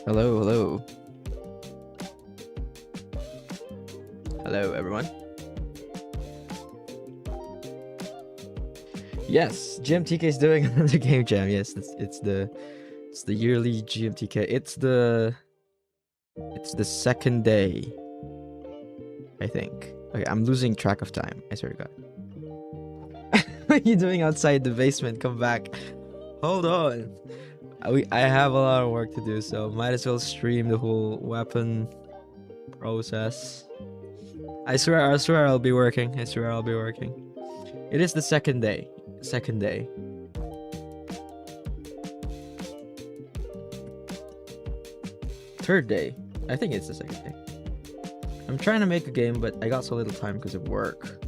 Hello, hello. Hello, everyone. Yes, GMTK is doing another game jam. Yes, it's the yearly GMTK. It's the second day, I think. Okay, I'm losing track of time. I swear to God. What are you doing outside the basement? Come back. Hold on. I have a lot of work to do, so might as well stream the whole weapon process. I swear I'll be working. I swear I'll be working. It is the second day. Second day. Third day. I think it's the second day. I'm trying to make a game, but I got so little time because of work.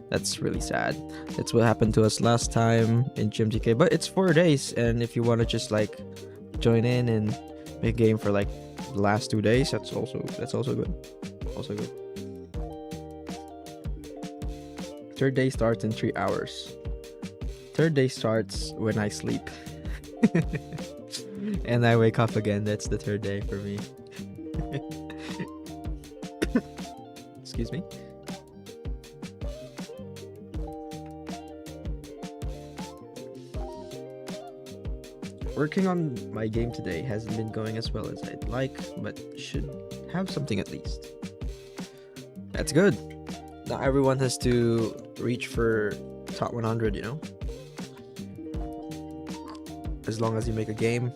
That's really sad. That's what happened to us last time in GMTK. But it's 4 days, and if you want to just like join in and make a game for like the last 2 days, that's also good. Also good. Third day starts in 3 hours. Third day starts when I sleep. And I wake up again. That's the third day for me. Excuse me. Working on my game today hasn't been going as well as I'd like, but should have something at least. That's good. Not everyone has to reach for top 100, you know? As long as you make a game,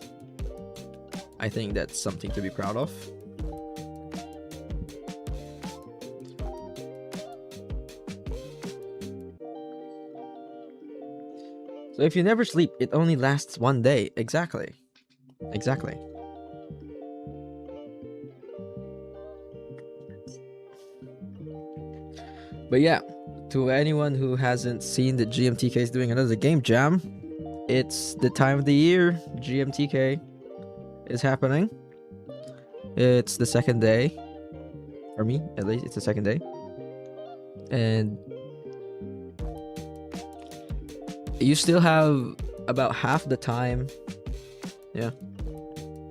I think that's something to be proud of. So if you never sleep, it only lasts 1 day. Exactly. Exactly. But yeah, to anyone who hasn't seen that GMTK is doing another game jam, it's the time of the year. GMTK is happening. It's the second day. For me, at least, it's the second day. And you still have about half the time. Yeah.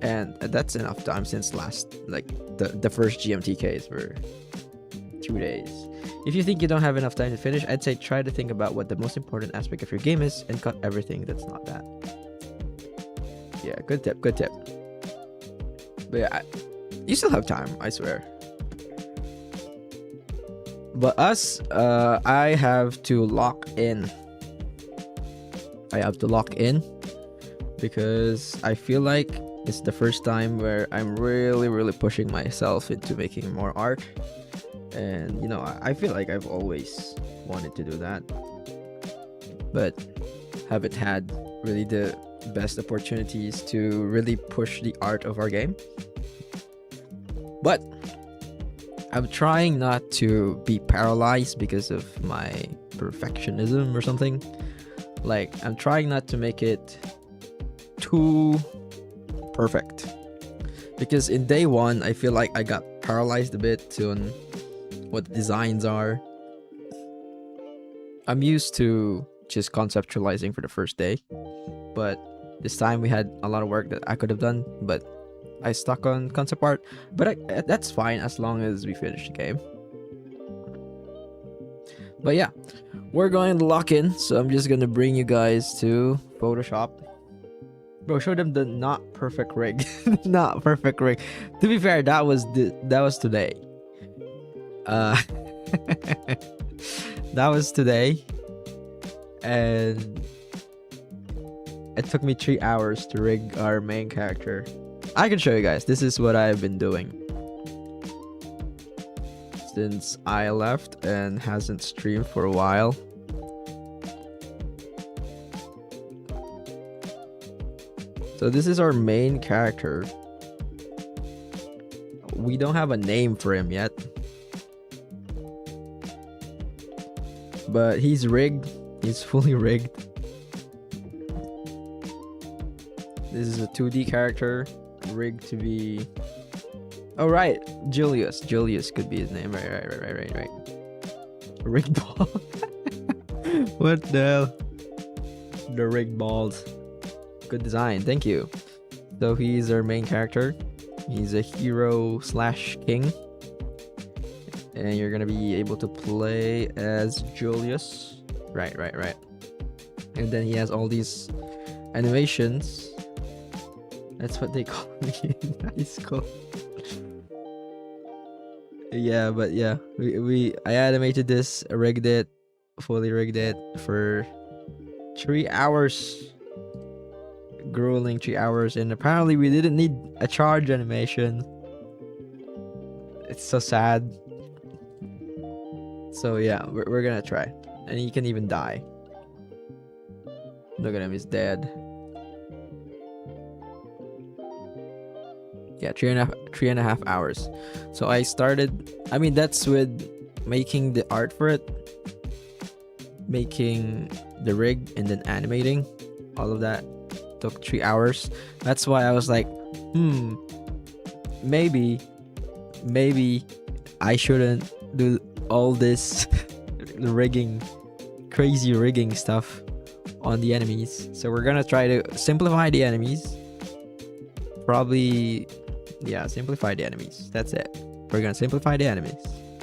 And that's enough time since last, like, the first GMTKs were 2 days. If you think you don't have enough time to finish, I'd say try to think about what the most important aspect of your game is and cut everything that's not that. Yeah, good tip, good tip. But yeah, you still have time, I swear. But us, I have to lock in. I have to lock in because I feel like it's the first time where I'm really pushing myself into making more art. And, you know, I feel like I've always wanted to do that, but haven't had really the best opportunities to really push the art of our game. But I'm trying not to be paralyzed because of my perfectionism or something. Like, I'm trying not to make it too perfect. Because in day one, I feel like I got paralyzed a bit on what the designs are. I'm used to just conceptualizing for the first day. But this time we had a lot of work that I could have done, but I stuck on concept art. But that's fine as long as we finish the game. But yeah, we're going to lock in, so I'm just gonna bring you guys to Photoshop. Bro, show them the not perfect rig. Not perfect rig. To be fair, that was today. That was today, and it took me 3 hours to rig our main character. I can show you guys. This is what I've been doing since I left and hasn't streamed for a while. So this is our main character. We don't have a name for him yet, but he's rigged. He's fully rigged. This is a 2D character, rigged to be... Oh, right. Julius. Julius could be his name. Right. Rigged ball. What the hell? The rigged balls. Good design. Thank you. So he's our main character. He's a hero / king. And you're going to be able to play as Julius. Right. And then he has all these animations. That's what they call me in high school. Yeah, but yeah, I animated this, rigged it, fully rigged it for 3 hours. Grueling 3 hours, and apparently we didn't need a charge animation. It's so sad. So yeah, we're gonna try. And he can even die. Look at him, he's dead. Yeah, three and a half hours. So I started, I mean, that's with making the art for it, making the rig, and then animating. All of that took 3 hours. That's why I was like, maybe I shouldn't do all this rigging, crazy rigging stuff on the enemies. So we're gonna try to simplify the enemies. Probably, yeah, simplify the enemies. That's it. We're gonna simplify the enemies.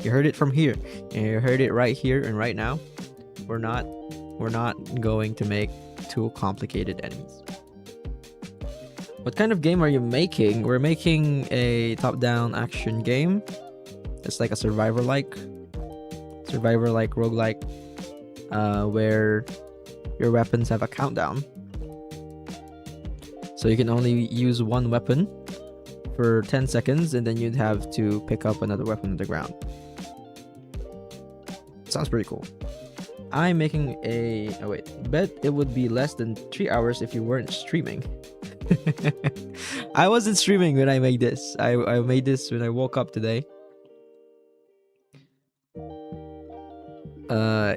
You heard it from here, and you heard it right here and right now. We're not going to make too complicated enemies. What kind of game are you making? We're making a top-down action game. It's like a survivor-like, roguelike, where your weapons have a countdown. So you can only use one weapon for 10 seconds, and then you'd have to pick up another weapon on the ground. Sounds pretty cool. I'm making a... oh wait, bet it would be less than 3 hours if you weren't streaming. I wasn't streaming when I made this. I made this when I woke up today.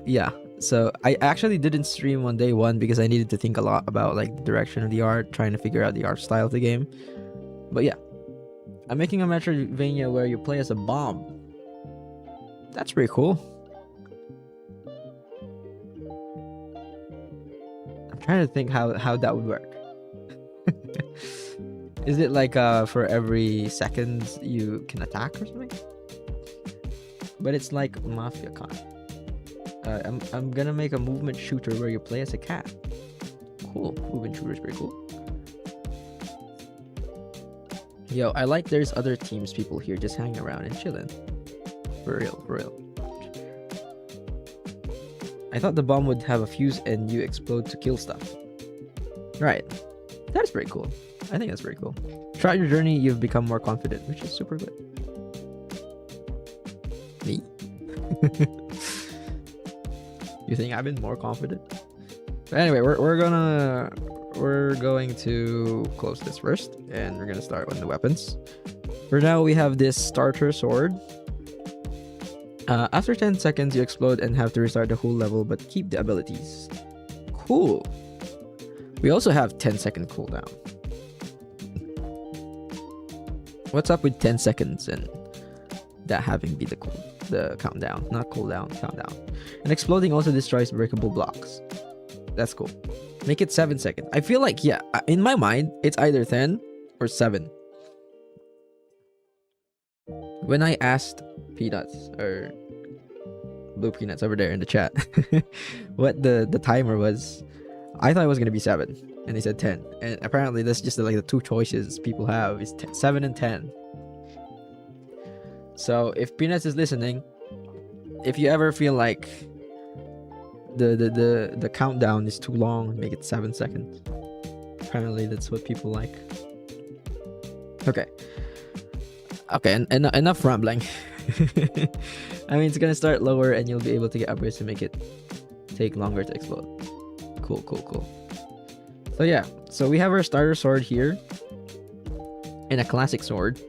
Yeah. So I actually didn't stream on day one because I needed to think a lot about like the direction of the art, trying to figure out the art style of the game. But yeah, I'm making a Metroidvania where you play as a bomb. That's pretty cool. I'm trying to think how that would work. Is it like for every second you can attack or something? But it's like Mafia kind. I'm gonna make a movement shooter where you play as a cat. Cool. Movement shooter is pretty cool. Yo, I like there's other teams people here just hanging around and chilling. For real, for real. I thought the bomb would have a fuse and you explode to kill stuff. Right. That's pretty cool. I think that's pretty cool. Throughout your journey, you've become more confident, which is super good. Me? You think I've been more confident? But anyway, we're going to close this first, and we're gonna start with the weapons. For now, we have this starter sword. After 10 seconds, you explode and have to restart the whole level, but keep the abilities. Cool. We also have 10-second cooldown. What's up with 10 seconds and that having be the countdown, not cooldown, countdown. And exploding also destroys breakable blocks. That's cool. Make it 7 seconds. I feel like, yeah, in my mind, it's either 10 or 7. When I asked Peanuts, or Blue Peanuts over there in the chat, what the timer was, I thought it was going to be 7. And they said 10. And apparently that's just like the two choices people have is 7 and 10. So if Peanuts is listening, if you ever feel like the countdown is too long, make it 7 seconds. Apparently that's what people like. Okay, and enough rambling. I mean, it's gonna start lower and you'll be able to get upgrades to make it take longer to explode. Cool. So yeah, so we have our starter sword here and a classic sword.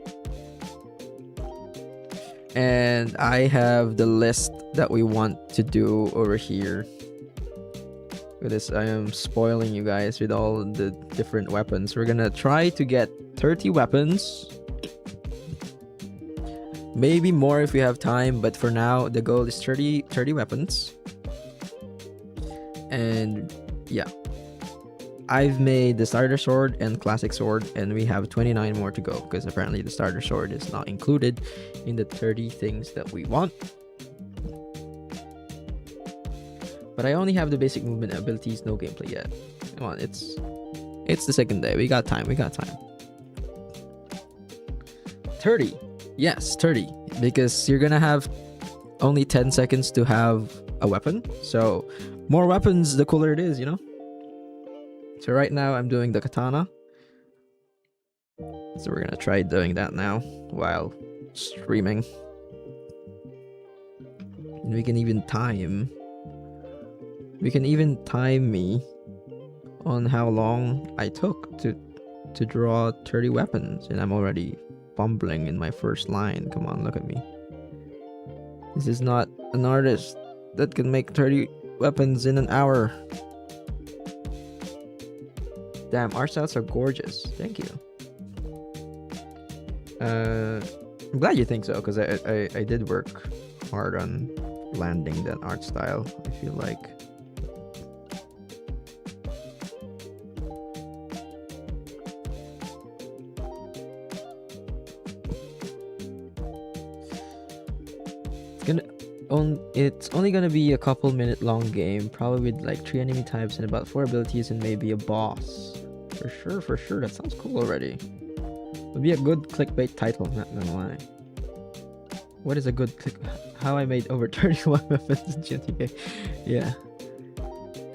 And I have the list that we want to do over here. With this, I am spoiling you guys with all the different weapons. We're gonna try to get 30 weapons. Maybe more if we have time, but for now, the goal is 30 weapons. And yeah. I've made the starter sword and classic sword, and we have 29 more to go because apparently the starter sword is not included in the 30 things that we want. But I only have the basic movement abilities, no gameplay yet. Come on, it's the second day. We got time. 30. Yes, 30. Because you're gonna have only 10 seconds to have a weapon. So more weapons, the cooler it is, you know? So right now I'm doing the katana. So we're gonna try doing that now while streaming. And we can even time me on how long I took to draw 30 weapons, and I'm already fumbling in my first line. Come on, look at me. This is not an artist that can make 30 weapons in an hour. Damn, art styles are gorgeous. Thank you. I'm glad you think so, because I did work hard on landing that art style, I feel like. It's only gonna be a couple minute long game, probably with like 3 enemy types and about 4 abilities and maybe a boss. For sure. That sounds cool already. Would be a good clickbait title, not gonna lie. What is a good click? How I made over 31 weapons in GMTK. Yeah.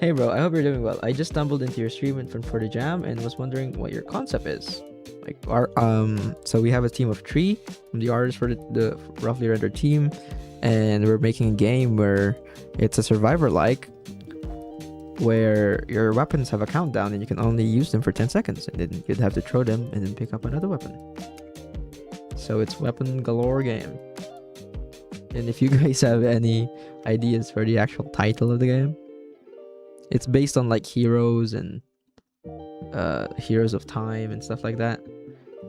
Hey bro, I hope you're doing well. I just stumbled into your stream for the jam and was wondering what your concept is. Like so we have a team of 3. I'm the artist for the roughly rendered team, and we're making a game where it's a survivor like, where your weapons have a countdown and you can only use them for 10 seconds, and then you'd have to throw them and then pick up another weapon. So it's weapon galore game. And if you guys have any ideas for the actual title of the game, it's based on like heroes and heroes of time and stuff like that,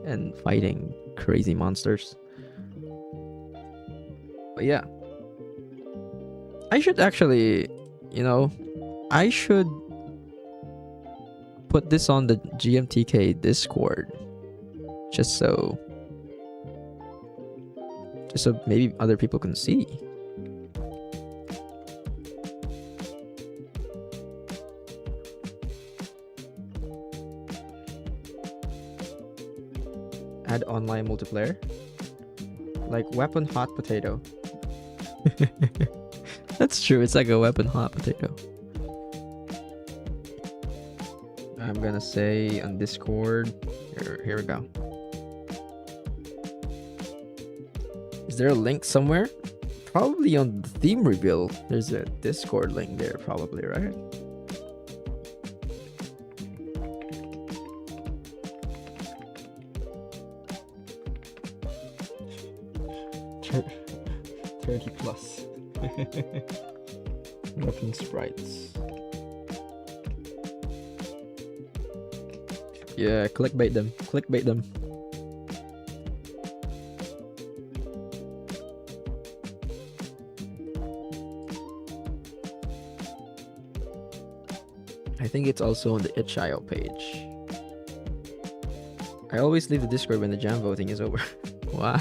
and fighting crazy monsters. But yeah, I should actually, I should put this on the GMTK Discord, just so maybe other people can see. Add online multiplayer, like weapon hot potato. That's true, it's like a weapon hot potato. I'm gonna say on Discord, here we go. Is there a link somewhere? Probably on the theme reveal. There's a Discord link there, probably, right? +30. Weapon sprites. Yeah, clickbait them. I think it's also on the itch.io page. I always leave the Discord when the jam voting is over. Why?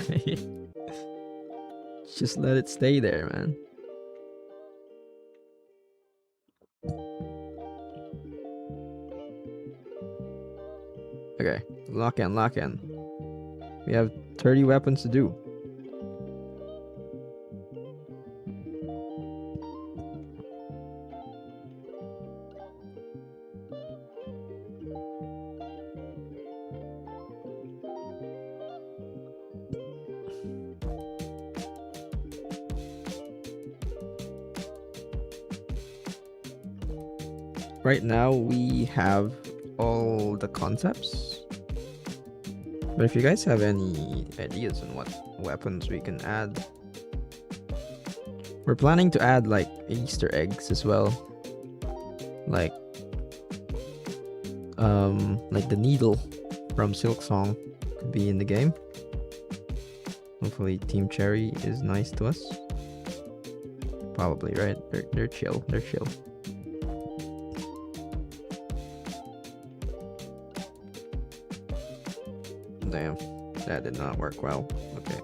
Just let it stay there, man. Okay, lock in. We have 30 weapons to do. Right now we have all the concepts, but if you guys have any ideas on what weapons we can add, we're planning to add like Easter eggs as well, like the needle from Silk Song could be in the game. Hopefully Team Cherry is nice to us. Probably, right? They're chill. Damn, that did not work well. Okay.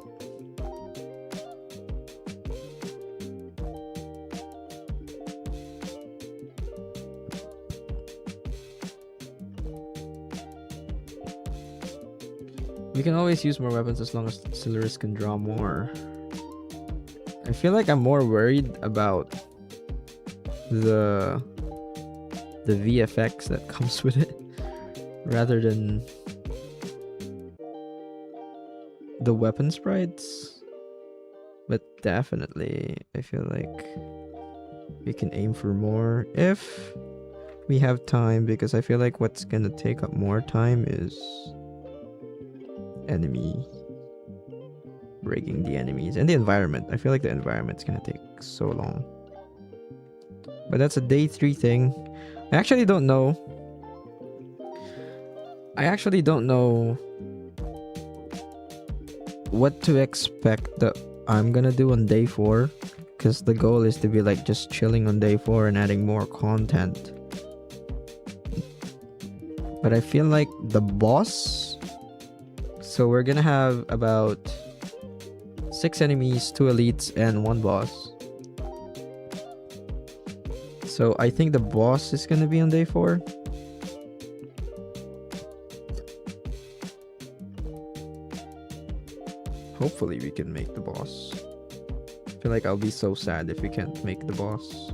We can always use more weapons as long as Silarus can draw more. I feel like I'm more worried about the VFX that comes with it rather than the weapon sprites. But definitely, I feel like we can aim for more if we have time, because I feel like what's gonna take up more time is enemy breaking the enemies and the environment. I feel like the environment's gonna take so long. But that's a day 3 thing. I actually don't know what to expect that I'm gonna do on day 4, because the goal is to be like just chilling on day 4 and adding more content. But I feel like the boss, so we're gonna have about 6 enemies, 2 elites, and 1 boss. So I think the boss is gonna be on day 4. Hopefully we can make the boss. I feel like I'll be so sad if we can't make the boss.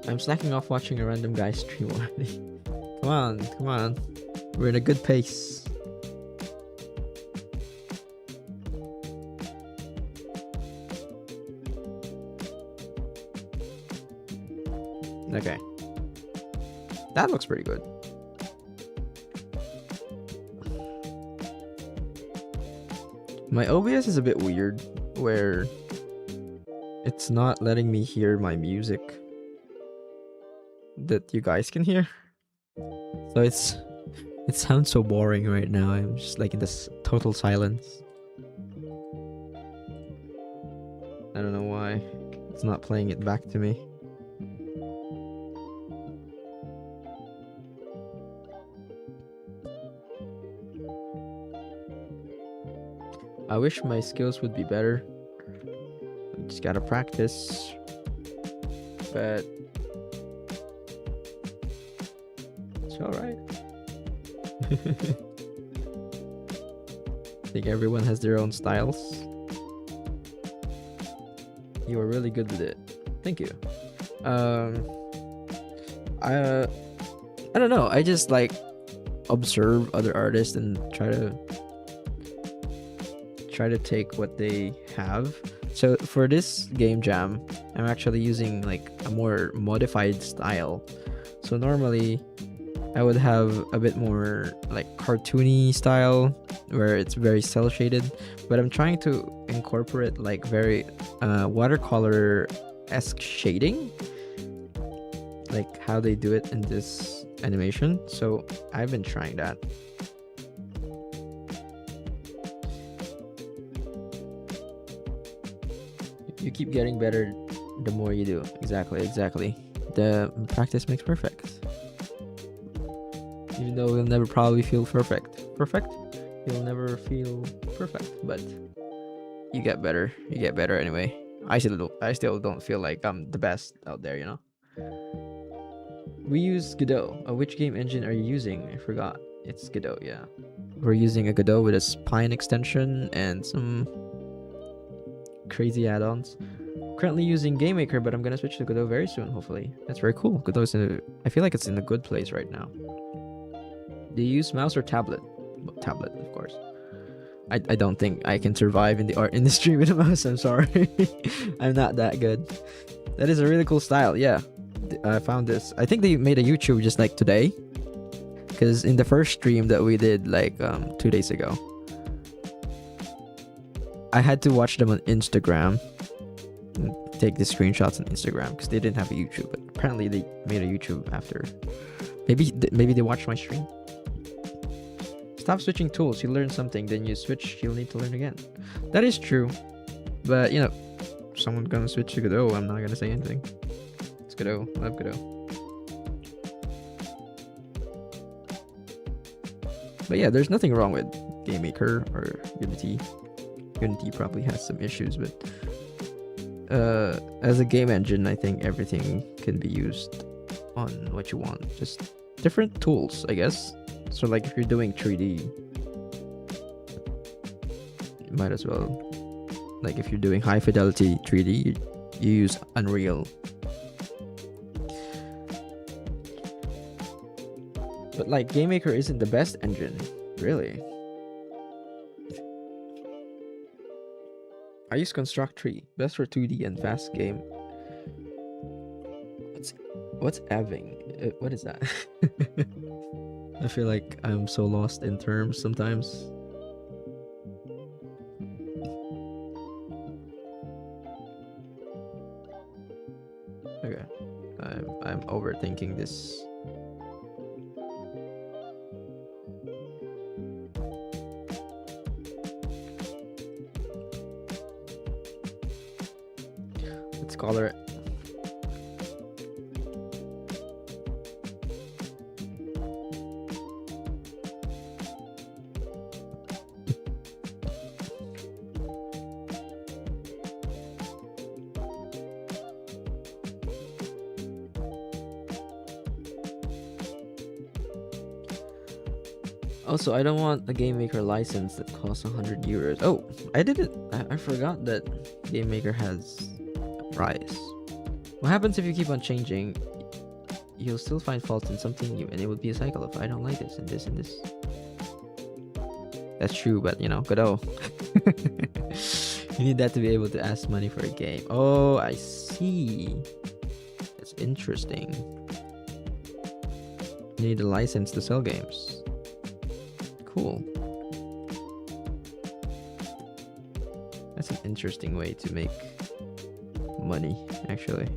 I'm slacking off watching a random guy stream already. Come on. We're in a good pace. Okay. That looks pretty good. My OBS is a bit weird, where it's not letting me hear my music that you guys can hear. So it sounds so boring right now. I'm just like in this total silence. I don't know why. It's not playing it back to me. I wish my skills would be better. I just gotta practice. But it's alright. I think everyone has their own styles. You are really good with it. Thank you. I don't know. I just like observe other artists and try to take what they have. So for this game jam, I'm actually using like a more modified style. So normally I would have a bit more like cartoony style where it's very cel shaded, but I'm trying to incorporate like very watercolor-esque shading, like how they do it in this animation. So I've been trying that. You keep getting better the more you do. Exactly. The practice makes perfect. Even though you'll never probably feel perfect. You'll never feel perfect, but you get better. You get better anyway. I still don't feel like I'm the best out there, you know? We use Godot. Which game engine are you using? I forgot. It's Godot, yeah. We're using a Godot with a spine extension and some crazy add-ons. Currently using GameMaker, but I'm gonna switch to Godot very soon, hopefully. That's very cool. Godot's I feel like it's in a good place right now. Do you use mouse or tablet? Tablet, of course. I don't think I can survive in the art industry with a mouse. I'm sorry. I'm not that good. That is a really cool style. Yeah, I found this. I think they made a YouTube just like today, because in the first stream that we did like 2 days ago, I had to watch them on Instagram and take the screenshots on Instagram because they didn't have a YouTube, but apparently they made a YouTube after. Maybe they watched my stream. Stop switching tools. You learn something, then you switch, you'll need to learn again. That is true. But, you know, someone's gonna switch to Godot, I'm not gonna say anything. It's Godot. I love Godot. But yeah, there's nothing wrong with GameMaker or Unity. Unity probably has some issues, but as a game engine, I think everything can be used on what you want. Just different tools, I guess. So like if you're doing 3D, you might as well. Like if you're doing high fidelity 3D, you use Unreal. But like GameMaker isn't the best engine, really. I use Construct 3, best for 2D and fast game. What's eving? What is that? I feel like I'm so lost in terms sometimes. Okay, I'm overthinking this. Let's color it. Also, I don't want a GameMaker license that costs 100 euros. Oh, I forgot that GameMaker has a price. What happens if you keep on changing? You'll still find faults in something new, and it would be a cycle of I don't like this and this and this. That's true, but you know, Godot. You need that to be able to ask money for a game. Oh, I see. That's interesting. You need a license to sell games. Cool. That's an interesting way to make money, actually.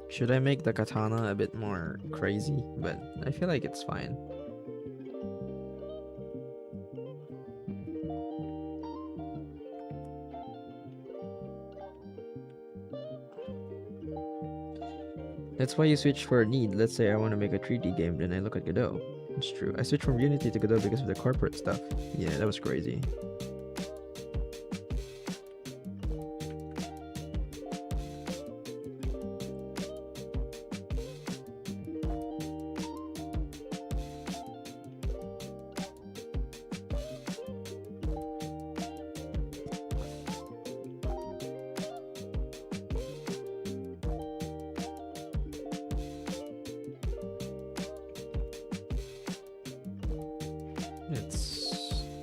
Should I make the katana a bit more crazy? But I feel like it's fine. That's why you switch for a need. Let's say I want to make a 3D game, then I look at Godot. It's true. I switched from Unity to Godot because of the corporate stuff. Yeah, that was crazy.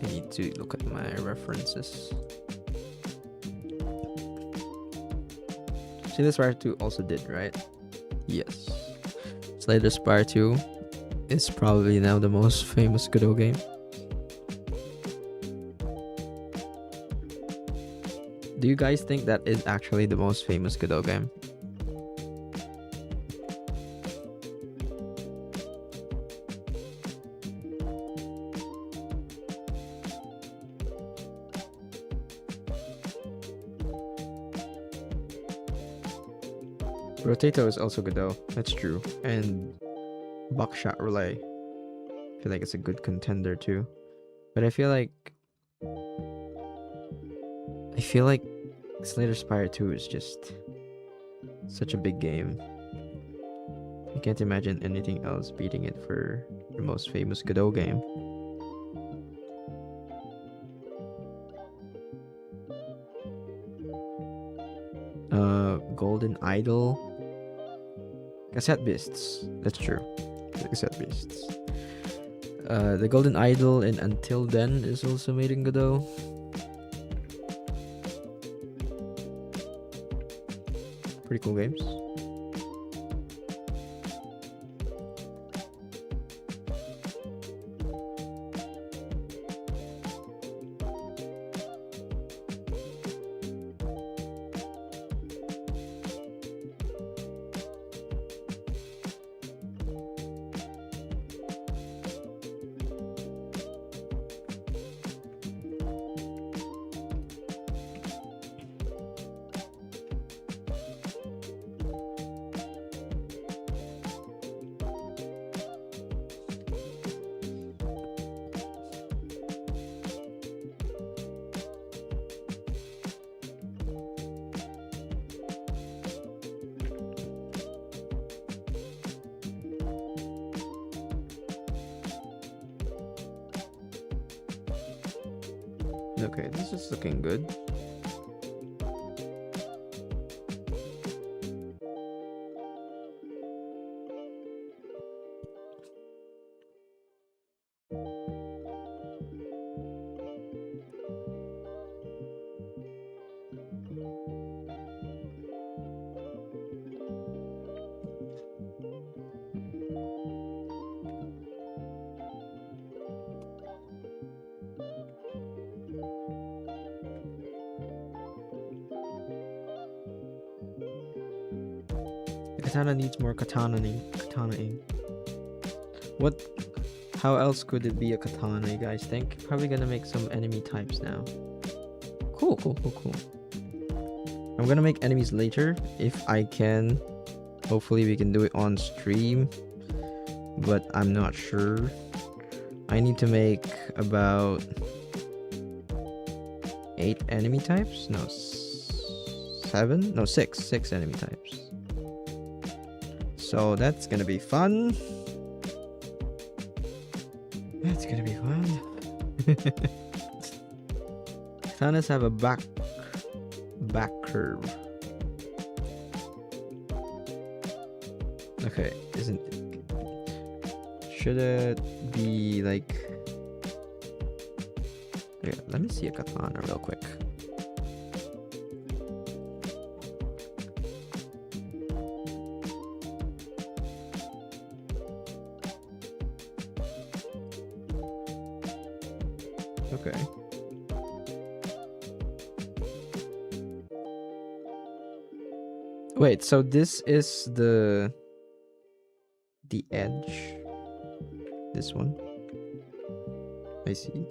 I need to look at my references. Slay the Spire 2 also did, right? Yes. Slay the Spire 2 is probably now the most famous Godot game. Do you guys think that is actually the most famous Godot game? Rotato is also Godot, that's true. And Buckshot Relay. I feel like it's a good contender too. But I feel like Slay the Spire 2 is just such a big game. I can't imagine anything else beating it for the most famous Godot game. Golden Idol. Cassette Beasts. That's true. Cassette Beasts. The Golden Idol and Until Then is also made in Godot. Pretty cool games. Okay, this is looking good. The katana needs more katana-ing. What? How else could it be a katana, you guys think? Probably gonna make some enemy types now. Cool. I'm gonna make enemies later if I can. Hopefully we can do it on stream, but I'm not sure. I need to make about 8 enemy types. No, 7? No, 6 enemy types. So that's gonna be fun. That's gonna be fun. Katanas have a back curve. Okay, should it be like... Yeah, let me see a katana real quick. Okay. Wait, so this is the edge. This one. I see.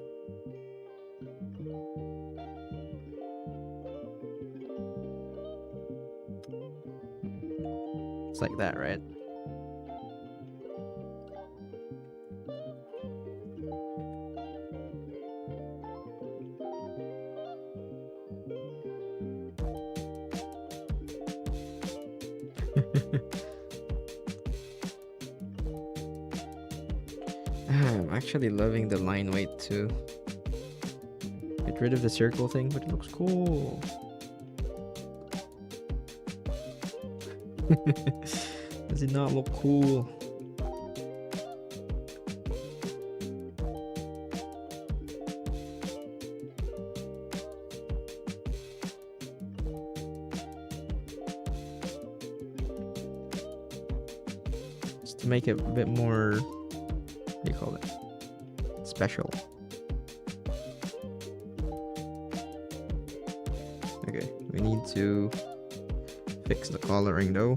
It's like that, right? I'm actually loving the line weight too. Get rid of the circle thing, but it looks cool. Does it not look cool? Just to make it a bit more, what do you call it? Special. Okay, we need to fix the coloring though.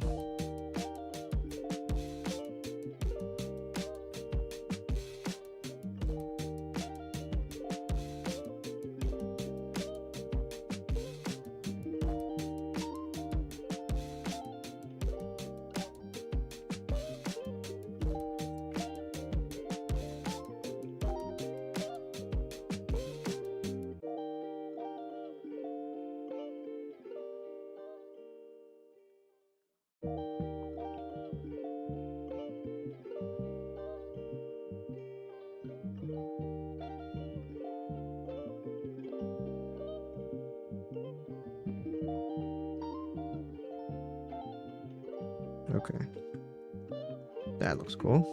Okay. That looks cool.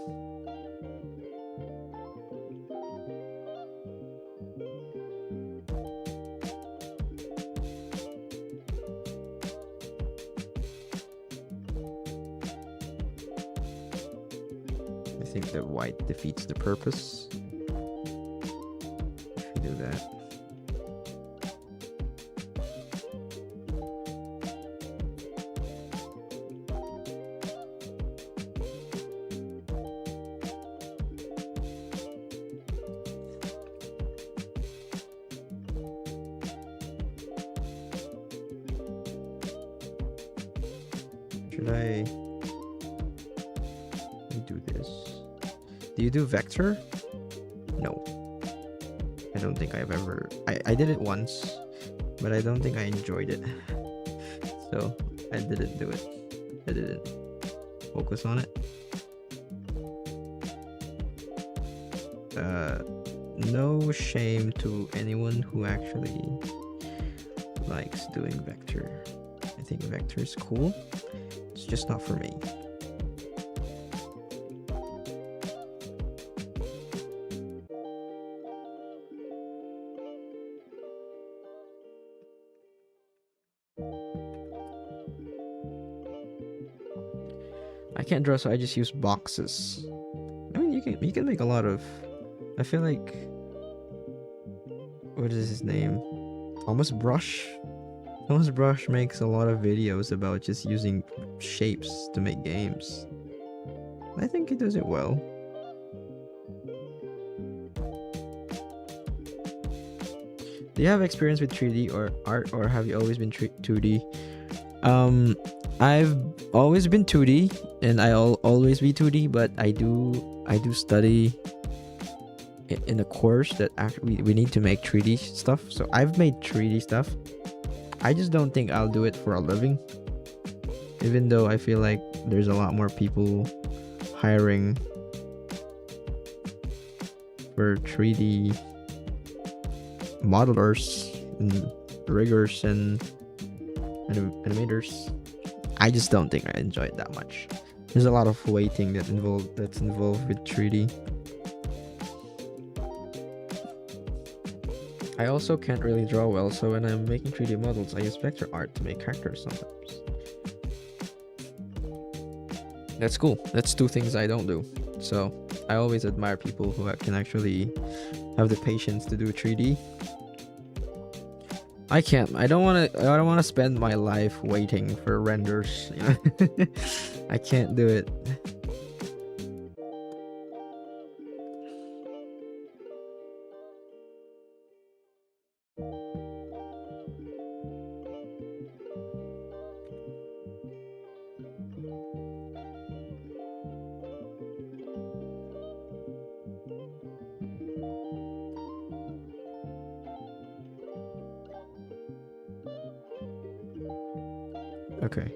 I think the white defeats the purpose. If you do that. Should I do this? Do you do vector? No. I don't think I've ever... I did it once, but I don't think I enjoyed it. So I didn't do it. I didn't focus on it. no shame to anyone who actually likes doing vector. I think vector is cool. It's just not for me. I can't draw, so I just use boxes. I mean, you can make a lot of. I feel like, what is his name? Thomas Brush. Thomas Brush makes a lot of videos about just using shapes to make games. I think he does it well. Do you have experience with 3D or art, or have you always been 2D? I've always been 2D, and I'll always be 2D. But I do study in a course that actually we need to make 3D stuff. So I've made 3D stuff. I just don't think I'll do it for a living. Even though I feel like there's a lot more people hiring for 3D modelers and riggers and animators. I just don't think I enjoy it that much. There's a lot of waiting that's involved with 3D. I also can't really draw well, so when I'm making 3D models, I use vector art to make characters sometimes. That's cool. That's two things I don't do. So I always admire people who can actually have the patience to do 3D. I can't. I don't want to spend my life waiting for renders. You know? I can't do it. Okay.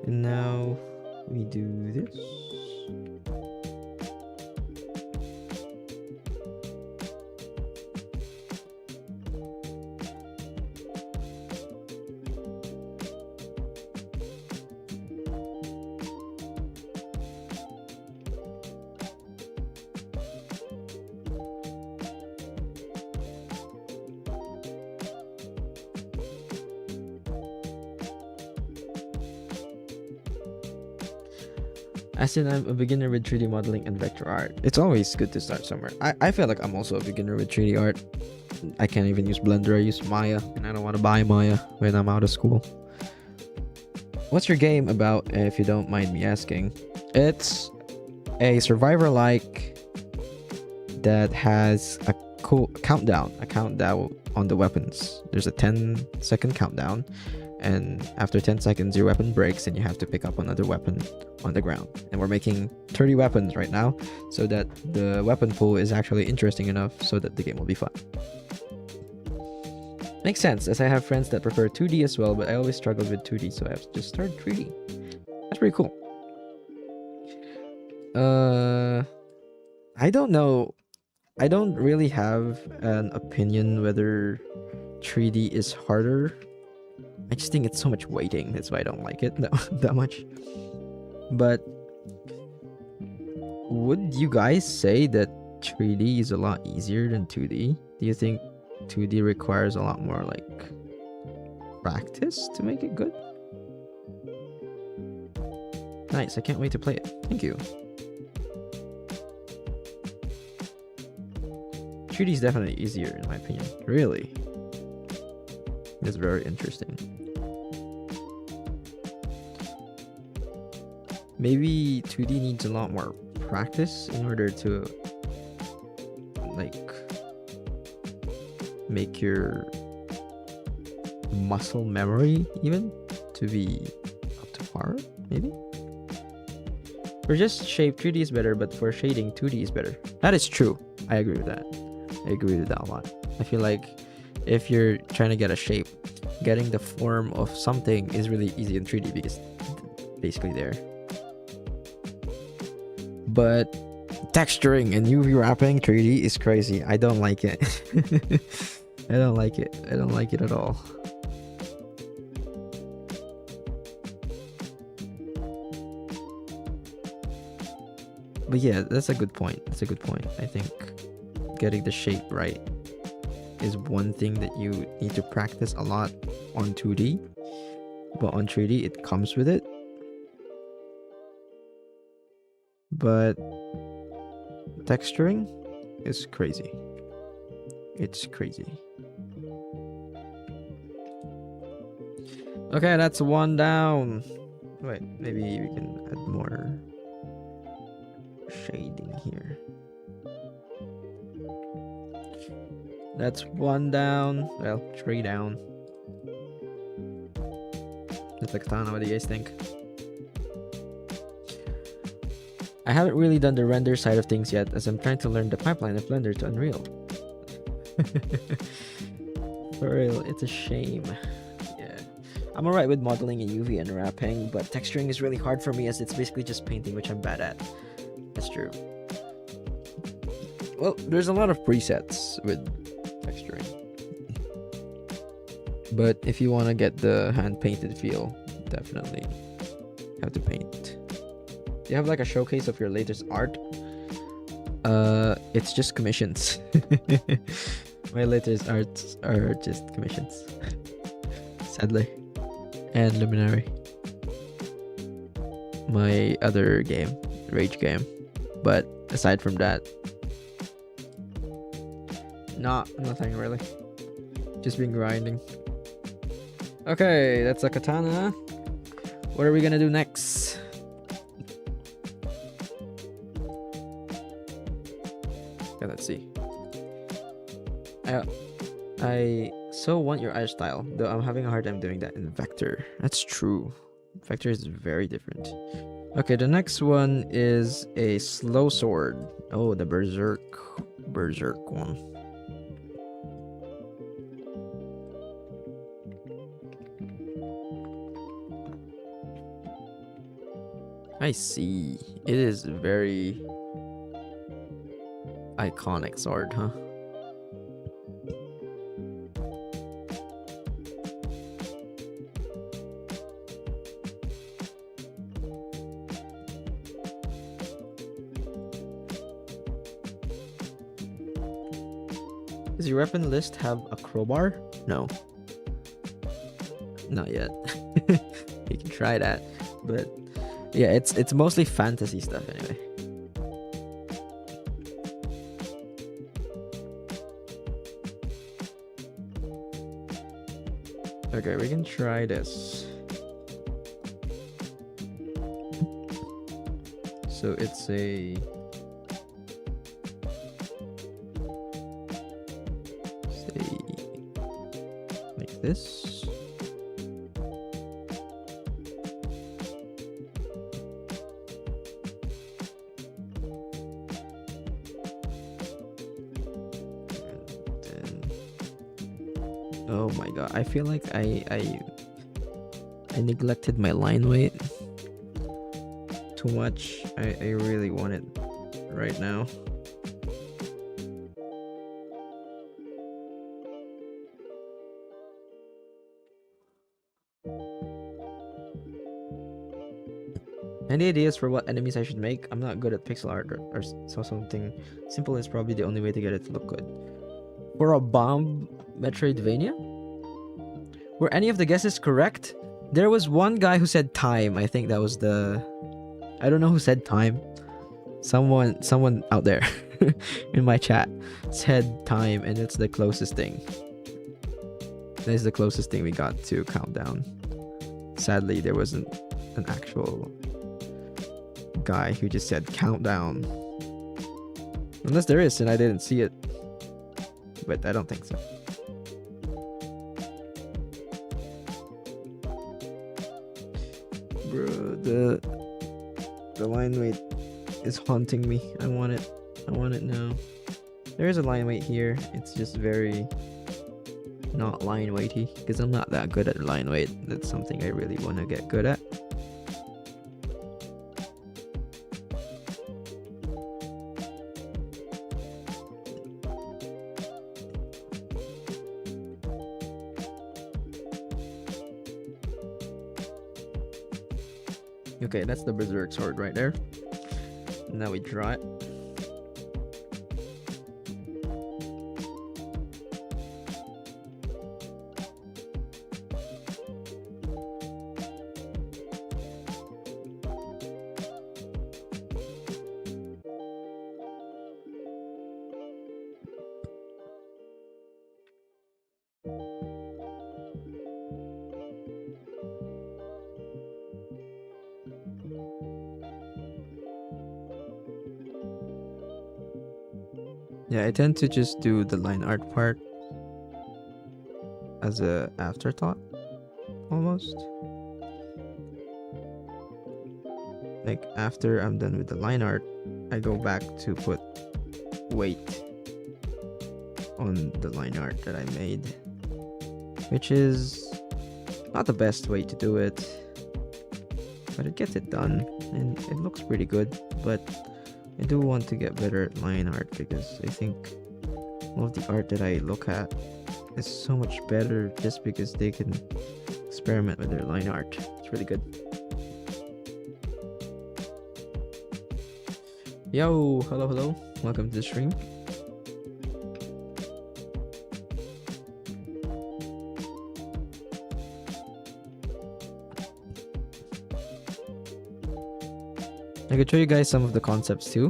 And now we do this. As in, I'm a beginner with 3D modeling and vector art. It's always good to start somewhere. I feel like I'm also a beginner with 3D art. I can't even use Blender. I use Maya, and I don't want to buy Maya when I'm out of school. What's your game about, if you don't mind me asking? It's a survivor-like that has a cool countdown on the weapons. There's a 10-second countdown, and after 10 seconds your weapon breaks and you have to pick up another weapon on the ground. And we're making 30 weapons right now so that the weapon pool is actually interesting enough so that the game will be fun. Makes sense, as I have friends that prefer 2D as well, but I always struggled with 2D, so I've just started 3D. That's pretty cool. I don't know. I don't really have an opinion whether 3D is harder. I just think it's so much waiting. That's why I don't like it that much. But would you guys say that 3D is a lot easier than 2D? Do you think 2D requires a lot more like practice to make it good? Nice, I can't wait to play it. Thank you. 3D is definitely easier in my opinion. Really? That's very interesting. Maybe 2D needs a lot more practice in order to like make your muscle memory even to be up to par, maybe? For just shape, 3D is better, but for shading, 2D is better. That is true. I agree with that. I agree with that a lot. I feel like if you're trying to get a shape, getting the form of something is really easy in 3D because it's basically there. But Texturing and UV wrapping 3D is crazy. I don't like it. I don't like it. I don't like it at all. But yeah, that's a good point. That's a good point. I think getting the shape right is one thing that you need to practice a lot on 2D. But on 3D, it comes with it. But texturing is crazy. It's crazy. Okay, that's one down. Wait, maybe we can add more shading here. That's one down. Well, 3 down. That's the katana. What do you guys think? I haven't really done the render side of things yet, as I'm trying to learn the pipeline of Blender to Unreal. For real, it's a shame. Yeah, I'm alright with modeling in UV and wrapping, but texturing is really hard for me as it's basically just painting, which I'm bad at. That's true. Well, there's a lot of presets with texturing. But if you want to get the hand-painted feel, definitely have to paint. Do you have like a showcase of your latest art? It's just commissions. My latest arts are just commissions. Sadly. And Luminary. My other game, Rage game. But aside from that, nothing really. Just been grinding. Okay, that's a katana. What are we gonna do next? Okay, let's see. I so want your art style, though I'm having a hard time doing that in Vector. That's true. Vector is very different. Okay, the next one is a slow sword. Oh, the Berserk one. I see. It is very iconic sword, huh? Does your weapon list have a crowbar? No. Not yet. You can try that. But yeah, it's mostly fantasy stuff anyway. Okay, we can try this. So it's a like this. Oh my god, I feel like I neglected my line weight too much. I really want it right now. Any ideas for what enemies I should make? I'm not good at pixel art, or so something simple is probably the only way to get it to look good. For a bomb Metroidvania? Were any of the guesses correct? There was one guy who said time. I think that was the... I don't know who said time. Someone out there in my chat said time, and it's the closest thing. That is the closest thing we got to countdown. Sadly, there wasn't an actual guy who just said countdown. Unless there is, and I didn't see it. But I don't think so. Bro, the line weight is haunting me. I want it now. There is a line weight here. It's just very not line weighty because I'm not that good at line weight. That's something I really want to get good at. Okay, that's the berserk sword right there. Now we draw it. Yeah, I tend to just do the line art part as a afterthought, almost. Like after I'm done with the line art, I go back to put weight on the line art that I made, which is not the best way to do it, but it gets it done and it looks pretty good. But I do want to get better at line art because I think all of the art that I look at is so much better just because they can experiment with their line art. It's really good. Yo, hello, welcome to the stream. I could show you guys some of the concepts too.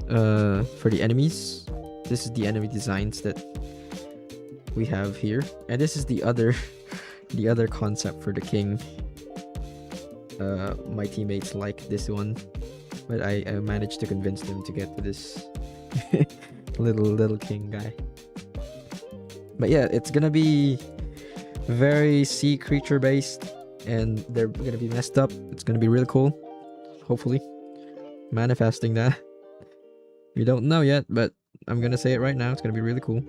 For the enemies, this is the enemy designs that we have here, and this is the other the other concept for the king. My teammates like this one, but I managed to convince them to get to this little king guy. But yeah, it's gonna be very sea creature based, and they're gonna be messed up. It's gonna be really cool. Hopefully, manifesting that. We don't know yet, but I'm gonna say it right now. It's gonna be really cool.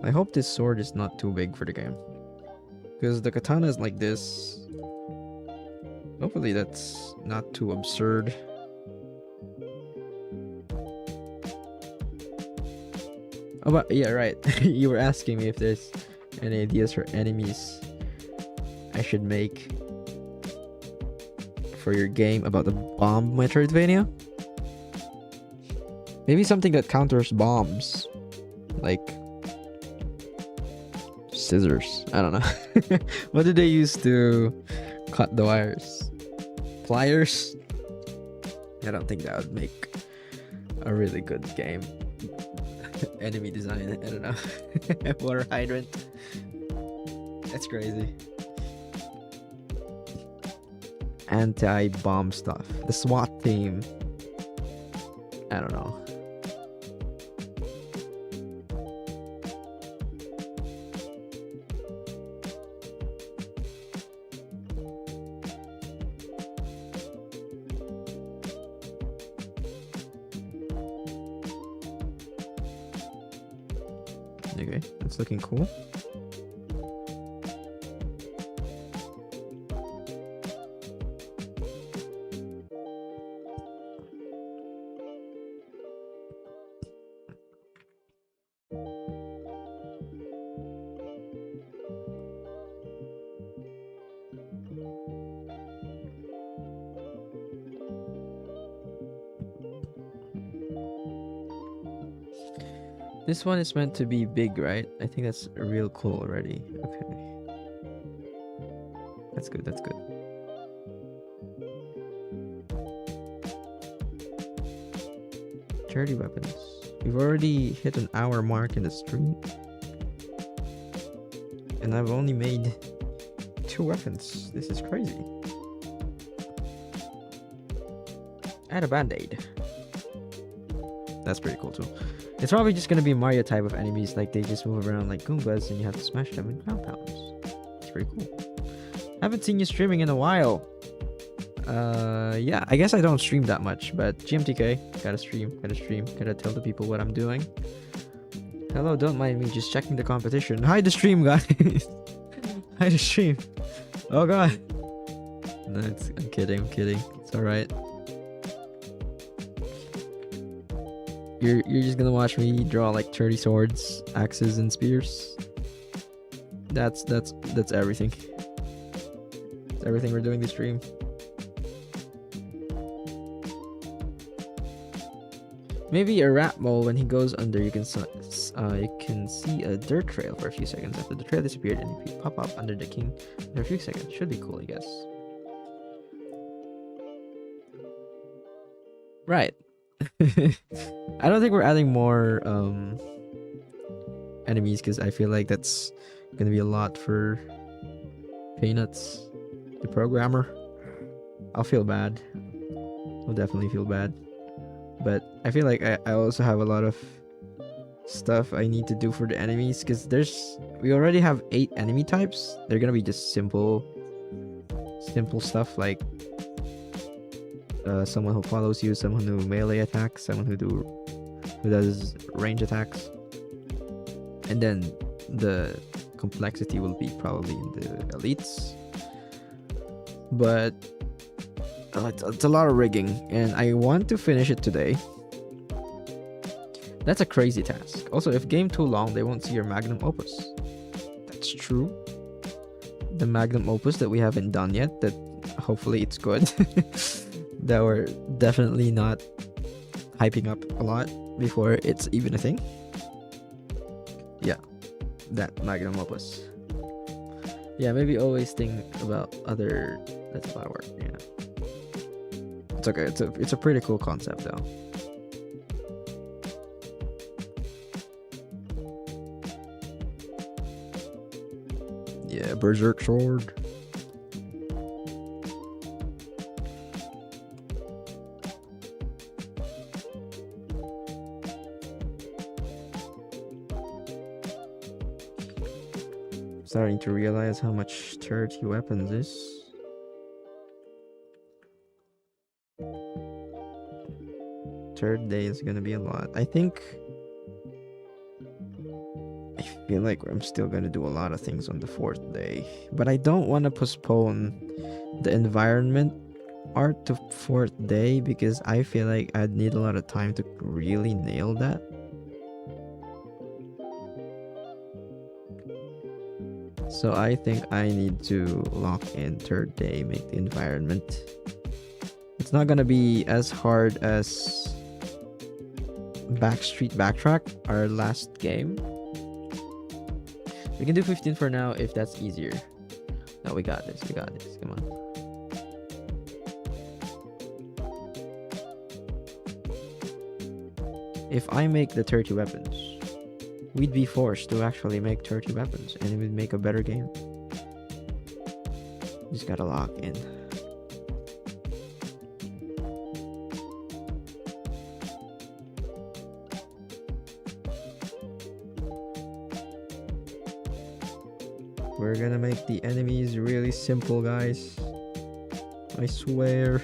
I hope this sword is not too big for the game, because the katana is like this. Hopefully that's not too absurd. Oh, but yeah, right. You were asking me if there's any ideas for enemies I should make for your game about the bomb Metroidvania. Maybe something that counters bombs, like scissors. I don't know. What did they use to cut the wires? Pliers? I don't think that would make a really good game. Enemy design, I don't know. Water hydrant. That's crazy. Anti-bomb stuff. The SWAT team. I don't know. Okay, that's looking cool. This one is meant to be big, right? I think that's real cool already. Okay. That's good, that's good. Dirty weapons. We've already hit an hour mark in the stream. And I've only made 2 weapons. This is crazy. Add a band-aid. That's pretty cool too. It's probably just gonna be Mario type of enemies, like they just move around like Goombas and you have to smash them in ground pounds. It's pretty cool. Haven't seen you streaming in a while. Yeah, I guess I don't stream that much, but GMTK, gotta stream, gotta tell the people what I'm doing. Hello, don't mind me, just checking the competition. Hide the stream, guys. Hide the stream. Oh god. No, I'm kidding, It's alright. You're just gonna watch me draw like 30 swords, axes, and spears. That's everything. That's everything we're doing this stream. Maybe a rat mole, when he goes under, you can see a dirt trail for a few seconds. After the trail disappeared, and if you pop up under the king for a few seconds, should be cool, I guess. Right. I don't think we're adding more enemies, because I feel like that's gonna be a lot for Peanuts, the programmer. I'll feel bad. I'll definitely feel bad. But I feel like I also have a lot of stuff I need to do for the enemies, because we already have 8 enemy types. They're gonna be just simple stuff like someone who follows you, someone who melee attacks, someone who does range attacks, and then the complexity will be probably in the elites. But it's a lot of rigging, and I want to finish it today. That's a crazy task. Also, if game too long, they won't see your magnum opus. That's true. The magnum opus that we haven't done yet, that hopefully it's good. That we're definitely not hyping up a lot before it's even a thing. Yeah, that magnum opus. Yeah, maybe always think about other. That's a lot of work. Yeah, it's okay. It's a pretty cool concept though. Yeah, berserk sword. Starting to realize how much 30 weapons is. Third day is gonna be a lot. I feel like I'm still gonna do a lot of things on the 4th day, but I don't want to postpone the environment art to 4th day, because I feel like I'd need a lot of time to really nail that. So I think I need to lock in 3rd day, make the environment. It's not gonna be as hard as Backstreet Backtrack, our last game. We can do 15 for now if that's easier. No, we got this. Come on. If I make the 30 weapons, we'd be forced to actually make 30 weapons, and it would make a better game. Just gotta lock in. We're gonna make the enemies really simple, guys. I swear.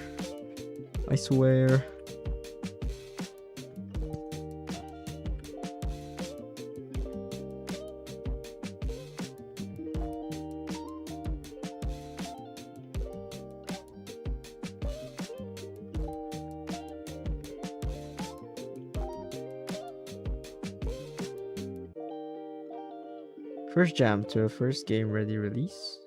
First jam to a first game ready release.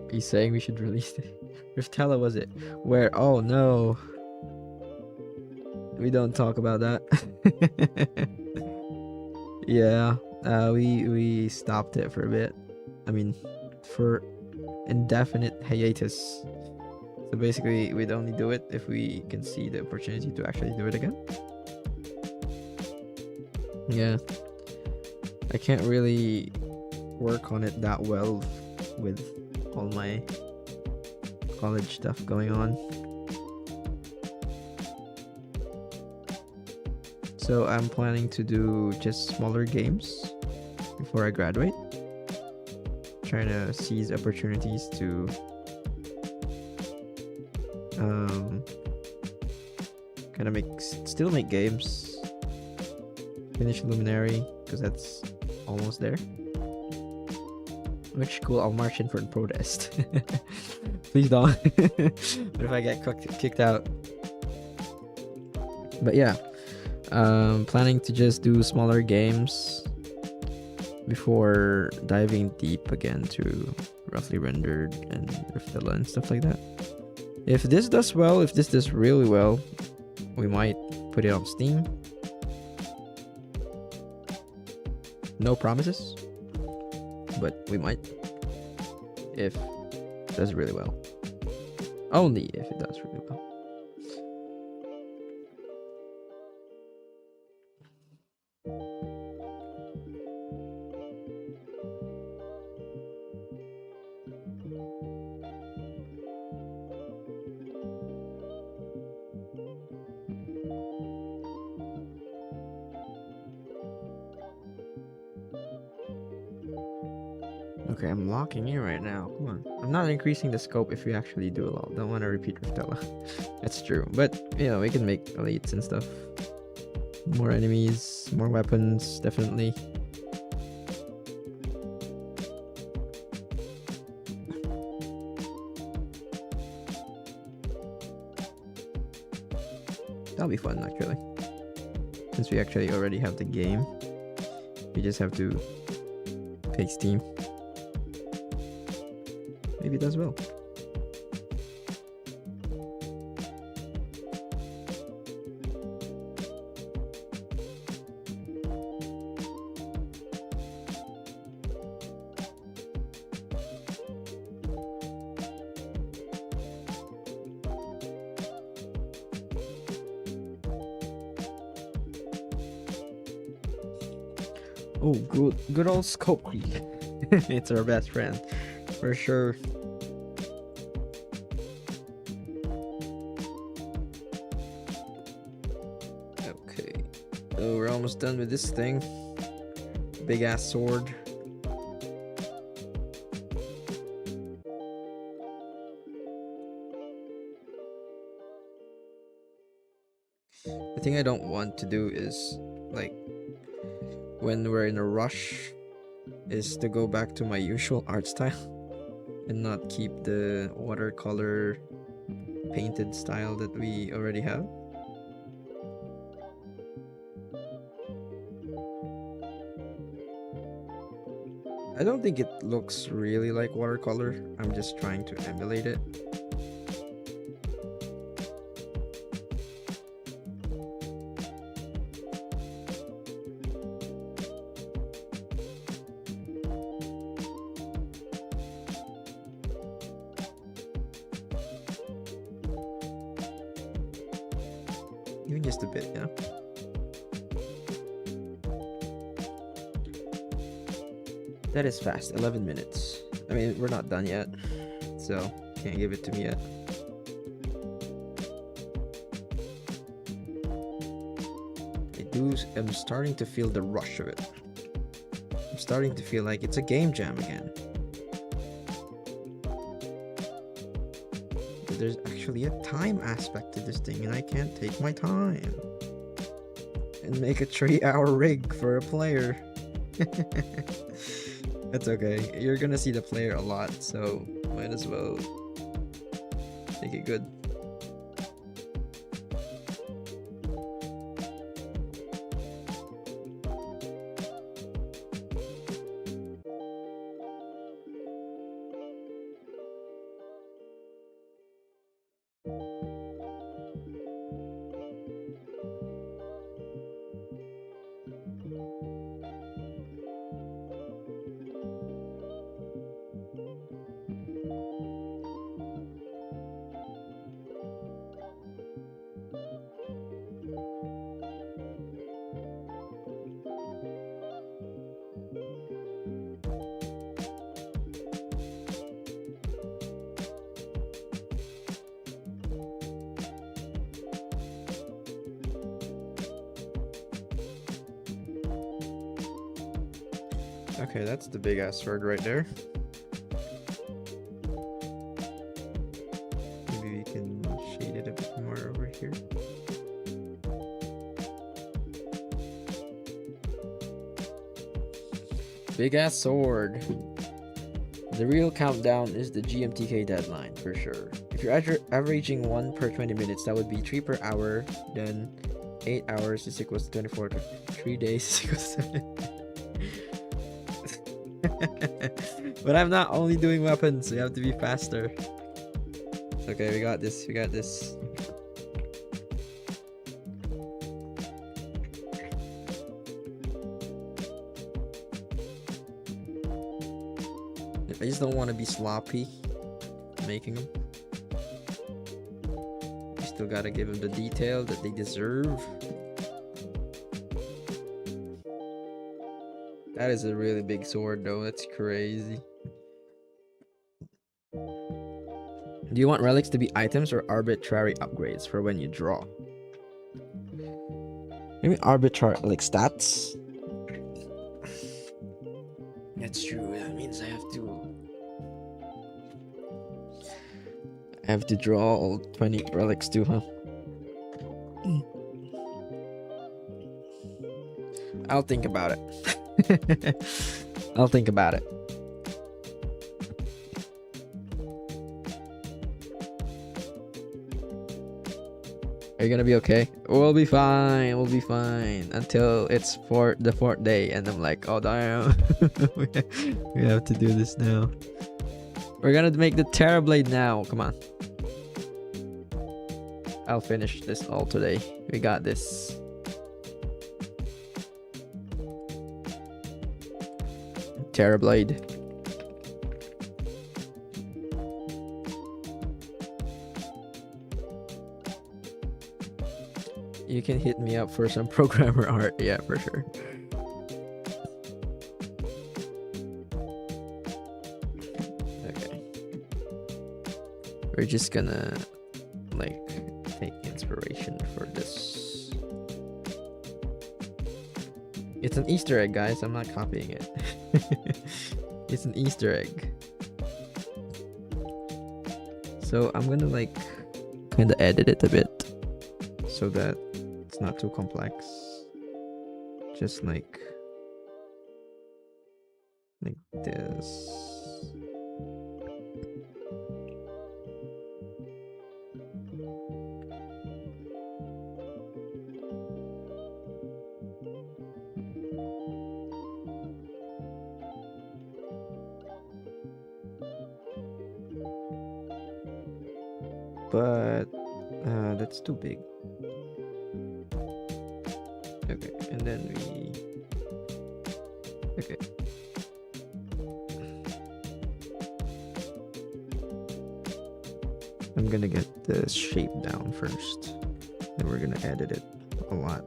He's saying we should release it. Which Tella was it? Where? Oh no. We don't talk about that. Yeah. We stopped it for a bit. I mean, for indefinite hiatus. So basically, we'd only do it if we can see the opportunity to actually do it again. Yeah, I can't really work on it that well with all my college stuff going on. So I'm planning to do just smaller games before I graduate. Trying to seize opportunities to kind of still make games. Finish Luminary, because that's almost there. Which cool, I'll march in for the protest. Please don't. What if I get kicked out? But yeah, planning to just do smaller games before diving deep again to roughly rendered and Riftella and stuff like that. If this does well, if this does really well, we might put it on Steam. No promises, but we might if it does really well. Only if it does really well. Okay, I'm locking in right now. Come on. I'm not increasing the scope if we actually do a lot. Don't want to repeat Riftella. That's true. But, you know, we can make elites and stuff. More enemies, more weapons, definitely. That'll be fun, actually. Since we actually already have the game. We just have to pay Steam. Maybe it does well. Oh, good old Scopely. It's our best friend, for sure. Okay, so we're almost done with this thing. Big ass sword. The thing I don't want to do is, like, when we're in a rush, is to go back to my usual art style and not keep the watercolor painted style that we already have. I don't think it looks really like watercolor. I'm just trying to emulate it. Even just a bit, yeah. That is fast. 11 minutes. I mean, we're not done yet, so can't give it to me yet. I'm starting to feel the rush of it. I'm starting to feel like it's a game jam again. But there's actually a time aspect to this thing, and I can't take my time and make a 3-hour rig for a player. That's okay. You're gonna see the player a lot, so might as well make it good. Okay, that's the big ass sword right there. Maybe we can shade it a bit more over here. Big ass sword. The real countdown is the GMTK deadline for sure. If you're averaging 1 per 20 minutes, that would be 3 per hour. Then 8 hours is equals to 24. 3 days is equals to... But I'm not only doing weapons, we have to be faster. Okay, we got this. We got this. I just don't want to be sloppy making them. You still gotta give them the detail that they deserve. That is a really big sword though, that's crazy. Do you want relics to be items or arbitrary upgrades for when you draw? Maybe arbitrary, like stats? That's true, that means I have to draw all 20 relics too, huh? I'll think about it. I'll think about it. Are you gonna be okay? We'll be fine. We'll be fine until it's the fourth day, and I'm like, oh damn, we have to do this now. We're gonna make the Terrorblade now. Come on. I'll finish this all today. We got this. Terrorblade. You can hit me up for some programmer art. Yeah, for sure. Okay. We're just gonna like take inspiration for this. It's an Easter egg, guys. I'm not copying it. It's an Easter egg. So I'm gonna like kind of edit it a bit so that it's not too complex. Just like this. But that's too big. Okay, and then we... Okay. I'm gonna get the shape down first. Then we're gonna edit it a lot.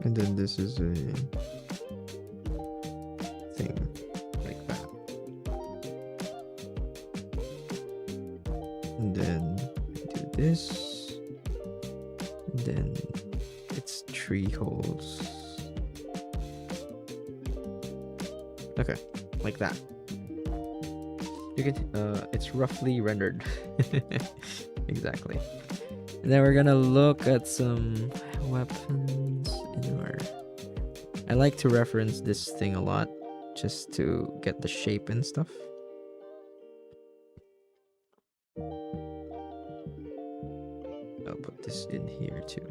And then this is a thing like that. And then we do this. And then it's 3 holes. Okay, like that. You can it's roughly rendered. Exactly. And then we're gonna look at some weapons in our... I like to reference this thing a lot just to get the shape and stuff. I'll put this in here too.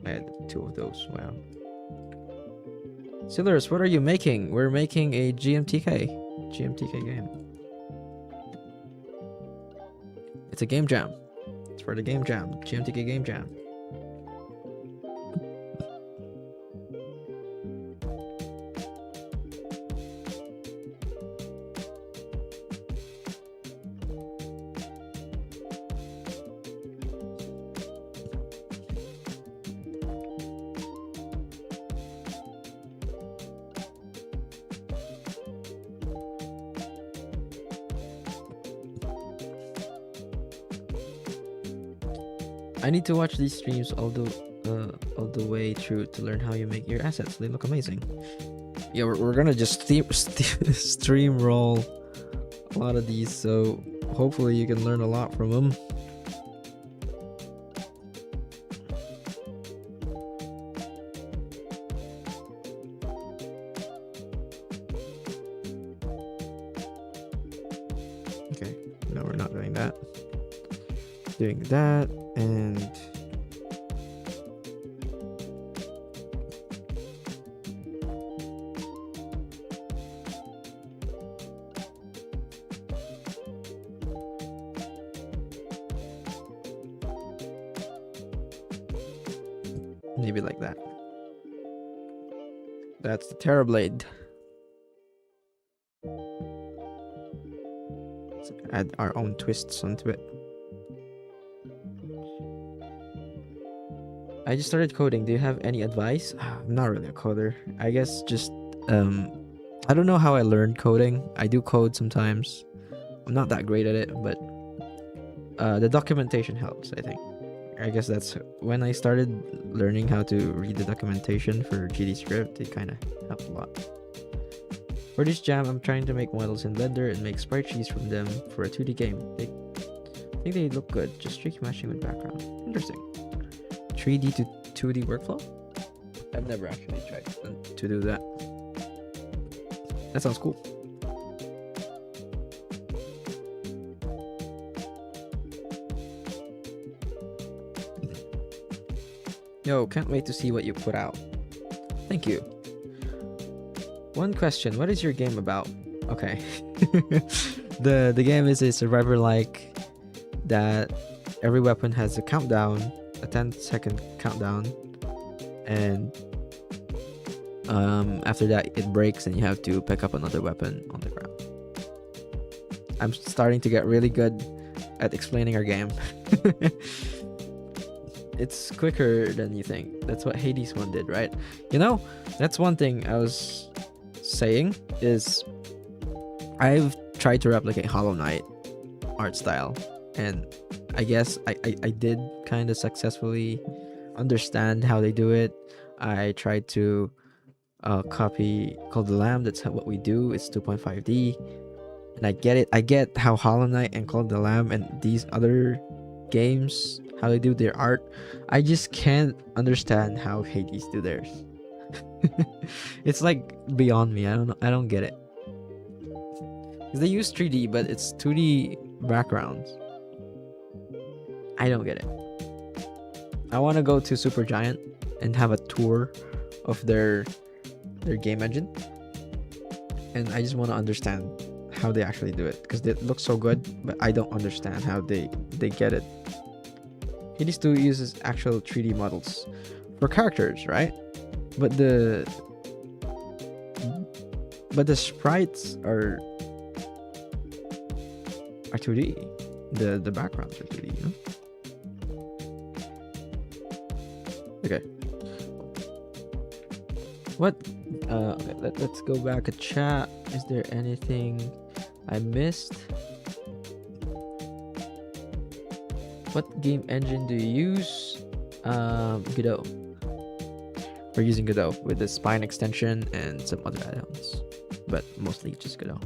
I had 2 of those. Wow. Silurus, what are you making? We're making a GMTK game. It's a game jam. It's for the game jam. GMTK game jam. I need to watch these streams all the way through to learn how you make your assets. They look amazing. Yeah, we're gonna just stream roll a lot of these, so hopefully you can learn a lot from them. Okay, no, we're not doing that. Doing that, and maybe like that. That's the Terrorblade. Let's add our own twists onto it. I just started coding. Do you have any advice? I'm not really a coder. I guess just I don't know how I learned coding. I do code sometimes. I'm not that great at it, but the documentation helps, I think. I guess that's when I started learning how to read the documentation for GDScript. It kind of helped a lot. For this jam, I'm trying to make models in Blender and make sprite trees from them for a 2D game. I think they look good, just tricky matching with background. Interesting. 3D to 2D workflow? I've never actually tried to do that. That sounds cool. Yo, can't wait to see what you put out. Thank you. One question, what is your game about? Okay. The game is a survivor-like that every weapon has a countdown, a 10-second countdown, and after that it breaks and you have to pick up another weapon on the ground. I'm starting to get really good at explaining our game. It's quicker than you think. That's what Hades one did, right? You know, that's one thing I was saying is I've tried to replicate Hollow Knight art style, and I guess I did kind of successfully understand how they do it. I tried to copy Call the Lamb. That's what we do. It's 2.5D, and I get it. I get how Hollow Knight and Call the Lamb and these other games, how they do their art. I just can't understand how Hades do theirs. It's like beyond me. I don't get it. They use 3D, but it's 2D backgrounds. I don't get it. I want to go to Supergiant and have a tour of their game engine, and I just want to understand how they actually do it, because it looks so good, but I don't understand how they get it. Hades 2 uses actual 3D models for characters, right? But the sprites are 2D. The backgrounds are 2D, you know? Okay. What? Okay, let's go back to chat. Is there anything I missed? What game engine do you use? Godot. We're using Godot with the spine extension and some other add-ons, but mostly just Godot.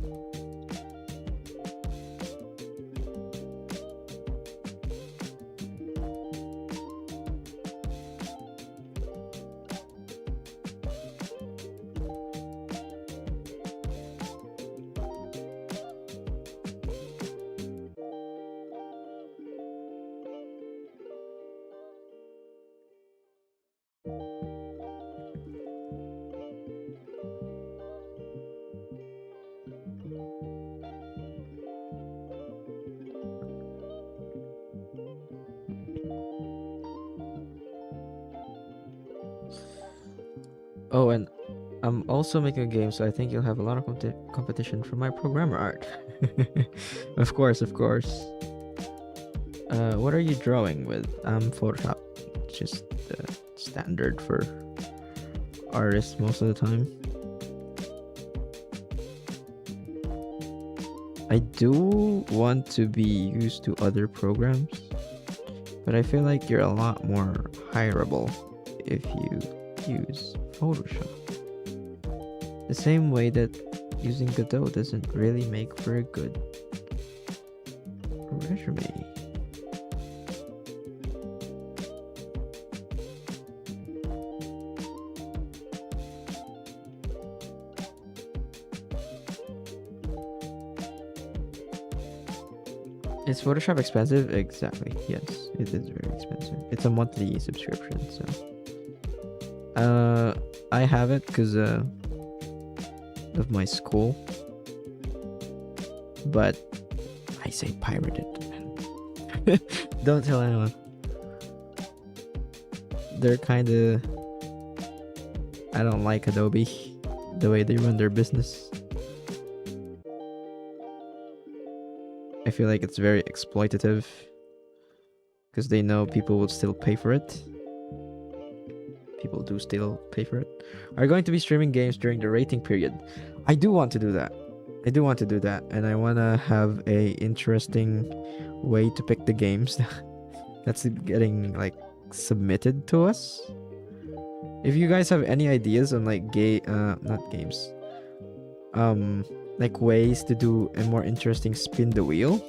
Oh, and I'm also making a game, so I think you'll have a lot of competition for my programmer art. Of course. What are you drawing with? Photoshop. Just standard for artists most of the time. I do want to be used to other programs, but I feel like you're a lot more hireable if you use Photoshop. The same way that using Godot doesn't really make for a good resume. Is Photoshop expensive? Exactly. Yes, it is very expensive. It's a monthly subscription, so I have it because of my school, but I say pirated. Don't tell anyone. They're kind of. I don't like Adobe, the way they run their business. I feel like it's very exploitative because they know people will still pay for it. People do still pay for it. Are you going to be streaming games during the rating period? I do want to do that. And I want to have a interesting way to pick the games that's getting like submitted to us. If you guys have any ideas on like not games, like ways to do a more interesting spin the wheel,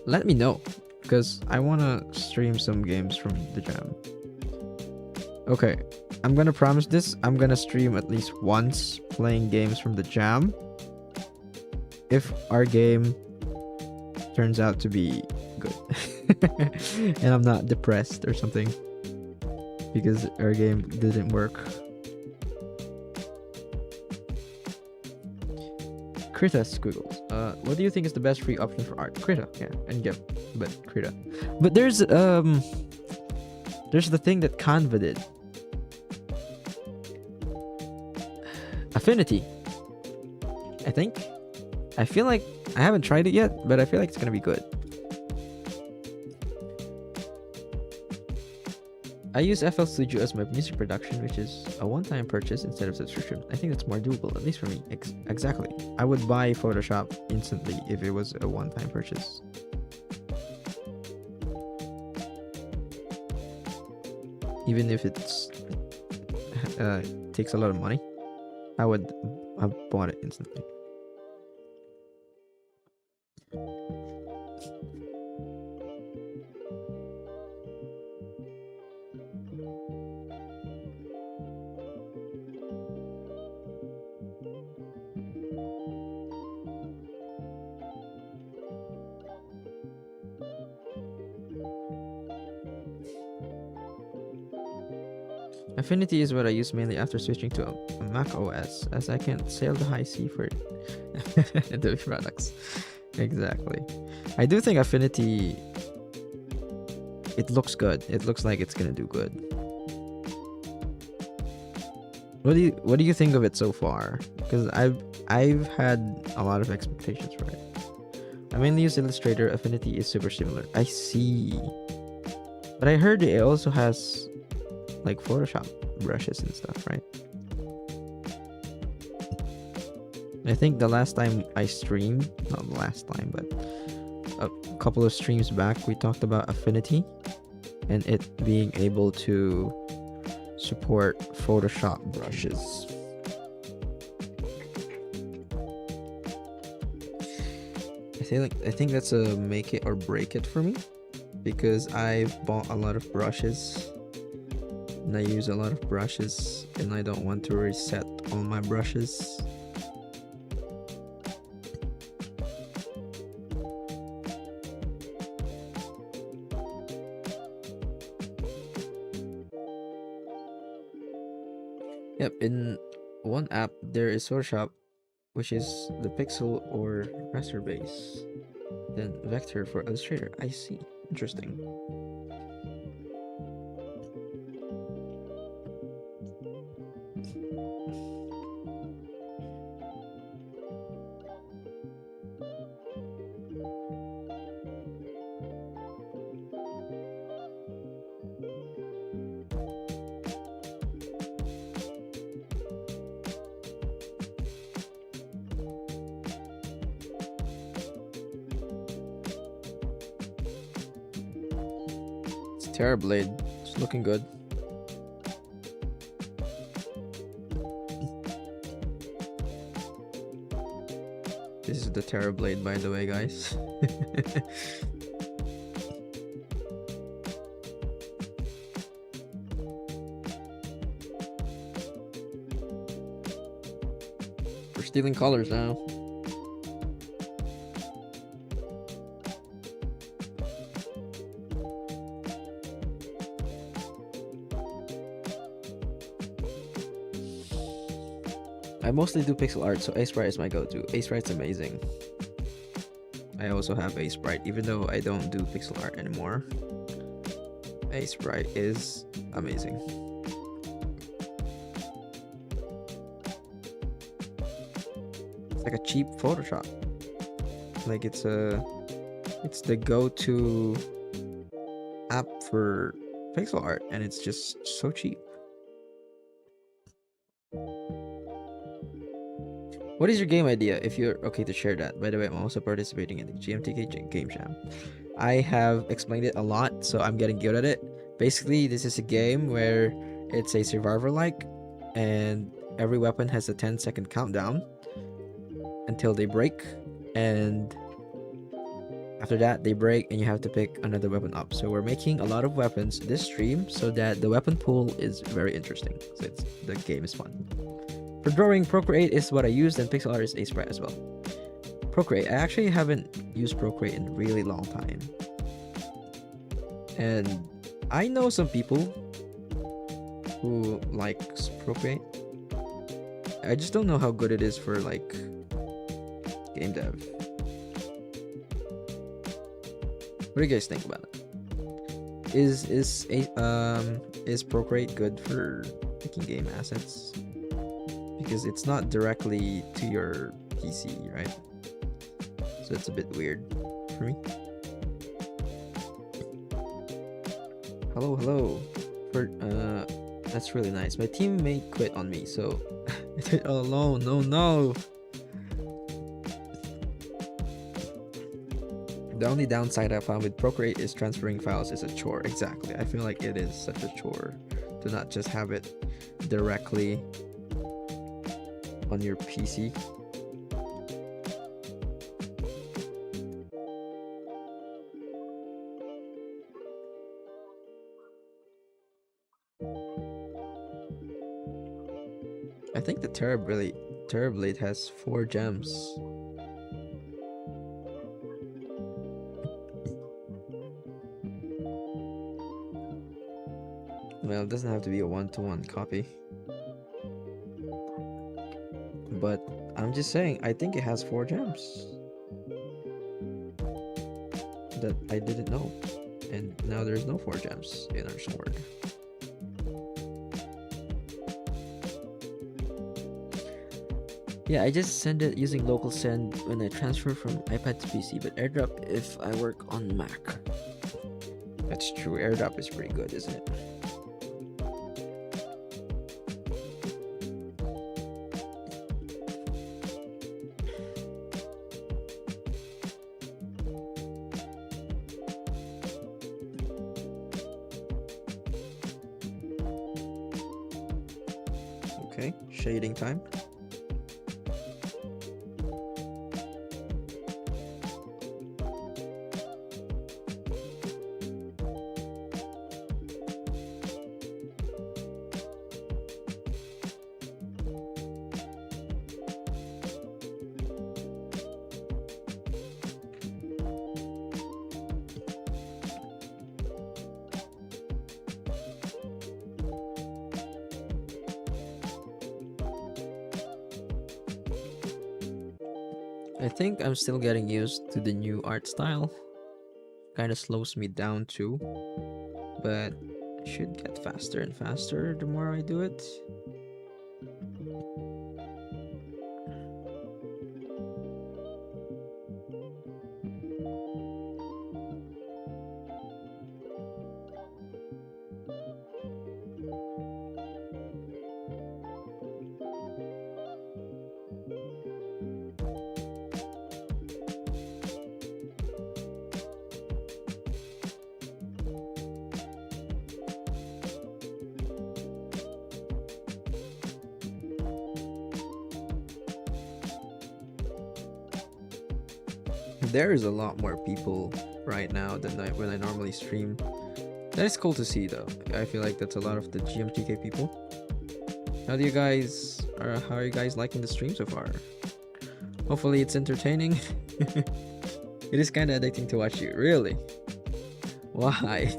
let me know, because I want to stream some games from the jam. Okay, I'm gonna promise this. I'm gonna stream at least once playing games from the jam if our game turns out to be good and I'm not depressed or something because our game didn't work. Krita Squiggles. What do you think is the best free option for art? Krita, yeah, and Gimp, but Krita. But there's the thing that Canva did. Affinity. I think. I feel like I haven't tried it yet, but I feel like it's gonna be good. I use FL Studio as my music production, which is a one-time purchase instead of subscription. I think that's more doable, at least for me. Exactly. I would buy Photoshop instantly if it was a one-time purchase. Even if it's takes a lot of money, I would have bought it instantly. Affinity is what I use mainly after switching to a Mac OS, as I can't sail the high sea for Adobe products. Exactly. I do think Affinity, it looks good. It looks like it's gonna do good. What do you think of it so far? Because I've had a lot of expectations for it. I mainly use Illustrator. Affinity is super similar. I see. But I heard it also has like Photoshop brushes and stuff, right? I think the last time I streamed, not the last time, but a couple of streams back, we talked about Affinity and it being able to support Photoshop brushes. I think that's a make it or break it for me, because I've bought a lot of brushes and I use a lot of brushes and I don't want to reset all my brushes. Yep, in one app there is Photoshop, which is the pixel or raster base, then vector for Illustrator. I see. Interesting. Terrorblade. It's looking good. This is the Terrorblade, by the way, guys. We're stealing colors now. I mostly do pixel art, so Sprite is my go-to. Sprite's amazing. I also have Sprite, even though I don't do pixel art anymore. Sprite is amazing. It's like a cheap Photoshop. Like it's the go-to app for pixel art, and it's just so cheap. What is your game idea, if you're okay to share that? By the way, I'm also participating in the GMTK Game Jam. I have explained it a lot, so I'm getting good at it. Basically, this is a game where it's a survivor-like, and every weapon has a 10-second countdown until they break, and after that, they break, and you have to pick another weapon up. So we're making a lot of weapons this stream so that the weapon pool is very interesting. So the game is fun. For drawing, Procreate is what I used, and pixel art is Sprite as well. Procreate, I actually haven't used Procreate in a really long time. And I know some people who likes Procreate. I just don't know how good it is for like game dev. What do you guys think about it? Is Procreate good for making game assets? Because it's not directly to your PC, right? So it's a bit weird for me. Hello. That's really nice. My teammate quit on me, so I did it all alone. No. The only downside I found with Procreate is transferring files is a chore. Exactly. I feel like it is such a chore to not just have it directly on your PC. I think the Terrorblade has 4 gems. Well, it doesn't have to be a one-to-one copy. But I'm just saying, I think it has 4 gems that I didn't know. And now there's no 4 gems in our sword. Yeah, I just send it using local send when I transfer from iPad to PC, but AirDrop if I work on Mac. That's true, AirDrop is pretty good, isn't it? Okay, shading time. I think I'm still getting used to the new art style. Kind of slows me down too, but it should get faster and faster the more I do it. there is a lot more people right now than when I normally stream. That is cool to see though. I feel like that's a lot of the GMTK people. How are you guys liking the stream so far? Hopefully it's entertaining. It is kind of addicting to watch you. Really? Why?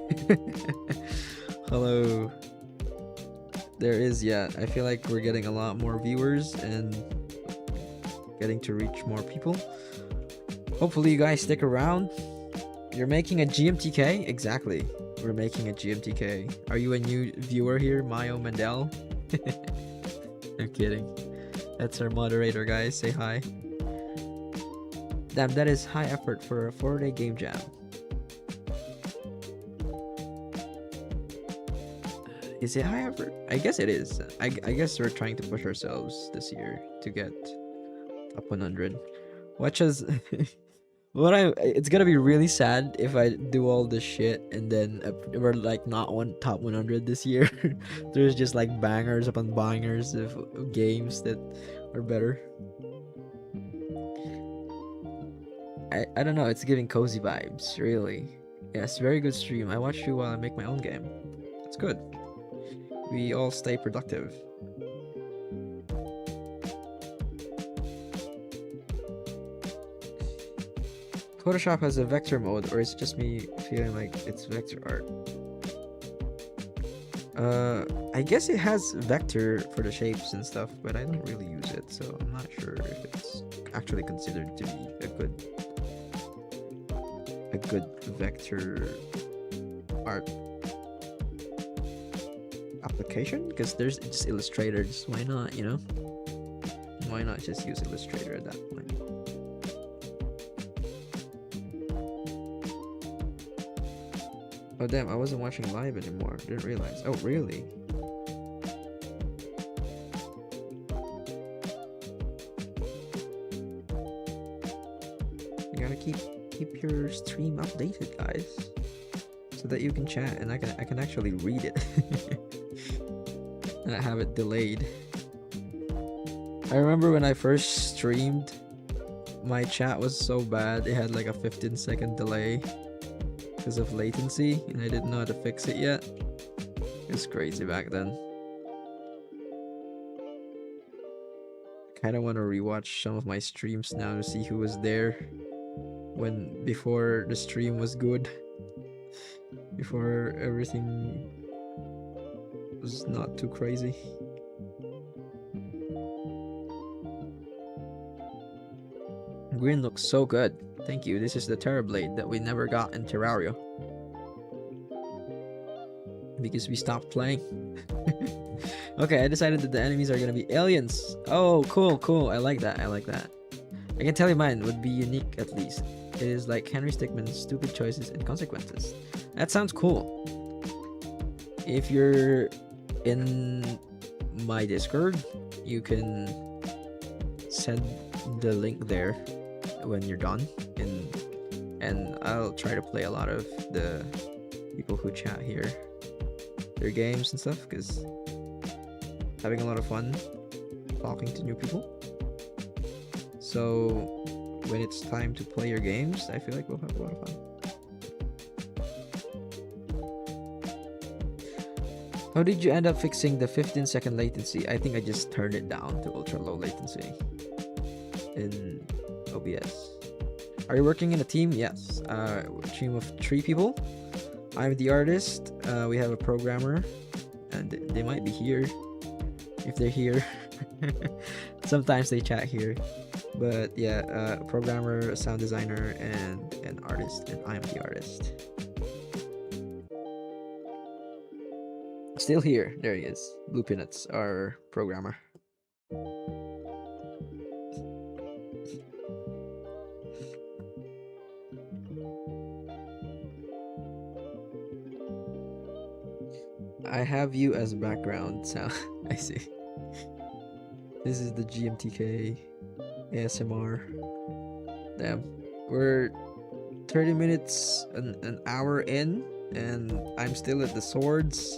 Hello. There is, yeah. I feel like we're getting a lot more viewers and getting to reach more people. Hopefully you guys stick around. You're making a GMTK? Exactly. We're making a GMTK. Are you a new viewer here, Mayo Mendel? I'm kidding. That's our moderator, guys. Say hi. Damn, that is high effort for a 4-day game jam. Is it high effort? I guess it is. I guess we're trying to push ourselves this year to get top 100. Watch us. It's gonna be really sad if I do all this shit and then we're like not top 100 this year. There's just like bangers upon bangers of games that are better. I don't know, it's giving cozy vibes, really. Yes, very good stream. I watch you while I make my own game. It's good. We all stay productive. Photoshop has a vector mode, or is it just me feeling like it's vector art? I guess it has vector for the shapes and stuff, but I don't really use it, so I'm not sure if it's actually considered to be a good vector art application, because there's just Illustrator. Just why not, you know? Why not just use Illustrator at that point? Oh damn, I wasn't watching live anymore. Didn't realize. Oh really? You gotta keep your stream updated, guys, so that you can chat and I can actually read it. And I have it delayed. I remember when I first streamed, my chat was so bad it had like a 15-second delay because of latency, and I didn't know how to fix it yet. It was crazy back then. Kind of want to rewatch some of my streams now to see who was there before the stream was good, before everything was not too crazy. Green looks so good. Thank you. This is the Terrorblade that we never got in Terraria because we stopped playing. Okay, I decided that the enemies are gonna be aliens. Oh, cool. I like that. I can tell you mine would be unique at least. It is like Henry Stickmin's Stupid Choices and Consequences. That sounds cool. If you're in my Discord, you can send the link there when you're done, and I'll try to play a lot of the people who chat here, their games and stuff, because having a lot of fun talking to new people. So when it's time to play your games, I feel like we'll have a lot of fun. How did you end up fixing the 15-second latency? I think I just turned it down to ultra low latency in OBS. Are you working in a team? Yes. A team of 3 people. I'm the artist. We have a programmer, and they might be here. If they're here, sometimes they chat here. But yeah, a programmer, a sound designer, and an artist, and I'm the artist. Still here. There he is. Blue Peanuts, our programmer. I have you as background sound. I see. This is the GMTK ASMR. Damn. We're 30 minutes, an hour in, and I'm still at the swords.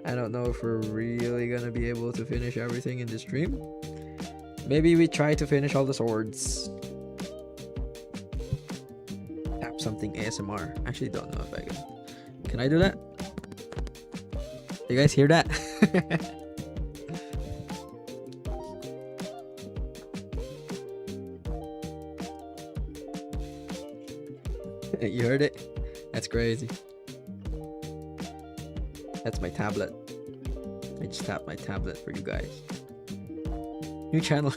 I don't know if we're really gonna be able to finish everything in the stream. Maybe we try to finish all the swords. something ASMR. Actually, don't know if I can. Can I do that? You guys hear that? You heard it? That's crazy. That's my tablet. I just tapped my tablet for you guys. New channel.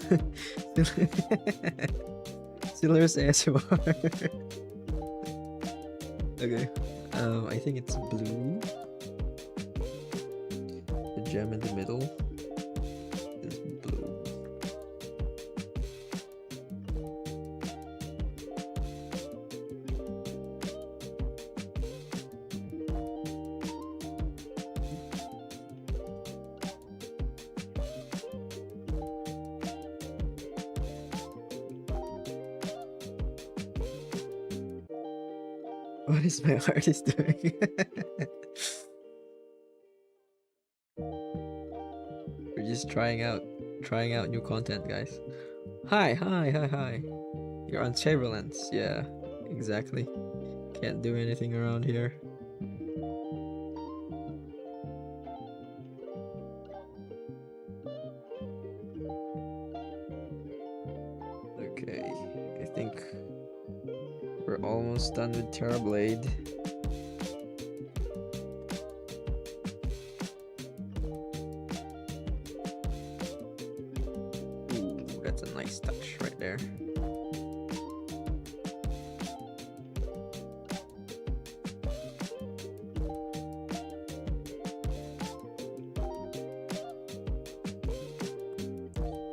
Steelers ASMR. Okay. I think it's blue. The gem in the middle is blue. What is my artist doing? We're just trying out new content, guys. Hi. You're on surveillance. Yeah, exactly. Can't do anything around here. Okay, I think we're almost done with Terrorblade. Ooh, that's a nice touch right there.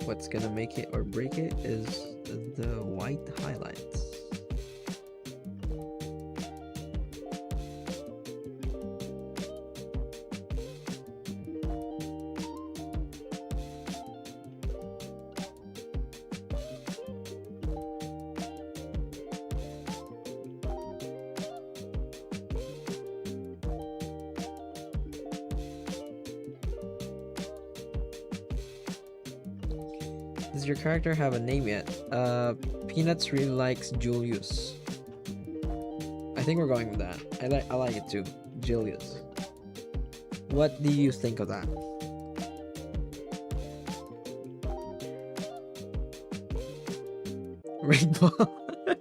What's gonna make it or break it is the white highlights. Does your character have a name yet? Peanuts really likes Julius. I think we're going with that. I like it too. Julius. What do you think of that? Rigged ball.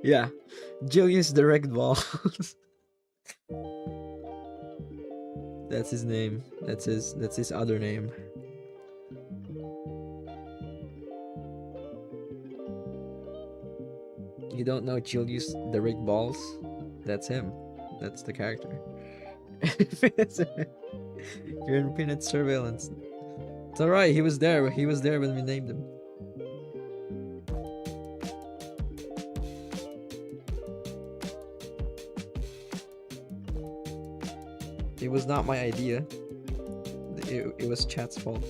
Yeah. Julius the rigged ball. That's his name. That's his other name. You don't know Julius the rigged balls? That's him. That's the character. You're in Peanut surveillance. It's alright, he was there. He was there when we named him. It was not my idea. It was chat's fault.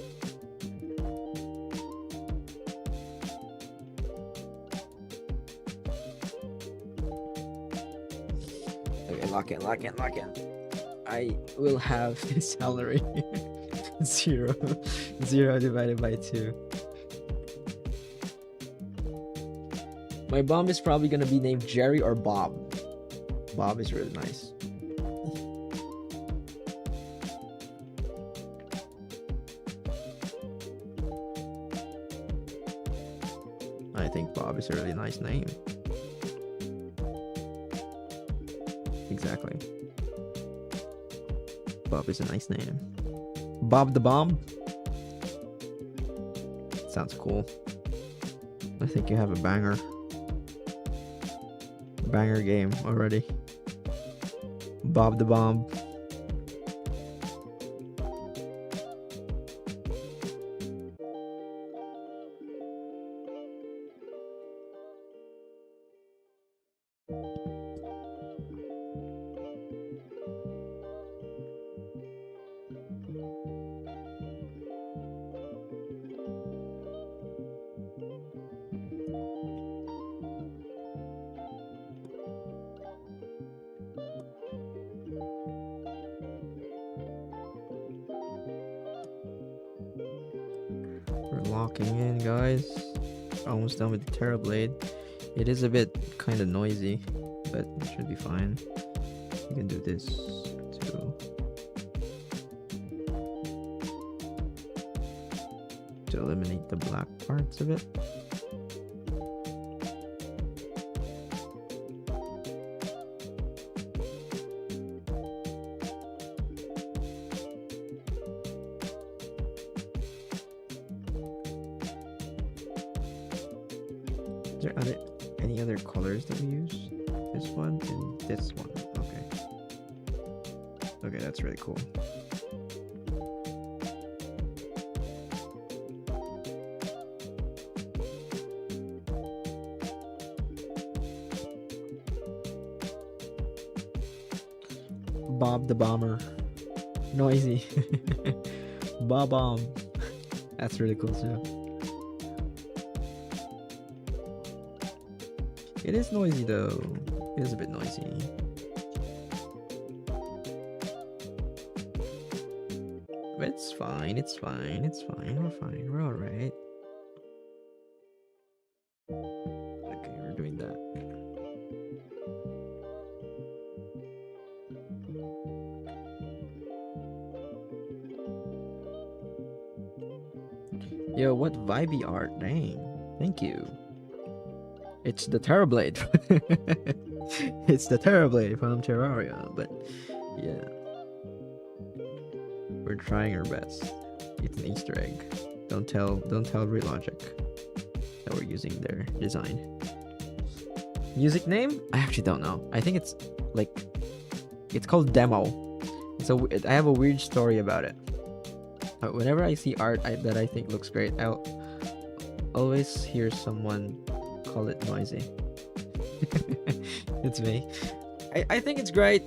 Okay, lock in. I will have his salary. Zero divided by 2. My bomb is probably gonna be named Jerry or Bob. Bob is really nice. I think Bob is a really nice name. Exactly. Bob is a nice name. Bob the Bomb? Sounds cool. I think you have a banger game already. Bob the Bomb. We're locking in, guys. Almost done with the Terrorblade. It is a bit kind of noisy, but it should be fine. You can do this too. To eliminate the black parts of it. Is there any other colors that we use? This one and this one. Okay. Okay, that's really cool. Bob the Bomber. Noisy. Bob Bomb. That's really cool too. It is noisy though. It is a bit noisy. But it's fine, it's fine, it's fine, we're fine, we're alright. Okay, we're doing that. Yo, what vibey art, dang. Thank you. It's the Terrorblade. It's the Terrorblade from Terraria, but yeah. We're trying our best. It's an Easter egg. Don't tell Relogic that we're using their design. Music name? I actually don't know. I think it's like it's called Demo. So I have a weird story about it. Whenever I see art that I think looks great, I'll always hear someone call it noisy. It's me. I think it's great,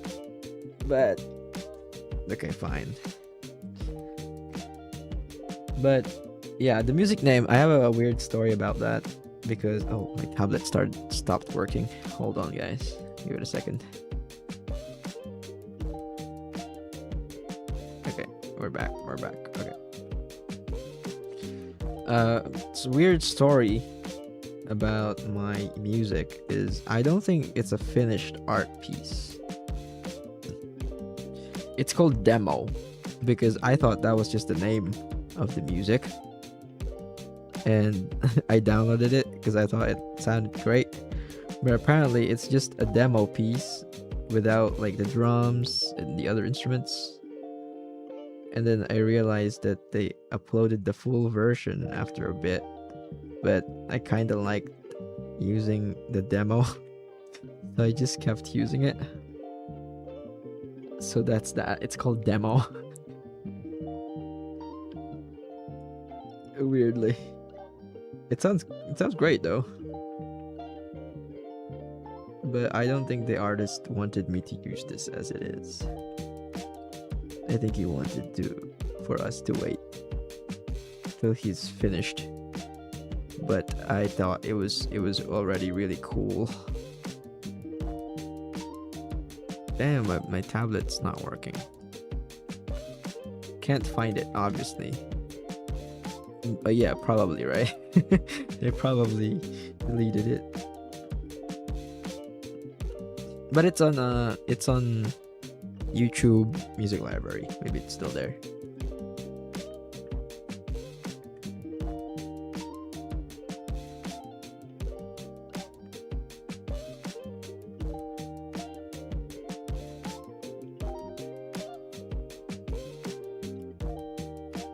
but okay, fine. But yeah, the music name, I have a weird story about that because my tablet stopped working. Hold on guys, give it a second. Okay, we're back. Okay. It's a weird story about my music is I don't think it's a finished art piece. It's called Demo because I thought that was just the name of the music, and I downloaded it because I thought it sounded great, but apparently it's just a demo piece without like the drums and the other instruments. And then I realized that they uploaded the full version after a bit, but I kind of liked using the demo, so I just kept using it. So that's that. It's called Demo. Weirdly, it sounds great though, but I don't think the artist wanted me to use this as it is. I think he wanted for us to wait till he's finished, but I thought it was already really cool. Damn, my tablet's not working. Can't find it, obviously. But yeah, probably, right? They probably deleted it. But it's on YouTube Music Library. Maybe it's still there.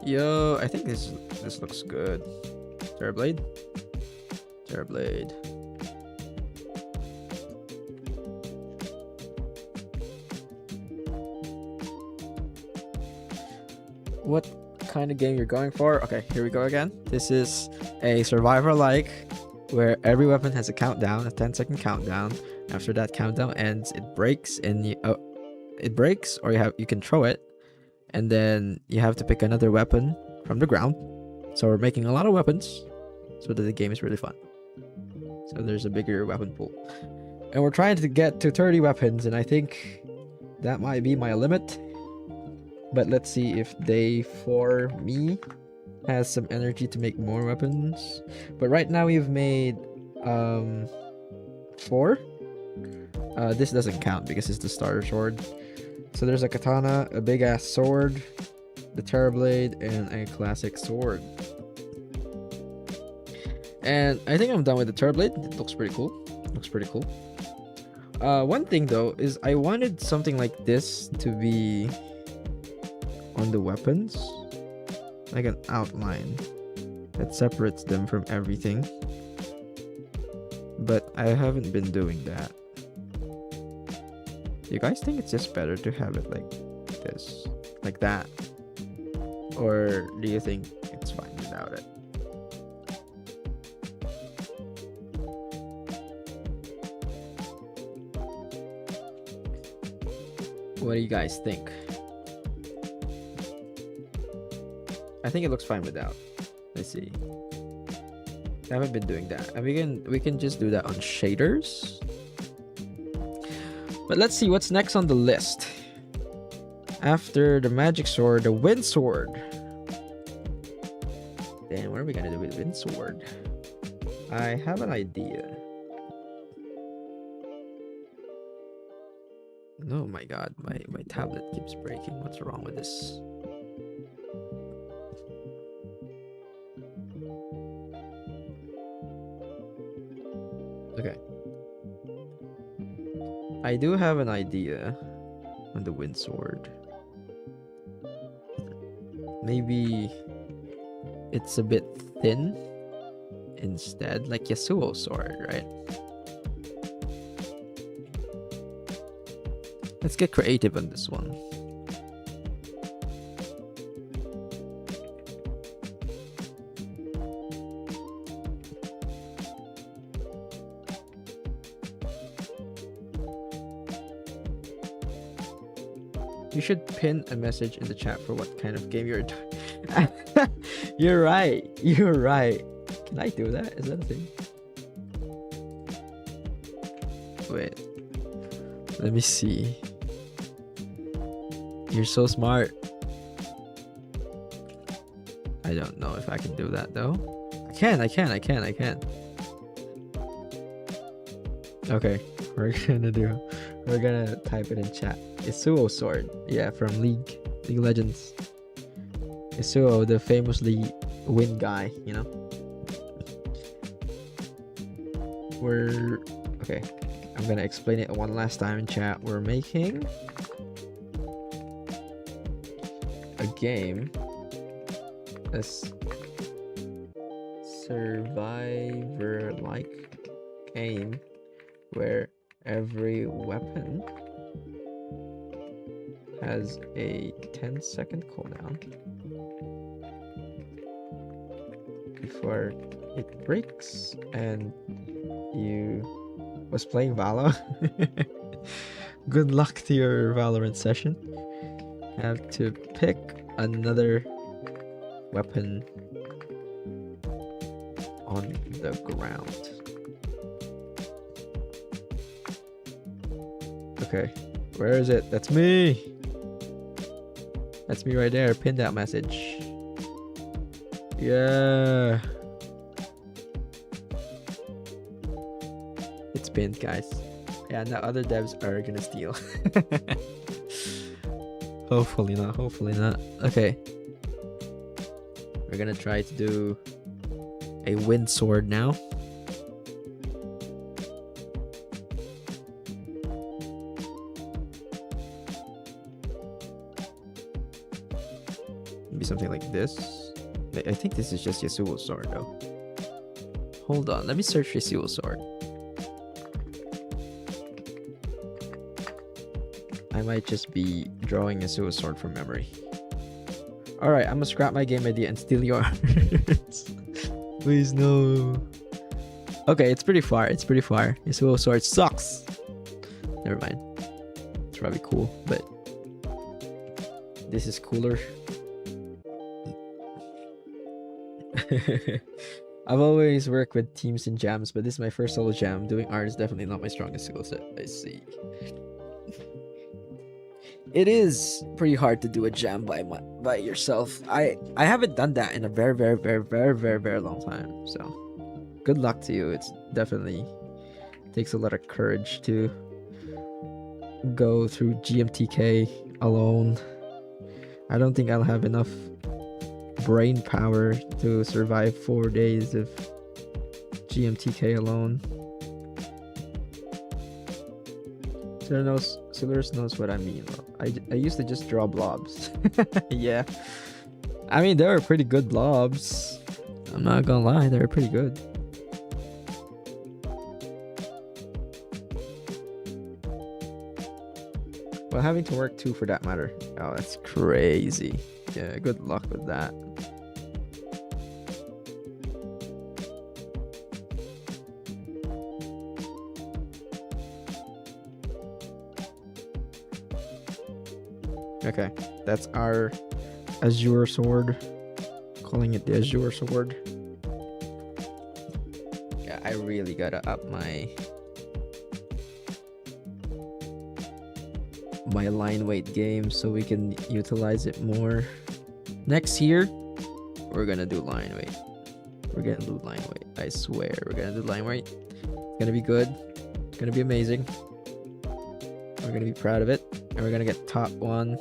Yo, I think this looks good. Terrorblade. What kind of game you're going for? Okay, here we go again. This is a survivor-like where every weapon has a countdown, a 10-second countdown. After that countdown ends, it breaks, and it breaks, or you can throw it, and then you have to pick another weapon from the ground. So we're making a lot of weapons so that the game is really fun. So there's a bigger weapon pool, and we're trying to get to 30 weapons, and I think that might be my limit. But let's see if Day 4 me has some energy to make more weapons. But right now we've made 4. This doesn't count because it's the starter sword. So there's a katana, a big ass sword, the Terrorblade, and a classic sword. And I think I'm done with the Terrorblade. It looks pretty cool. One thing though is I wanted something like this to be on the weapons, like an outline that separates them from everything. But I haven't been doing that. Do you guys think it's just better to have it like this, like that? Or do you think it's fine without it? What do you guys think? I think it looks fine without. Let's see. I haven't been doing that. And we can just do that on shaders. But let's see what's next on the list. After the magic sword, the wind sword. Then what are we gonna do with wind sword? I have an idea. Oh my god, my tablet keeps breaking. What's wrong with this? Okay. I do have an idea on the wind sword. Maybe it's a bit thin instead, like Yasuo's sword, right? Let's get creative on this one. You should pin a message in the chat for what kind of game you're doing. You're right. You're right. Can I do that? Is that a thing? Wait. Let me see. You're so smart. I don't know if I can do that though. I can. Okay. We're gonna type it in chat. Yasuo sword. Yeah, from League of Legends. Yasuo, the famously wind guy, you know? Okay. I'm gonna explain it one last time in chat. We're making a game, a survivor-like game where every weapon has a 10-second cooldown before it breaks, and you was playing Valo. Good luck to your Valorant session. Have to pick another weapon on the ground. Okay, where is it? That's me. That's me right there. Pin that message. Yeah. It's pinned, guys. Yeah, now other devs are gonna steal. Hopefully not. Okay. We're gonna try to do a wind sword now. Maybe something like this. I think this is just Yasuo's sword though. Hold on, let me search Yasuo's sword. I might just be drawing Yasuo's sword from memory. Alright, I'm gonna scrap my game idea and steal yours. Please no. Okay, it's pretty far. Yasuo's sword sucks. Never mind. It's probably cool, but this is cooler. I've always worked with teams and jams, but this is my first solo jam. Doing art is definitely not my strongest skill set. I see. It is pretty hard to do a jam by yourself. I haven't done that in a very long time. So good luck to you. It's definitely Takes a lot of courage to go through GMTK alone. I don't think I'll have enough brain power to survive 4 days of GMTK alone. Silvers knows what I mean. I used to just draw blobs. Yeah. I mean, they were pretty good blobs. I'm not gonna lie, they were pretty good. Well, having to work too, for that matter. Oh, that's crazy. Yeah, good luck with that. Okay, that's our Azure sword. Calling it the Azure sword. Yeah, I really gotta up my line weight game so we can utilize it more. Next year, we're gonna do line weight. We're gonna do line weight. I swear, we're gonna do line weight. It's gonna be good. It's gonna be amazing. We're gonna be proud of it, and we're gonna get top 1.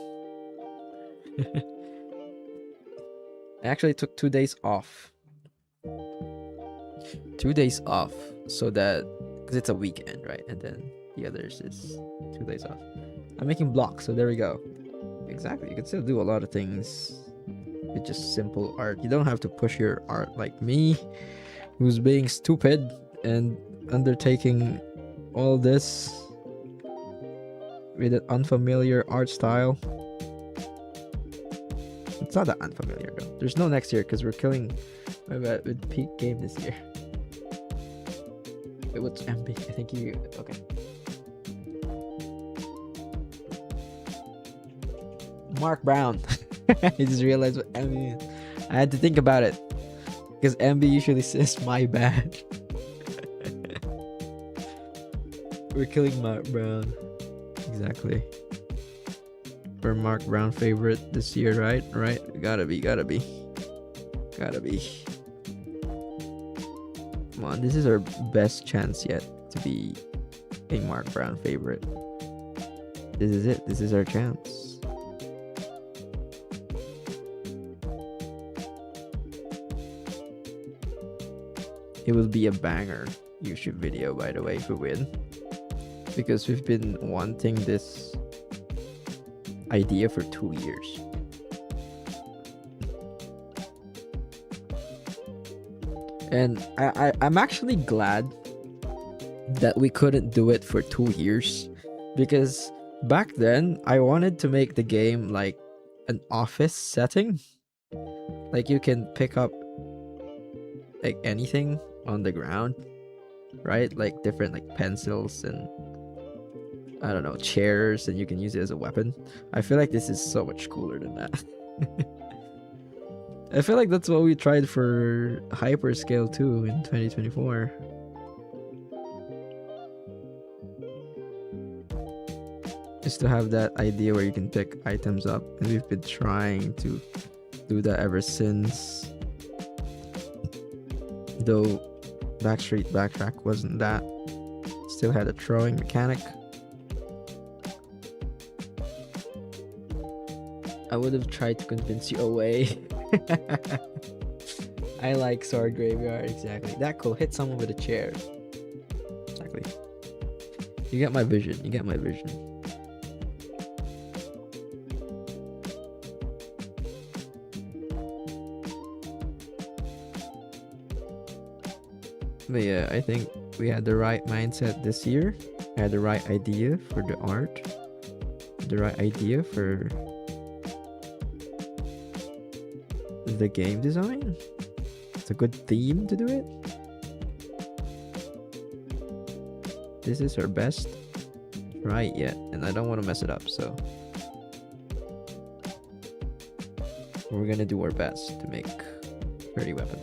I actually took 2 days off. 2 days off, so that, because it's a weekend, right? And then the others is 2 days off. I'm making blocks, so there we go. Exactly, you can still do a lot of things with just simple art. You don't have to push your art like me, who's being stupid and undertaking all this with an unfamiliar art style. It's not that unfamiliar though. There's no next year because we're killing with peak game this year. Wait, what's MB? I think you... Okay. Mark Brown. I just realized what MB is. I had to think about it because MB usually says my bad. We're killing Mark Brown. Exactly. We're Mark Brown favorite this year, right? Right? Gotta be. Come on, this is our best chance yet to be a Mark Brown favorite. This is it. This is our chance. It will be a banger YouTube video, by the way, if we win. Because we've been wanting this idea for 2 years. And I'm actually glad that we couldn't do it for 2 years. Because back then, I wanted to make the game like an office setting. Like you can pick up like anything on the ground, right? Like different like pencils and I don't know, chairs, and you can use it as a weapon. I feel like this is so much cooler than that. I feel like that's what we tried for Hyperscale too in 2024. Just to have that idea where you can pick items up, and we've been trying to do that ever since. Though Backstreet Backtrack wasn't that. Still had a throwing mechanic. I would have tried to convince you away. I like Sword Graveyard, exactly. That cool. Hit someone with a chair. Exactly. You get my vision. You get my vision. But yeah, I think we had the right mindset this year. I had the right idea for the art. The right idea for the game design. It's a good theme to do it. This is our best right yet, and I don't want to mess it up, so we're gonna do our best to make 30 weapons.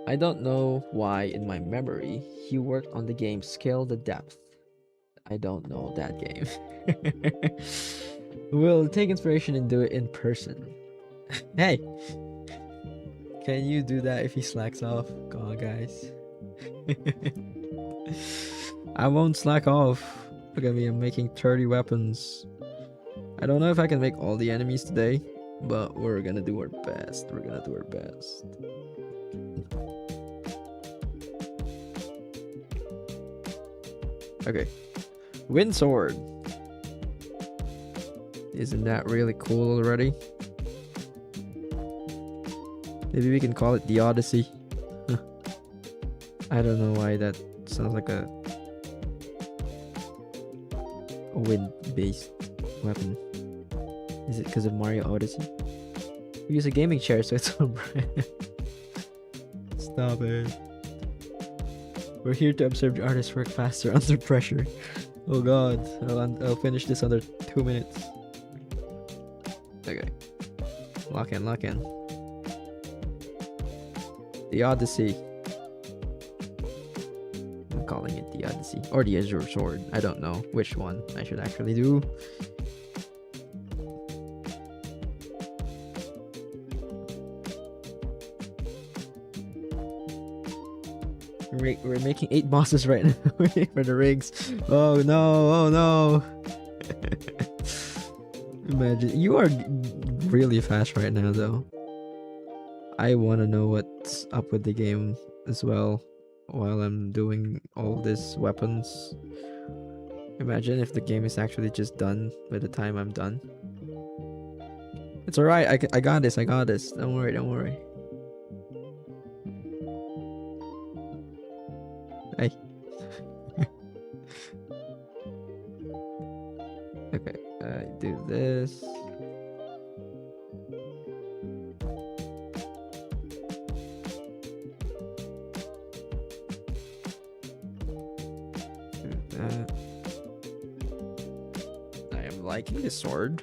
I don't know why in my memory he worked on the game Scale the Depth. I don't know that game. We'll take inspiration and do it in person. Hey! Can you do that if he slacks off? Come on, guys. I won't slack off. Look at me, I'm making 30 weapons. I don't know if I can make all the enemies today, but we're gonna do our best. We're gonna do our best. Okay. Wind sword. Isn't that really cool already? Maybe we can call it the Odyssey. I don't know why that sounds like a wind-based weapon. Is it because of Mario Odyssey? We use a gaming chair, so it's on brand. Stop it. We're here to observe the artists work faster under pressure. Oh god, I'll finish this under 2 minutes. Okay. Lock in, lock in. The Odyssey. I'm calling it the Odyssey. Or the Azure Sword. I don't know which one I should actually do. We're making 8 bosses right now for the rigs. Oh no, oh no. Imagine. You are really fast right now though. I want to know what's up with the game as well while I'm doing all these weapons. Imagine if the game is actually just done by the time I'm done. It's alright, I got this, I got this. Don't worry, don't worry. Hey. Okay, do this. Do that. I am liking the sword.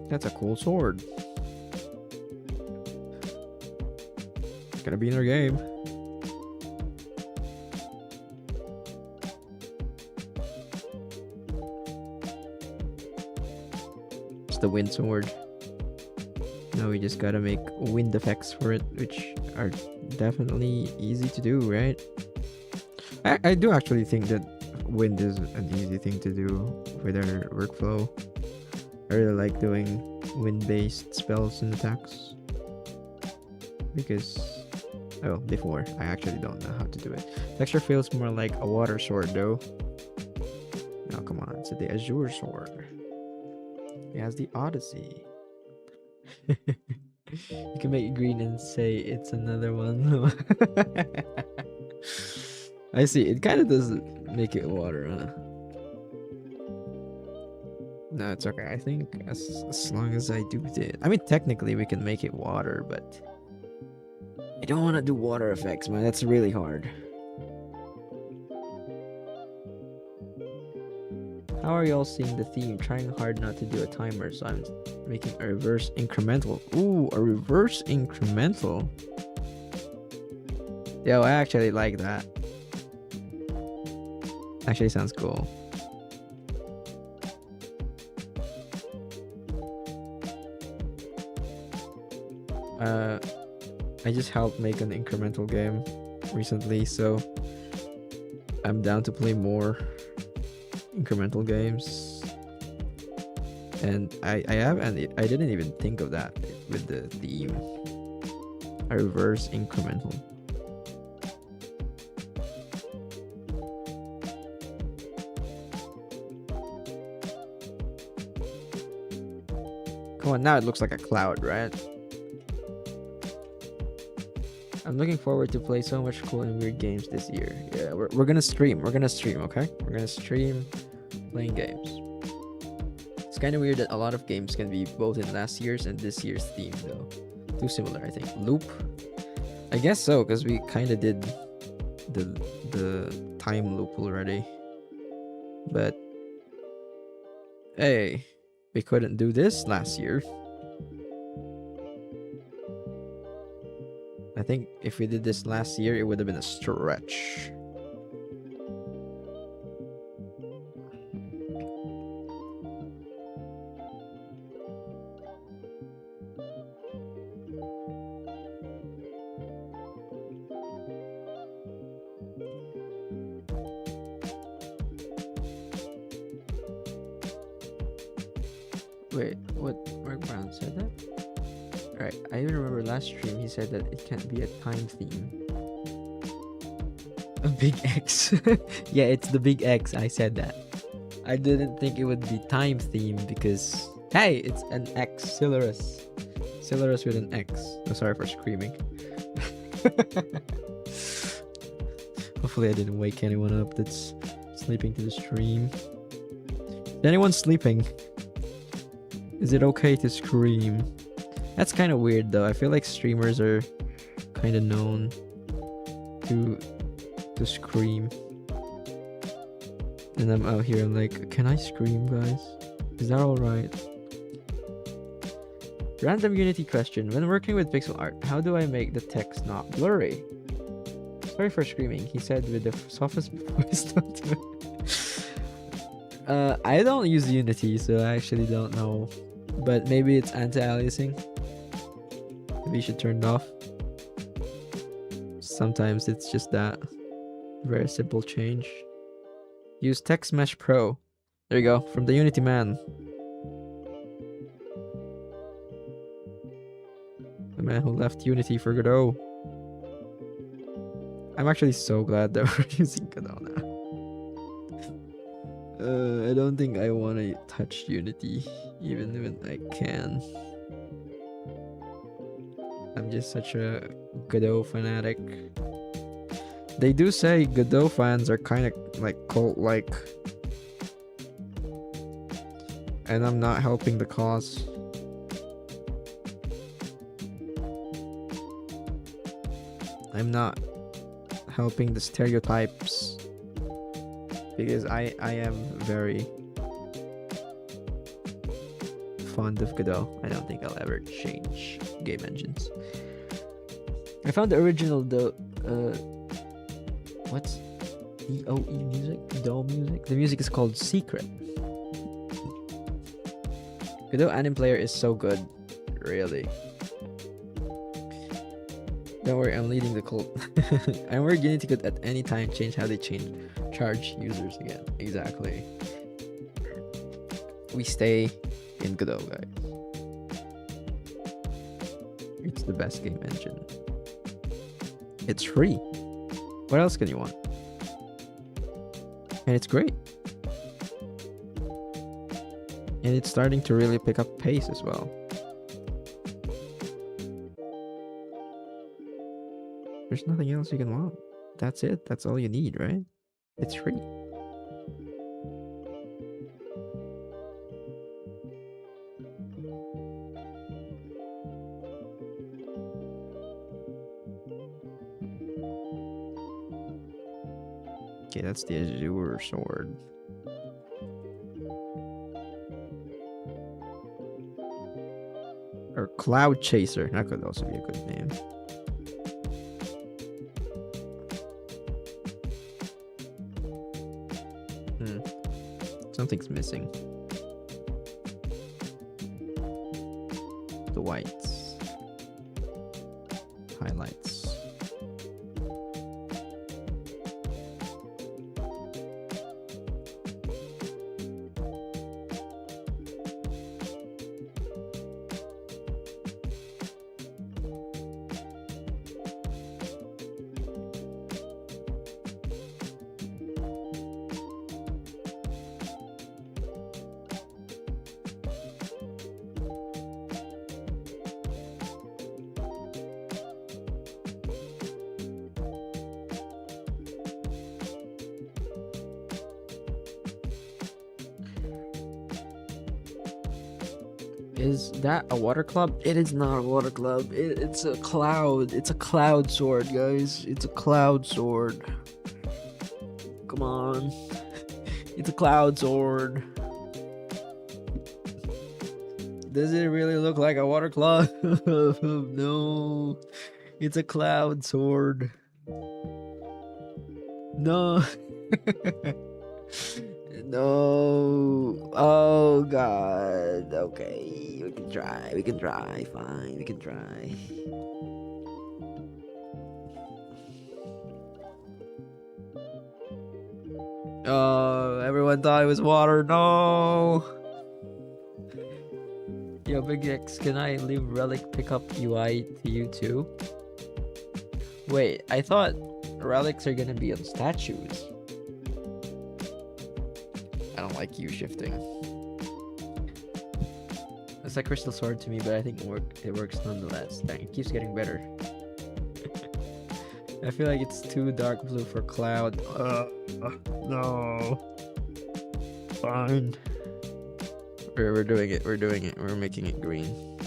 That's a cool sword. It's gonna be in our game. It's the wind sword. Now we just gotta make wind effects for it, which are definitely easy to do, right? I do actually think that wind is an easy thing to do with our workflow. I really like doing wind-based spells and attacks because, oh, before I actually don't know how to do it. Texture feels more like a water sword though. Now come on, it's the Azure sword. It has the Odyssey. You can make it green and say it's another one. I see. It kind of does make it water, huh? No, it's okay. I think as long as I do it. I mean, technically we can make it water, but I don't want to do water effects, man. That's really hard. How are y'all seeing the theme? Trying hard not to do a timer, so I'm making a reverse incremental. Ooh, a reverse incremental. Yo, I actually like that. Actually sounds cool. I just helped make an incremental game recently, so I'm down to play more incremental games. And I didn't even think of that with the theme. A reverse incremental. Come on, now it looks like a cloud, right? I'm looking forward to play so much cool and weird games this year. Yeah, we're gonna stream. We're gonna stream, okay? We're gonna stream playing games. It's kind of weird that a lot of games can be both in last year's and this year's theme, though. Too similar, I think. Loop? I guess so, because we kind of did the time loop already. But hey, we couldn't do this last year. think if we did this last year, it would have been a stretch. Wait, what? Mark Brown said that? Alright, I even remember last stream he said that it can't be a time theme. A big X. Yeah, it's the big X. I said that. I didn't think it would be time theme because, hey, it's an X. Silurus. Silurus with an X. Oh, sorry for screaming. Hopefully I didn't wake anyone up that's sleeping to the stream. Is anyone sleeping? Is it okay to scream? That's kind of weird though. I feel like streamers are kind of known to scream. And I'm out here like, can I scream, guys? Is that alright? Random Unity question. When working with pixel art, how do I make the text not blurry? Sorry for screaming, he said with the softest voice. Don't do it. I don't use Unity, so I actually don't know. But maybe it's anti-aliasing. Maybe you should turn it off. Sometimes it's just that. Very simple change. Use Text Mesh Pro. There you go, from the Unity man. The man who left Unity for Godot. I'm actually so glad that we're using Godot now. I don't think I want to touch Unity, even when I can. I'm just such a Godot fanatic. They do say Godot fans are kind of like cult-like. And I'm not helping the cause. I'm not helping the stereotypes. Because I am very fond of Godot. I don't think I'll ever change game engines. I found the original what's DOE music? DOE music? The music is called Secret. Godot Anim Player is so good. Really. Don't worry, I'm leading the cult. I'm where Unity could at any time change how they charge users again. Exactly. We stay in Godot, guys. It's the best game engine. It's free. What else can you want? And it's great. And it's starting to really pick up pace as well. There's nothing else you can want. That's it. That's all you need, right? It's free. Okay, that's the Azure sword. Or Cloud Chaser. That could also be a good name. Something's missing. The whites. Highlights. Is that a water club? It is not a water club. It's a cloud. It's a cloud sword, guys. It's a cloud sword. Come on. It's a cloud sword. Does it really look like a water club? No. It's a cloud sword. No. No. Oh god. Okay. We can try. We can try. Fine. We can try. Oh, everyone thought it was water. No. Yo, Big X, can I leave Relic pickup UI to you too? Wait, I thought relics are gonna be on statues. I don't like you shifting. It's like Crystal Sword to me, but I think it works nonetheless. Dang, it keeps getting better. I feel like it's too dark blue for Cloud. No. Fine. We're doing it. We're doing it. We're making it green.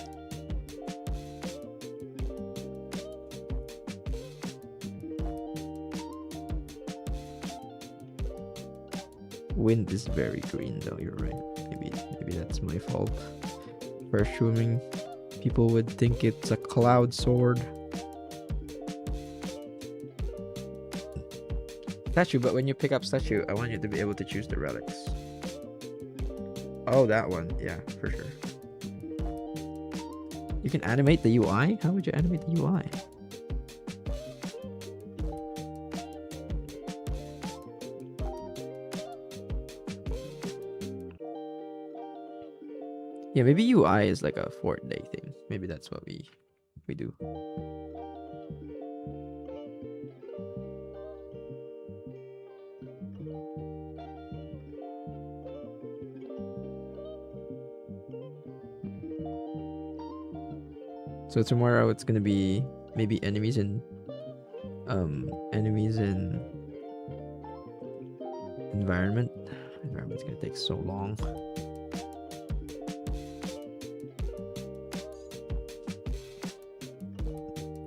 Wind is very green though, you're right. Maybe that's my fault. For assuming people would think it's a cloud sword. Statue, but when you pick up statue, I want you to be able to choose the relics. Oh, that one. Yeah, for sure. You can animate the UI? How would you animate the UI? Yeah, maybe UI is like a 4-day thing. Maybe that's what we do. So tomorrow it's gonna be maybe enemies in environment. Environment's gonna take so long.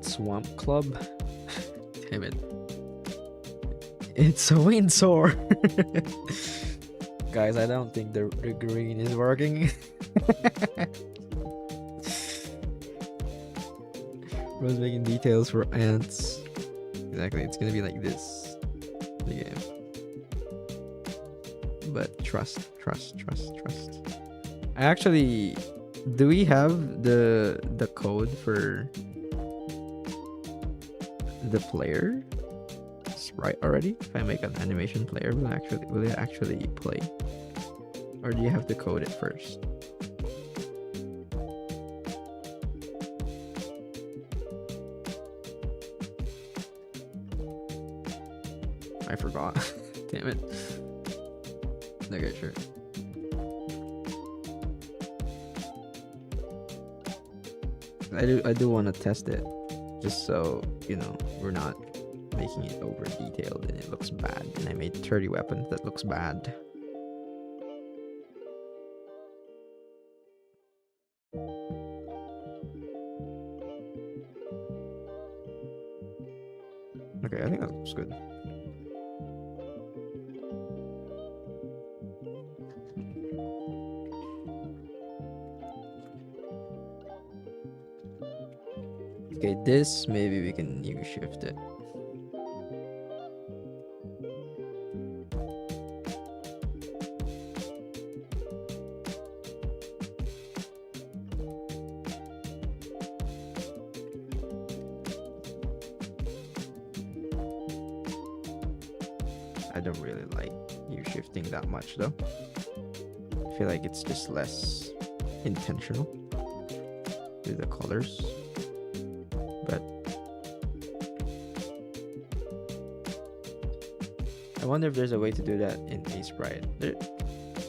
Swamp Club. Damn it. It's a Windsor. Guys, I don't think the green is working. Rose making details for ants. Exactly, it's gonna be like this. The game. But trust. Actually, do we have the code for the player sprite already? If I make an animation player, will it actually play? Or do you have to code it first? I forgot. Damn it. Okay, sure. I do want to test it, just so you know we're not making it over detailed and it looks bad. And I made 30 weapons that looks bad. Okay, I think that looks good. Okay, this maybe we can U shift it. I don't really like U shifting that much though. I feel like it's just less intentional with the colors. But I wonder if there's a way to do that in Sprite.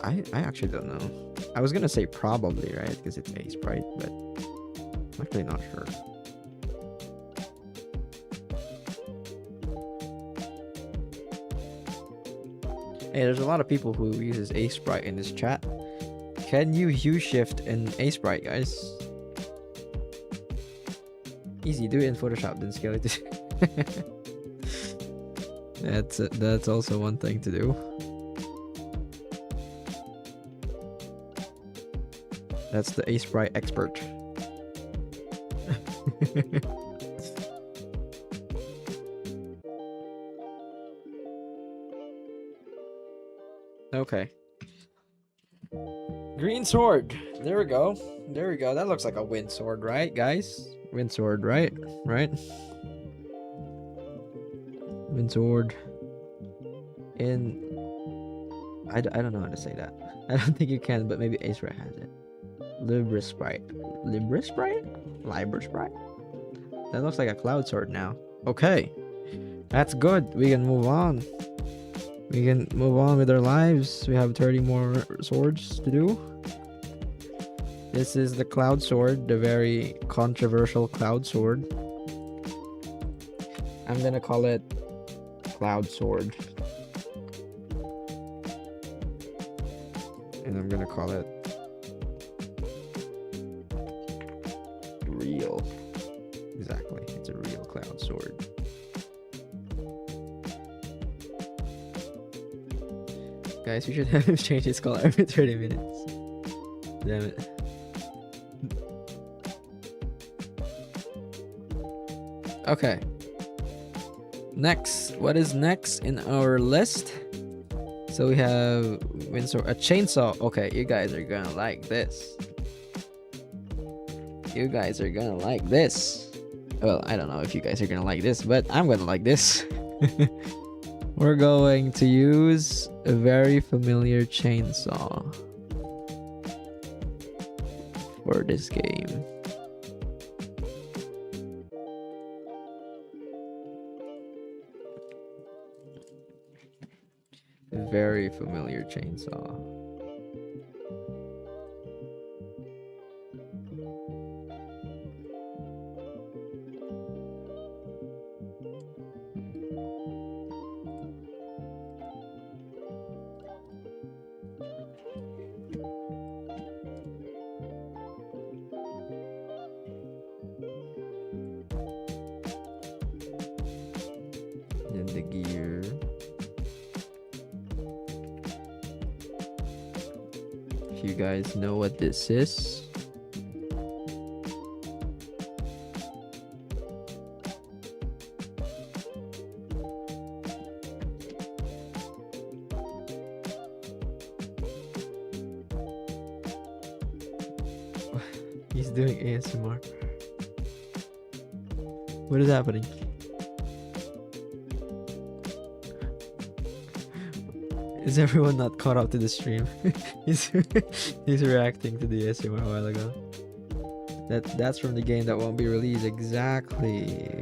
I actually don't know. I was gonna say probably, right? Because it's Sprite, but I'm actually not sure. Hey, there's a lot of people who uses Sprite in this chat. Can you U-shift in Sprite, guys? Easy, do it in Photoshop, then scale it to... that's also one thing to do. That's the Sprite expert. Okay. Green sword. There we go. There we go. That looks like a wind sword, right, guys? Wind sword, right? Right? Wind sword. In... I don't know how to say that. I don't think you can, but maybe Acer has it. Libra Sprite. Libra Sprite? Libra Sprite? That looks like a cloud sword now. Okay. That's good. We can move on. We can move on with our lives. We have 30 more swords to do. This is the cloud sword, the very controversial cloud sword. I'm gonna call it cloud sword. And I'm gonna call it real. Exactly, it's a real cloud sword. Guys, we should have him change his color every 30 minutes. Damn it. Okay. Next, what is next in our list? So we have a chainsaw. Okay, you guys are gonna like this. You guys are gonna like this. Well, I don't know if you guys are gonna like this, but I'm gonna like this. We're going to use a very familiar chainsaw for this game. A very familiar chainsaw. And the gear. If you guys know what this is. He's doing ASMR. What is happening? Is everyone not caught up to the stream? he's reacting to the ASMR a while ago. That's from the game that won't be released. Exactly.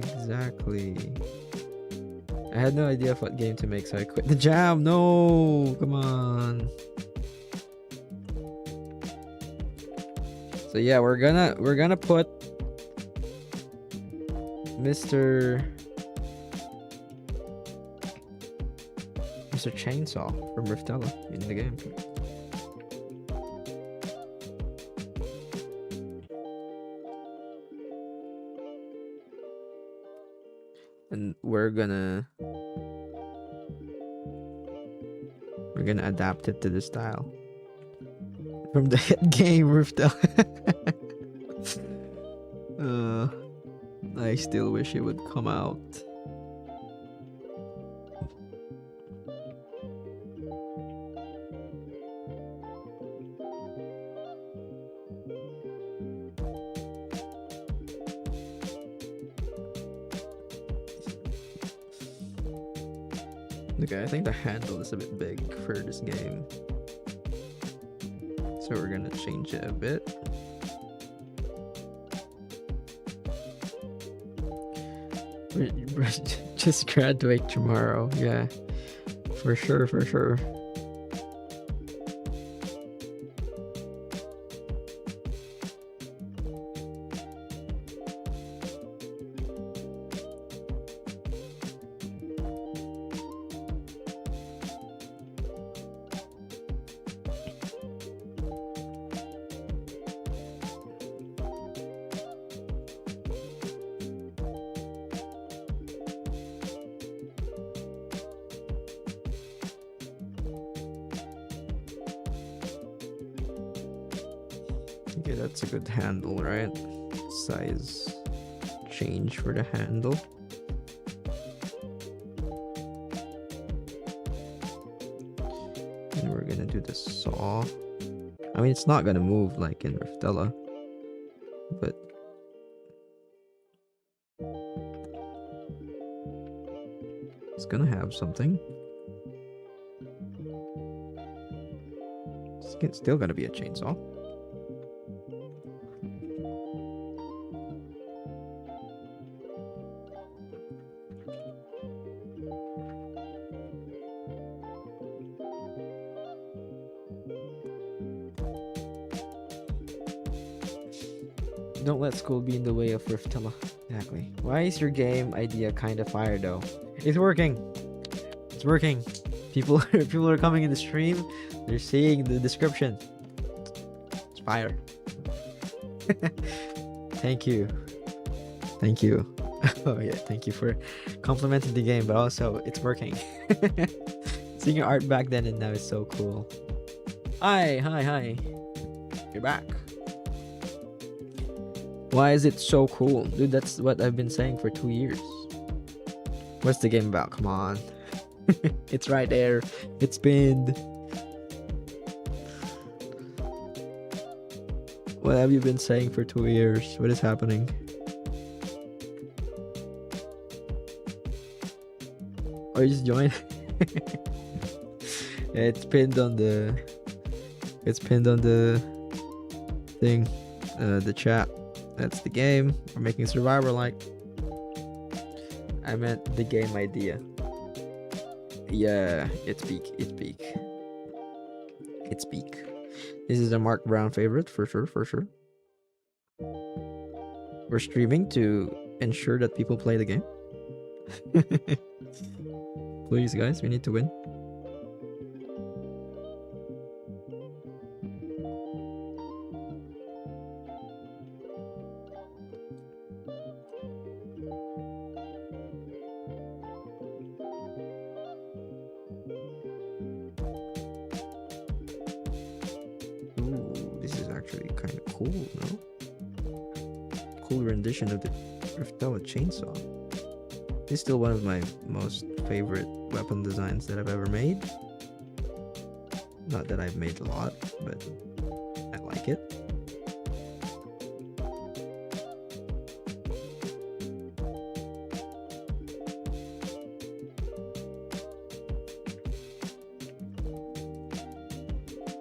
I had no idea of what game to make, so I quit the jam. No, come on. So yeah, we're gonna put Mr. Chainsaw from Riftella in the game. And we're gonna adapt it to the style from the hit game Riftella. I still wish it would come out. Okay, I think the handle is a bit big for this game. So we're gonna change it a bit. Just graduate tomorrow. Yeah, for sure. Okay, that's a good handle, right? Size change for the handle. And we're gonna do the saw. I mean, it's not gonna move like in Riftella, but it's gonna have something. It's still gonna be a chainsaw. Don't let school be in the way of Riftella. Exactly. Why is your game idea kind of fire though? It's working. It's working. People are coming in the stream. They're seeing the description. It's fire. Thank you. Thank you. Oh yeah, thank you for complimenting the game, but also it's working. Seeing your art back then and now is so cool. Hi. You're back. Why is it so cool? Dude, that's what I've been saying for 2 years. What's the game about? Come on. It's right there. It's pinned. What have you been saying for 2 years? What is happening? Or you just join? Yeah, it's pinned on the thing, the chat. That's the game. We're making Survivor like. I meant the game idea. Yeah, it's peak. It's peak. This is a Mark Brown favorite for sure. We're streaming to ensure that people play the game. Please, guys, we need to win. Rendition of the Riftella chainsaw. It's still one of my most favorite weapon designs that I've ever made. Not that I've made a lot, but I like it.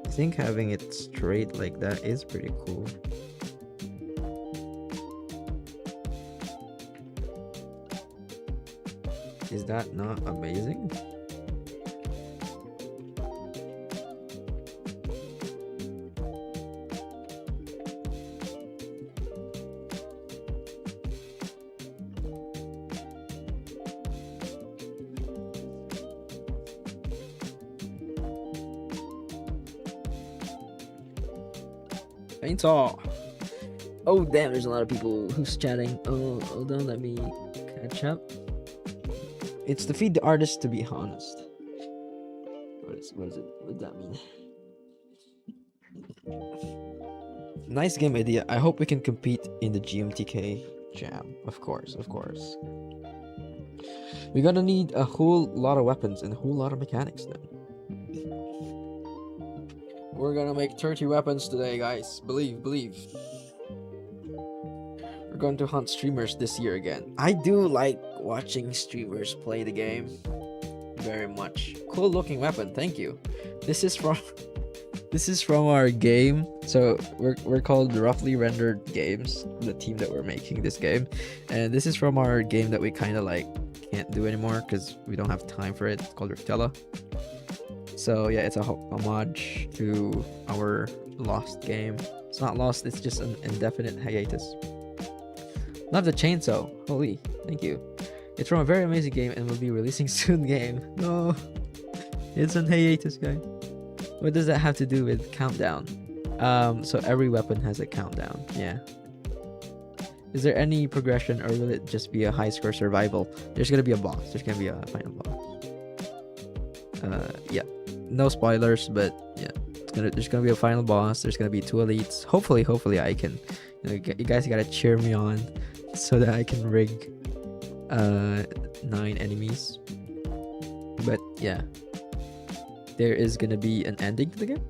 I think having it straight like that is pretty cool. Is that not amazing? Chainsaw. Oh damn, there's a lot of people who's chatting. Oh, hold on, let me catch up. It's to feed the artist, to be honest. What does that mean? Nice game idea. I hope we can compete in the GMTK jam. Of course. We're gonna need a whole lot of weapons and a whole lot of mechanics then. We're gonna make 30 weapons today, guys. Believe. We're going to hunt streamers this year again. I do like watching streamers play the game very much. Cool looking weapon, thank you. This is from our game. So we're called Roughly Rendered Games, the team that we're making this game. And this is from our game that we kind of like can't do anymore because we don't have time for it. It's called Riftella. So yeah, it's a homage to our lost game. It's not lost, it's just an indefinite hiatus. Love the chainsaw. Holy, thank you. It's from a very amazing game and will be releasing soon game. No, it's on hiatus, guys. What does that have to do with countdown? So every weapon has a countdown. Yeah. Is there any progression or will it just be a high score survival? There's gonna be a boss. There's gonna be a final boss. Yeah. No spoilers, but yeah. There's gonna be a final boss. There's gonna be 2 elites. Hopefully I can. You guys gotta cheer me on so that I can rig 9 enemies. But yeah, there is gonna be an ending to the game,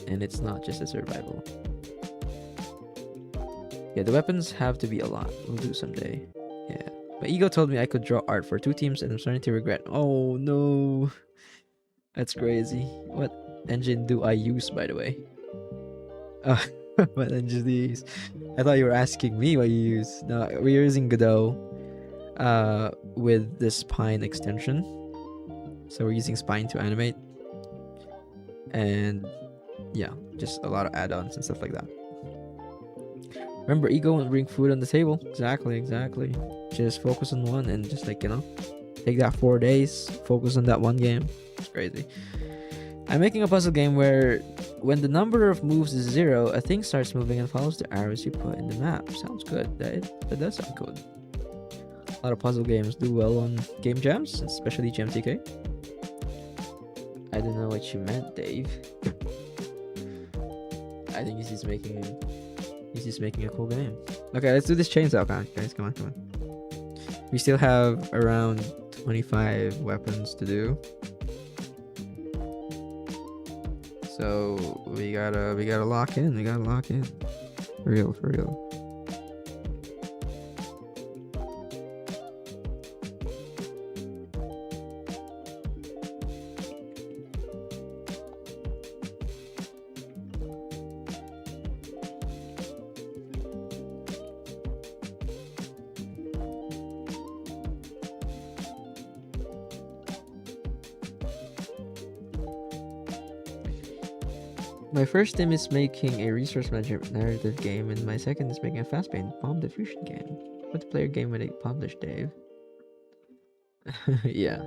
and it's not just a survival. Yeah, the weapons have to be a lot. We'll do someday. Yeah. My ego told me I could draw art for 2 teams, and I'm starting to regret. Oh no. That's crazy. What engine do I use, by the way? What engine do you use? I thought you were asking me what you use. No, we're using Godot with the spine extension. So we're using spine to animate. And yeah, just a lot of add-ons and stuff like that. Remember, ego won't bring food on the table. Exactly. Just focus on one and just like, take that 4 days, focus on that one game. It's crazy. I'm making a puzzle game where when the number of moves is 0, a thing starts moving and follows the arrows you put in the map. Sounds good. That does sound good. A lot of puzzle games do well on game jams, especially GMTK. I don't know what you meant, Dave. I think he's just making a cool game. Okay, let's do this chainsaw, guys. Come on. We still have around 25 weapons to do. So we gotta lock in. For real. My first aim is making a resource management narrative game, and my second is making a fast-paced bomb diffusion game. Multiplayer game when it published, Dave. Yeah.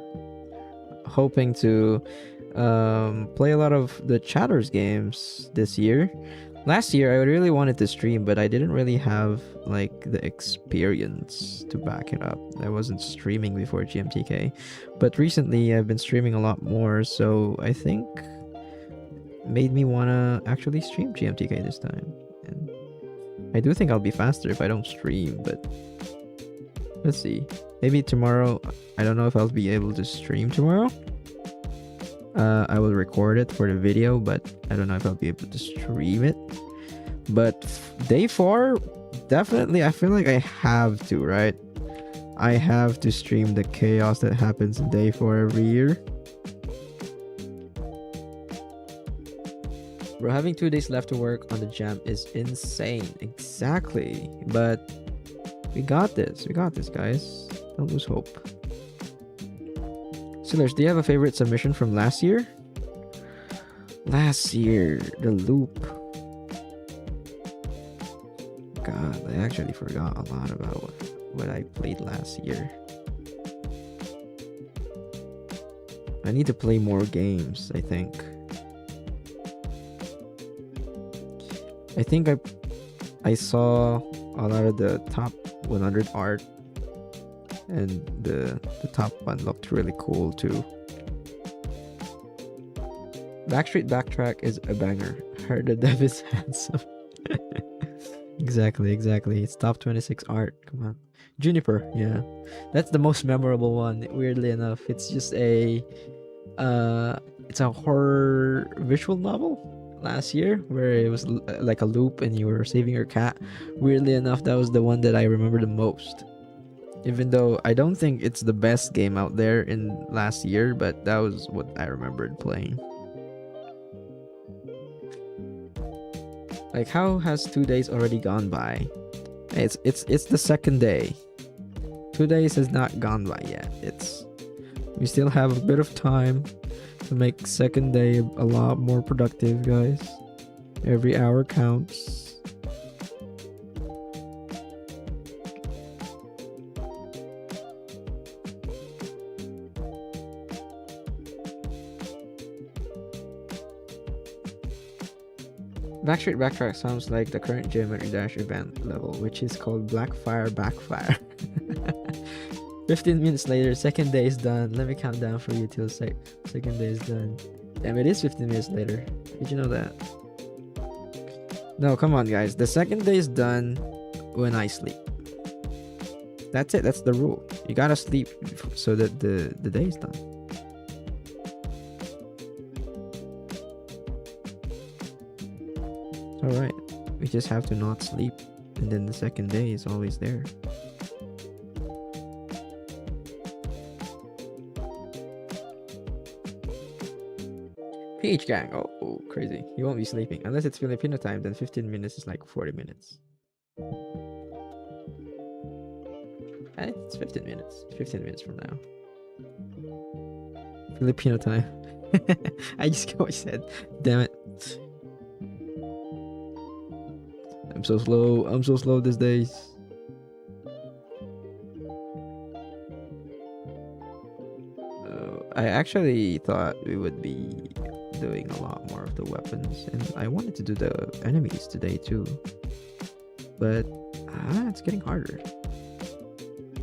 Hoping to play a lot of the Chatters games this year. Last year, I really wanted to stream, but I didn't really have like the experience to back it up. I wasn't streaming before GMTK, but recently I've been streaming a lot more, so I think made me wanna actually stream GMTK this time. And I do think I'll be faster if I don't stream, but let's see. Maybe tomorrow. I don't know if I'll be able to stream tomorrow. I will record it for the video, but I don't know if I'll be able to stream it. But day 4, definitely, I feel like I have to, right? I have to stream the chaos that happens in day 4 every year. Bro, having 2 days left to work on the jam is insane. Exactly. But we got this, guys. Don't lose hope. Sillers, do you have a favorite submission from last year? Last year, the loop. God, I actually forgot a lot about what I played last year. I need to play more games, I think. I saw a lot of the top 100 art, and the top one looked really cool too. Backstreet Backtrack is a banger. Heard the dev is handsome. Exactly. It's top 26 art. Come on. Juniper, yeah. That's the most memorable one, weirdly enough. It's just a horror visual novel last year where it was like a loop and you were saving your cat. Weirdly enough, that was the one that I remember the most. Even though I don't think it's the best game out there in last year, but that was what I remembered playing. Like, how has 2 days already gone by? It's the second day. 2 days has not gone by yet. We still have a bit of time to make second day a lot more productive, guys. Every hour counts. Backstreet Backtrack sounds like the current Geometry Dash event level, which is called Blackfire Backfire. 15 minutes later, second day is done. Let me count down for you till second day is done. Damn, it is 15 minutes later. Did you know that? No, come on, guys. The second day is done when I sleep. That's it. That's the rule. You gotta sleep so that the day is done. Alright. We just have to not sleep. And then the second day is always there. PH gang. Oh, crazy. You won't be sleeping. Unless it's Filipino time, then 15 minutes is like 40 minutes. It's 15 minutes. 15 minutes from now. Filipino time. I just got what I said. Damn it. I'm so slow. I'm so slow these days. I actually thought we would be doing a lot more of the weapons, and I wanted to do the enemies today too. But it's getting harder.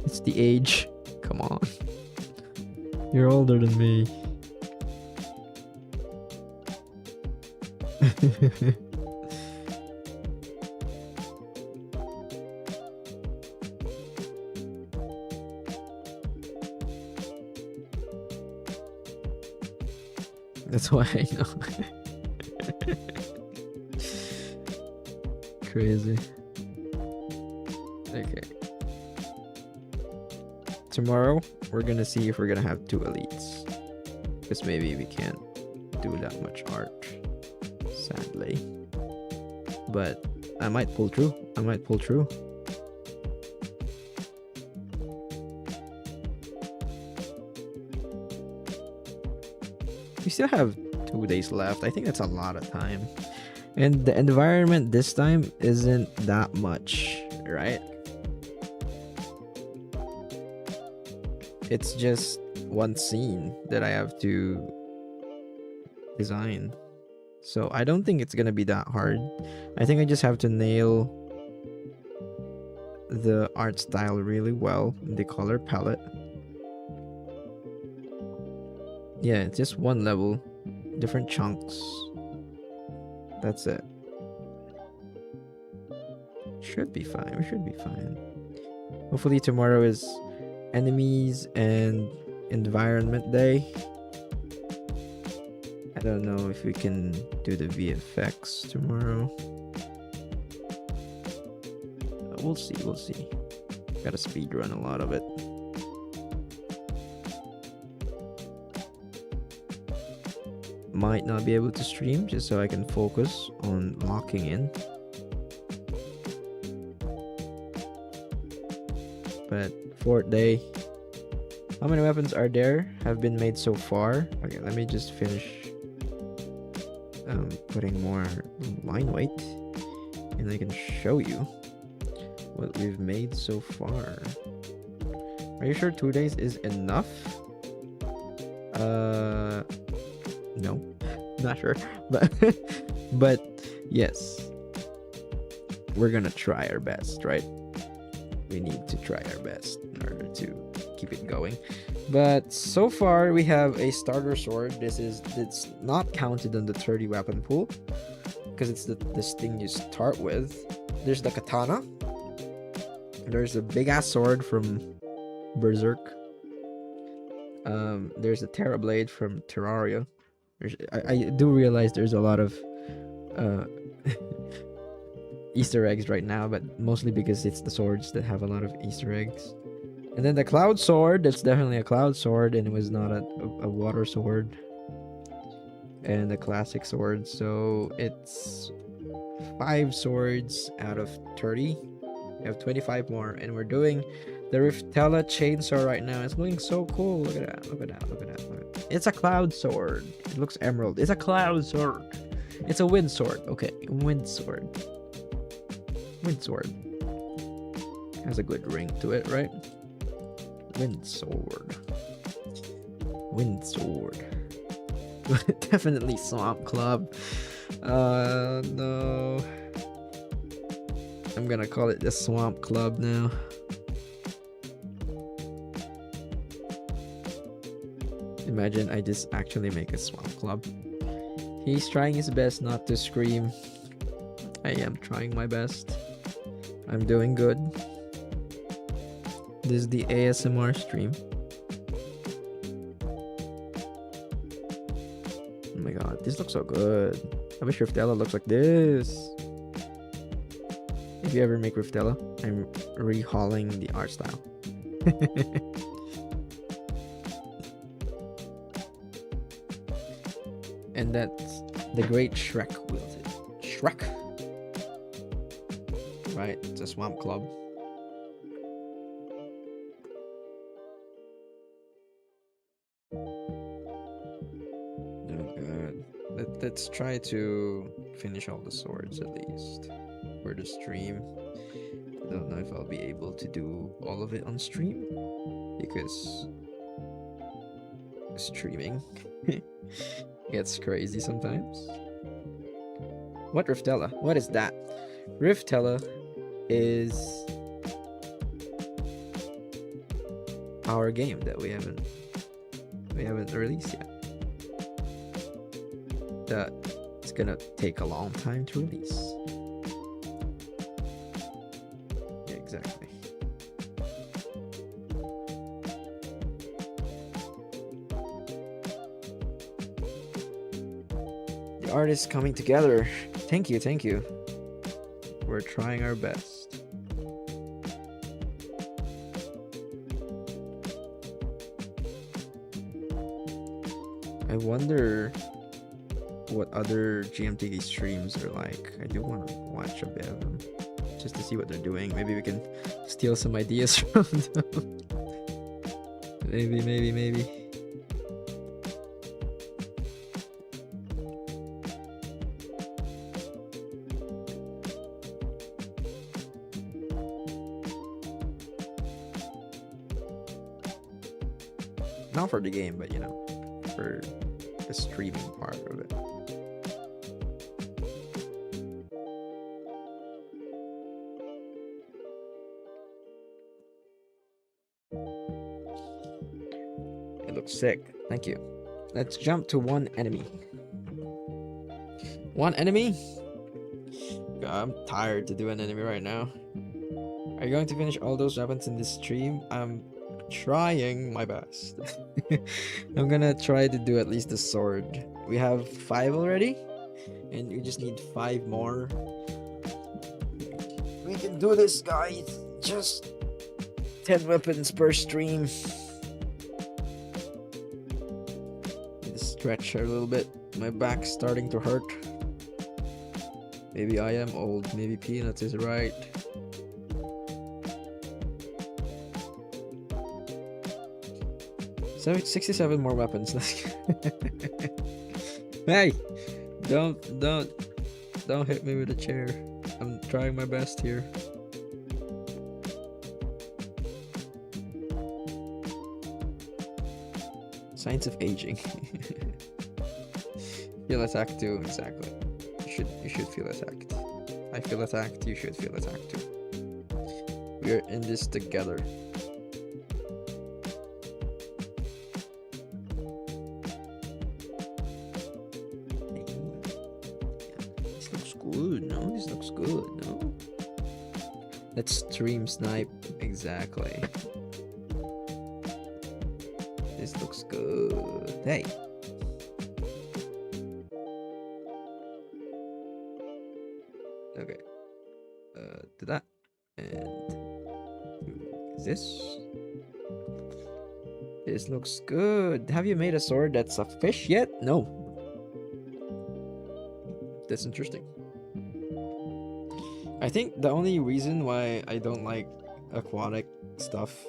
It's the age. Come on. You're older than me. That's why I know. Crazy. Okay. Tomorrow, we're gonna see if we're gonna have 2 elites. Because maybe we can't do that much art. Sadly. But I might pull through. I might pull through. We still have 2 days left. I think that's a lot of time. And the environment this time isn't that much, right? It's just one scene that I have to design. So I don't think it's gonna be that hard. I think I just have to nail the art style really well, the color palette. Yeah, it's just one level, different chunks. That's it. Should be fine. We should be fine. Hopefully tomorrow is enemies and environment day. I don't know if we can do the VFX tomorrow. We'll see, we'll see. Gotta speed run a lot of it. Might not be able to stream just so I can focus on locking in. But 4th day. How many weapons are there have been made so far? Okay, let me just finish putting more line weight and I can show you what we've made so far. Are you sure 2 days is enough? No, not sure, but yes, we're gonna try our best, right? We need to try our best in order to keep it going. But so far we have a starter sword. It's not counted on the 30 weapon pool because it's this thing you start with. There's the katana. There's a big ass sword from Berserk. There's a Terra blade from Terraria. I do realize there's a lot of Easter eggs right now, but mostly because it's the swords that have a lot of Easter eggs. And then the cloud sword, that's definitely a cloud sword, and it was not a water sword. And the classic sword, so it's 5 swords out of 30. We have 25 more, and we're doing the Riftella chainsaw right now. It's looking so cool. Look at that, look at that, look at that. Look at that. It's a cloud sword. It looks emerald. It's a cloud sword. It's a wind sword. Okay, wind sword. Wind sword. Has a good ring to it, right? Wind sword. Wind sword. Definitely Swamp Club. No. I'm gonna call it the Swamp Club now. Imagine I just actually make a Swamp Club. He's trying his best not to scream. I am trying my best. I'm doing good. This is the ASMR stream. Oh my god, this looks so good. I wish Riftella looks like this. If you ever make Riftella, I'm rehauling the art style. And that's the great Shrek wields it. Shrek! Right, it's a swamp club. Oh god. Let's try to finish all the swords at least for the stream. I don't know if I'll be able to do all of it on stream because streaming gets crazy sometimes. What Riftella? What is that? Riftella is our game that we haven't released yet. That it's gonna take a long time to release. Yeah, exactly. The art is coming together. Thank you, thank you. We're trying our best. I wonder what other GMTK streams are like. I do want to watch a bit of them just to see what they're doing. Maybe we can steal some ideas from them. Maybe. Not for the game, but you know, for the streaming part of it. It looks sick. Thank you. Let's jump to one enemy. One enemy? God, I'm tired to do an enemy right now. Are you going to finish all those weapons in this stream? I'm trying my best. I'm gonna try to do at least the sword. We have 5 already, and we just need 5 more. We can do this, guys. Just 10 weapons per stream. Need to stretch a little bit. My back's starting to hurt. Maybe I am old. Maybe Peanuts is right. So it's 67 more weapons. Hey, don't hit me with a chair. I'm trying my best here. Signs of aging. Feel attacked too, exactly. You should feel attacked. I feel attacked, you should feel attacked too. We're in this together. This looks good, no? This looks good, no? Let's stream snipe, exactly. This looks good. Hey. Okay. Do that. And this. This looks good. Have you made a sword that's a fish yet? No. That's interesting. I think the only reason why I don't like aquatic stuff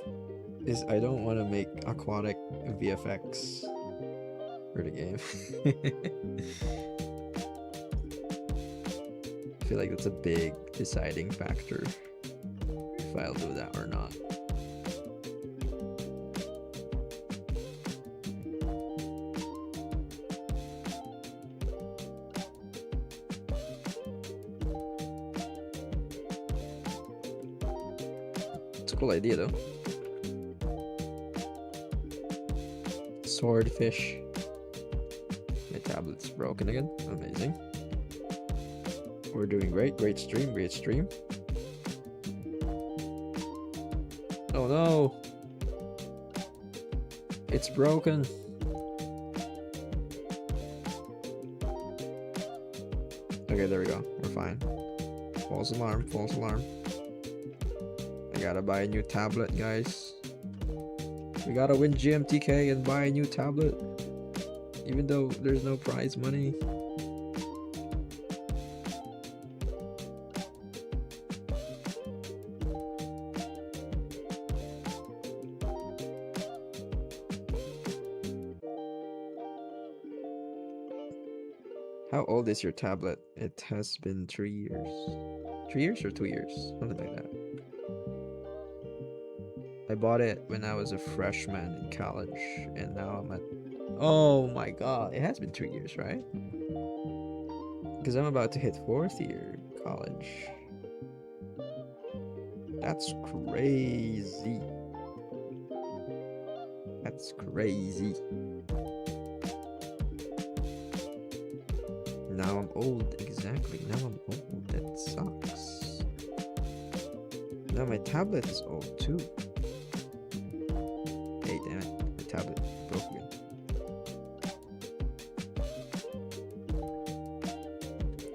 is I don't want to make aquatic VFX for the game. I feel like that's a big deciding factor if I'll do that or not. It's a cool idea though. Swordfish. My tablet's broken again. Amazing. We're doing great. Great stream. Great stream. Oh no! It's broken. Okay, there we go. We're fine. False alarm, false alarm. I gotta buy a new tablet, guys. We gotta win GMTK and buy a new tablet. Even though there's no prize money. How old is your tablet? It has been 3 years. 3 years or 2 years? Something like that. I bought it when I was a freshman in college, and now I'm at... Oh my god, it has been 3 years, right? Because I'm about to hit 4th year college. That's crazy. That's crazy. Now I'm old, exactly. Now I'm old. That sucks. Now my tablet is old too. Hey, damn it. My tablet broke again.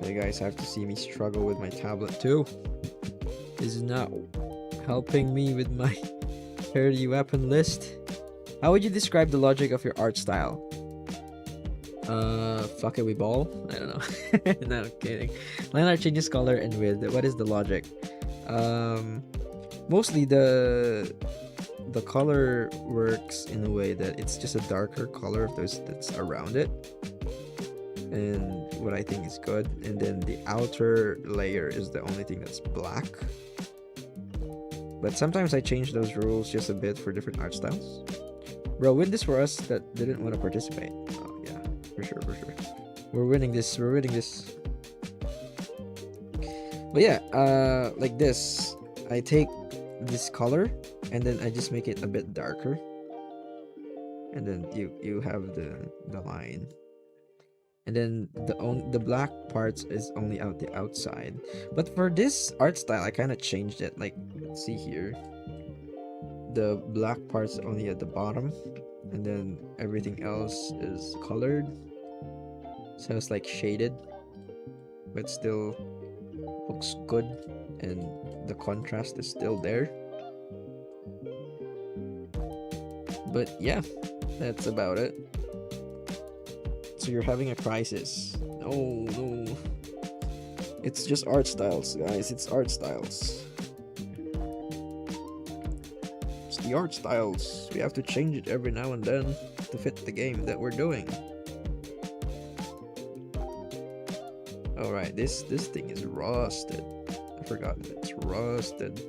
You guys have to see me struggle with my tablet too. This is not helping me with my 30 weapon list. How would you describe the logic of your art style? Fuck it, we ball? I don't know. No, I'm kidding. Line art changes color and width. What is the logic? Mostly the color works in a way that it's just a darker color of those that's around it, and what I think is good. And then the outer layer is the only thing that's black. But sometimes I change those rules just a bit for different art styles. Bro, win this for us that didn't want to participate. Oh yeah, for sure, for sure. We're winning this. We're winning this. But yeah, like this. I take this color and then I just make it a bit darker. And then you have the line. And then the black parts is only out the outside. But for this art style, I kind of changed it. Like, let's see here. The black part's only at the bottom, and then everything else is colored. So it's like shaded, but still looks good, and the contrast is still there. But yeah, that's about it. So you're having a crisis. No, no. It's just art styles, guys. It's art styles. It's the art styles. We have to change it every now and then to fit the game that we're doing. Alright, this thing is rusted. I forgot that it's rusted.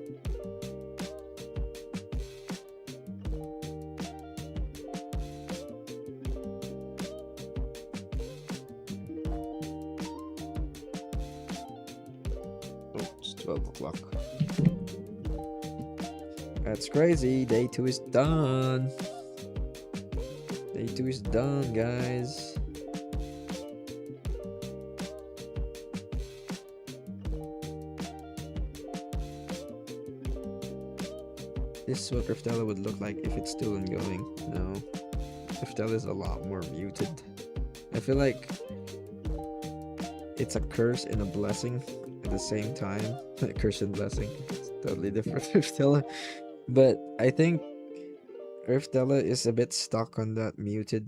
Oh, it's 12 o'clock. That's crazy. Day 2 is done. Day 2 is done, guys. This is what Riftella would look like if it's still ongoing. No. Riftella is a lot more muted. I feel like it's a curse and a blessing at the same time. A curse and blessing. It's totally different Riftella. But I think Riftella is a bit stuck on that muted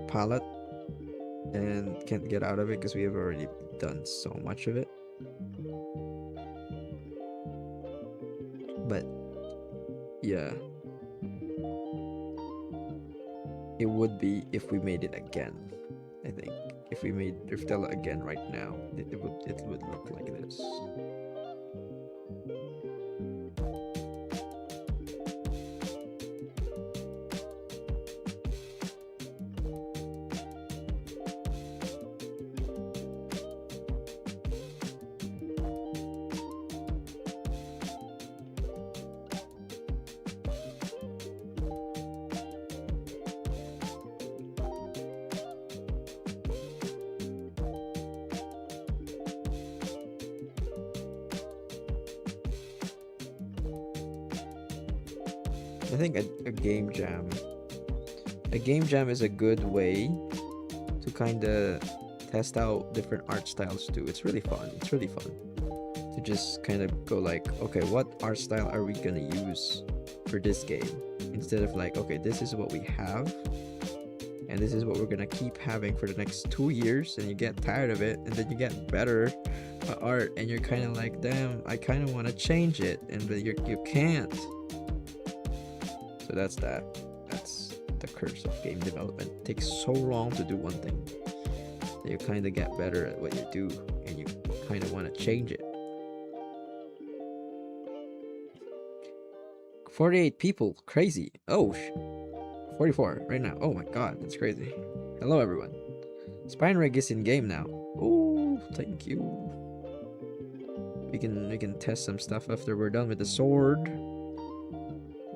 palette and can't get out of it because we have already done so much of it. But yeah, it would be if we made it again. I think if we made Riftella again right now, it would look like this. I think a game jam. A game jam is a good way to kind of test out different art styles too. It's really fun. It's really fun to to just kind of go like, okay, what art style are we gonna use for this game, instead of like, okay, this is what we have and this is what we're gonna keep having for the next 2 years, and you get tired of it and then you get better art and you're kind of like, damn, I kind of want to change it, and then you can't. So that's the curse of game development. It takes so long to do one thing that you kind of get better at what you do and you kind of want to change it. 48 people, crazy. Oh 44 right now. Oh my god, that's crazy. Hello everyone. Spine rig is in game now. Oh, thank you. We can test some stuff after we're done with the sword.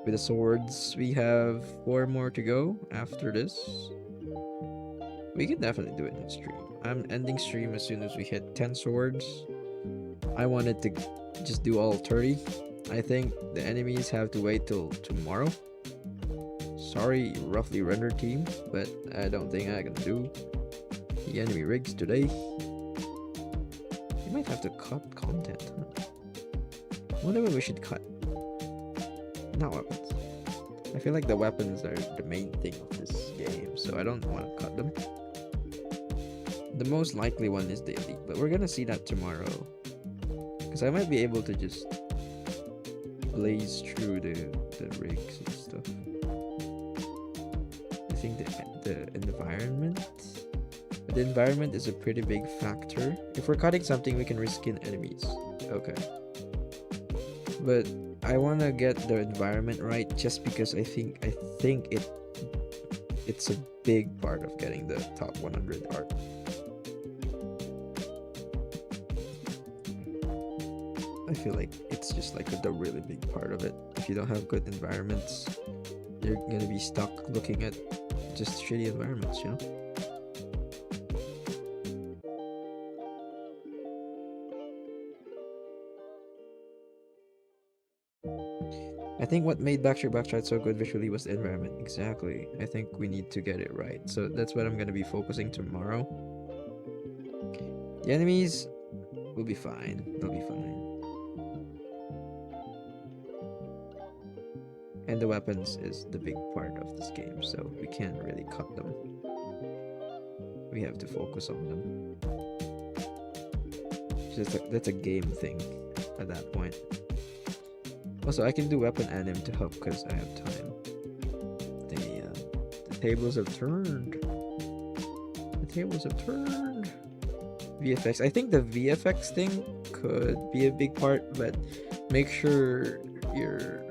With the swords, we have 4 more to go after this. We can definitely do it in stream. I'm ending stream as soon as we hit 10 swords. I wanted to just do all 30. I think the enemies have to wait till tomorrow. Sorry, roughly rendered team, but I don't think I can do the enemy rigs today. We might have to cut content, huh? Whatever we should cut. Not weapons. I feel like the weapons are the main thing of this game, so I don't want to cut them. The most likely one is the elite, but we're gonna see that tomorrow. Because I might be able to just blaze through the rigs and stuff. I think the environment. The environment is a pretty big factor. If we're cutting something, we can reskin enemies. Okay. But I want to get the environment right just because I think it's a big part of getting the top 100 art. I feel like it's just like the really big part of it. If you don't have good environments, you're gonna be stuck looking at just shitty environments, you know? I think what made Backstreet so good visually was the environment. Exactly. I think we need to get it right. So that's what I'm going to be focusing tomorrow. The enemies will be fine. They'll be fine. And the weapons is the big part of this game, so we can't really cut them. We have to focus on them. That's a game thing at that point. Also, I can do weapon anim to help because I have time. The tables have turned. The tables have turned. VFX. I think the VFX thing could be a big part, but make sure you're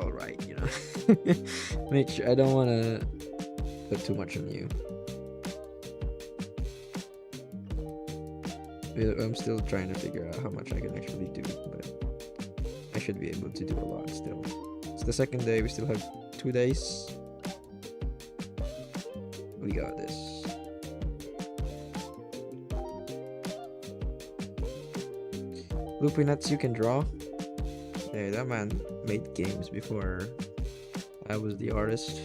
all right. You know, make sure. I don't want to put too much on you. I'm still trying to figure out how much I can actually do, but I should be able to do a lot still. It's the second day, we still have 2 days. We got this. Loopy Nuts, you can draw. Hey, that man made games before I was the artist.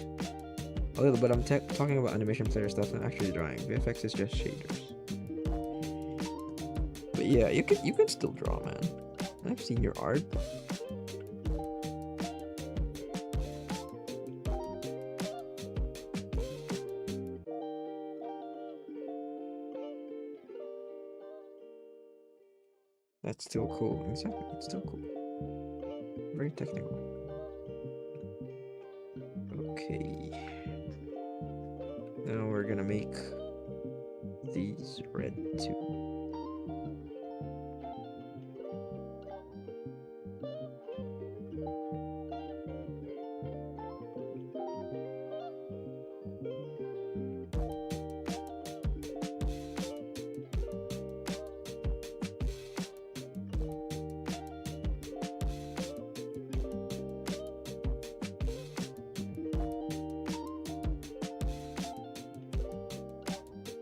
A little bit, I'm talking about animation player stuff and actually drawing. VFX is just shaders. But yeah, you can still draw, man. I've seen your art. That's still cool. Exactly, it's still cool. Very technical. Okay. Now we're gonna make these red too.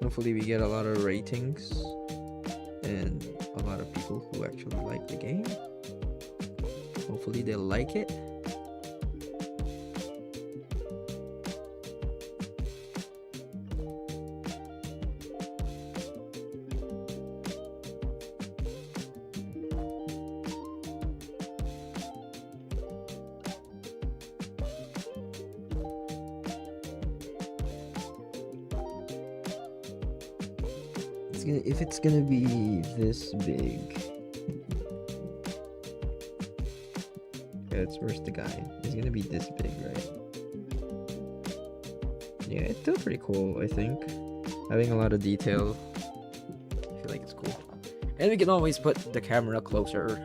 Hopefully we get a lot of ratings and a lot of people who actually like the game. Hopefully they'll like it. if it's gonna be this big. Where's the guy? He's gonna be this big, right? Yeah, it's still pretty cool, I think. Having a lot of detail. I feel like it's cool. And we can always put the camera closer.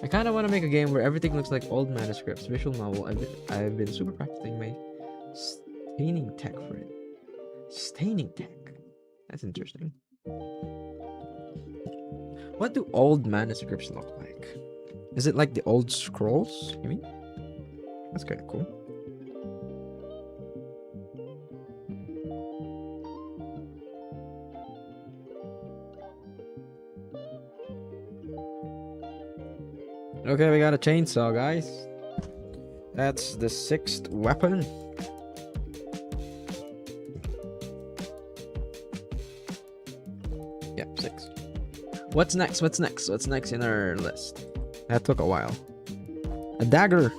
I kind of want to make a game where everything looks like old manuscripts, visual novel. I've been super practicing my staining tech for it. Staining tech. That's interesting. What do old manuscripts look like? Is it like the old scrolls? You mean? That's kind of cool. Okay, we got a chainsaw, guys. That's the 6th weapon. Yeah, 6. What's next? What's next? What's next in our list? That took a while. A dagger.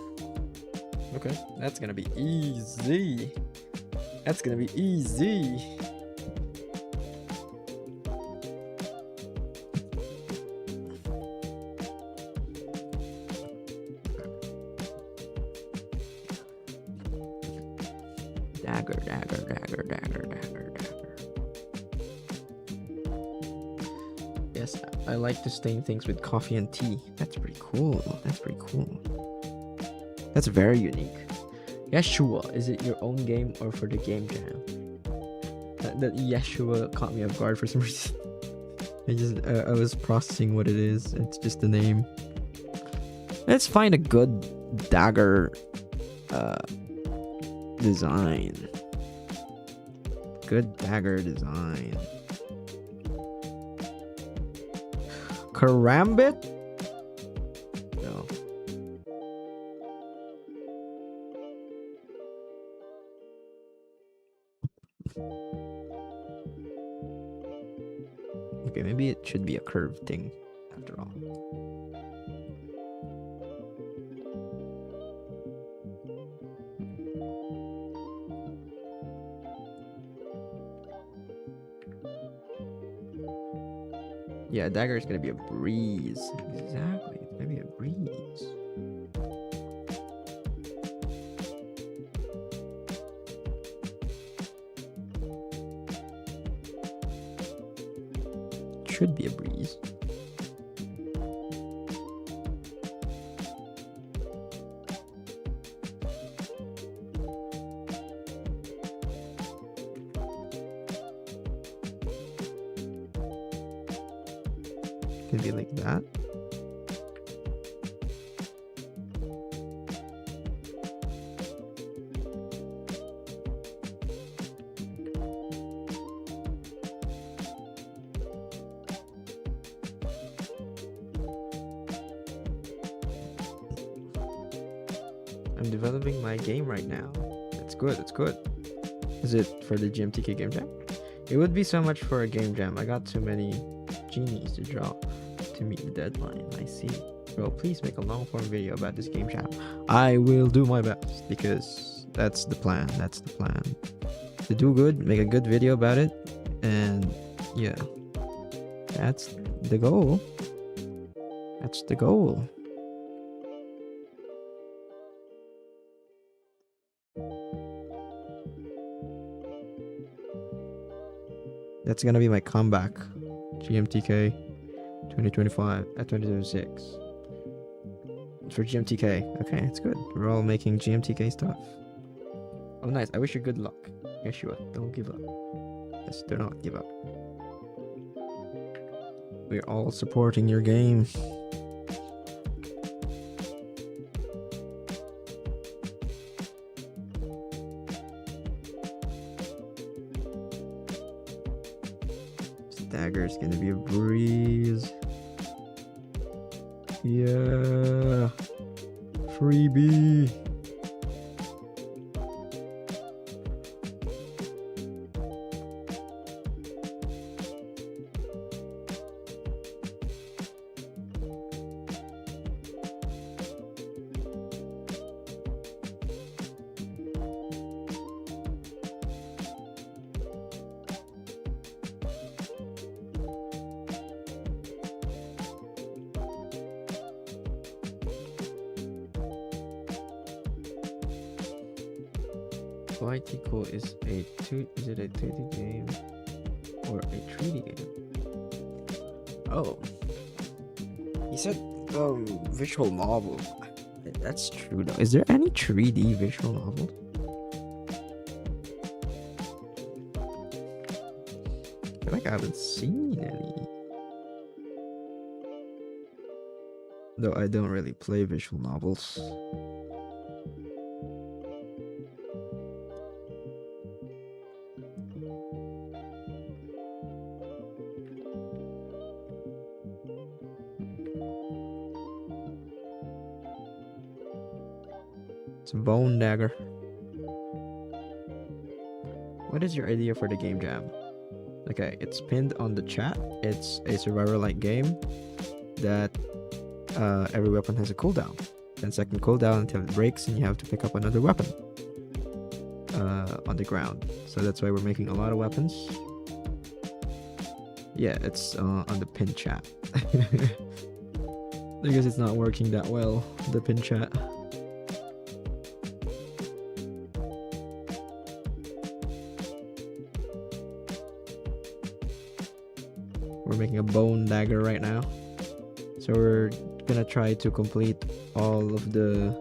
Okay, that's gonna be easy. That's gonna be easy. Dagger, dagger, dagger, dagger, dagger, dagger. Yes, I like to stain things with coffee and tea. That's pretty cool. That's pretty cool. That's very unique. Yeshua, is it your own game or for the game jam? That Yeshua caught me off guard for some reason. I was processing what it is. It's just the name. Let's find a good dagger design. Good dagger design. Karambit? No. Okay, maybe it should be a curved thing after all. Yeah, dagger is gonna be a breeze. Exactly, it's gonna be a breeze. Should be a breeze. Can be like that. I'm developing my game right now. It's good, it's good. Is it for the GMTK game jam? It would be so much for a game jam. I got too many genies to draw to meet the deadline. I see. Bro, please make a long form video about this game jam. I will do my best because that's the plan. That's the plan. To do good, make a good video about it, and yeah, that's the goal. That's the goal. That's gonna be my comeback. GMTK 2025 at 2026. For GMTK. Okay, it's good. We're all making GMTK stuff. Oh, nice. I wish you good luck. Yeshua, don't give up. Yes, do not give up. We're all supporting your game. Dagger is gonna be a breeze. Yeah. Freebie. YT Cool is is it a 2D game or a 3D game? Oh, he said visual novel. That's true though. Is there any 3D visual novel? I feel like I haven't seen any. Though I don't really play visual novels. It's a bone dagger. What is your idea for the game jam? Okay, it's pinned on the chat. It's a survivor-like game that every weapon has a cooldown. 10-second cooldown until it breaks and you have to pick up another weapon on the ground. So that's why we're making a lot of weapons. Yeah, it's on the pin chat. I guess it's not working that well, the pin chat. We're making a bone dagger right now. So we're gonna try to complete all of the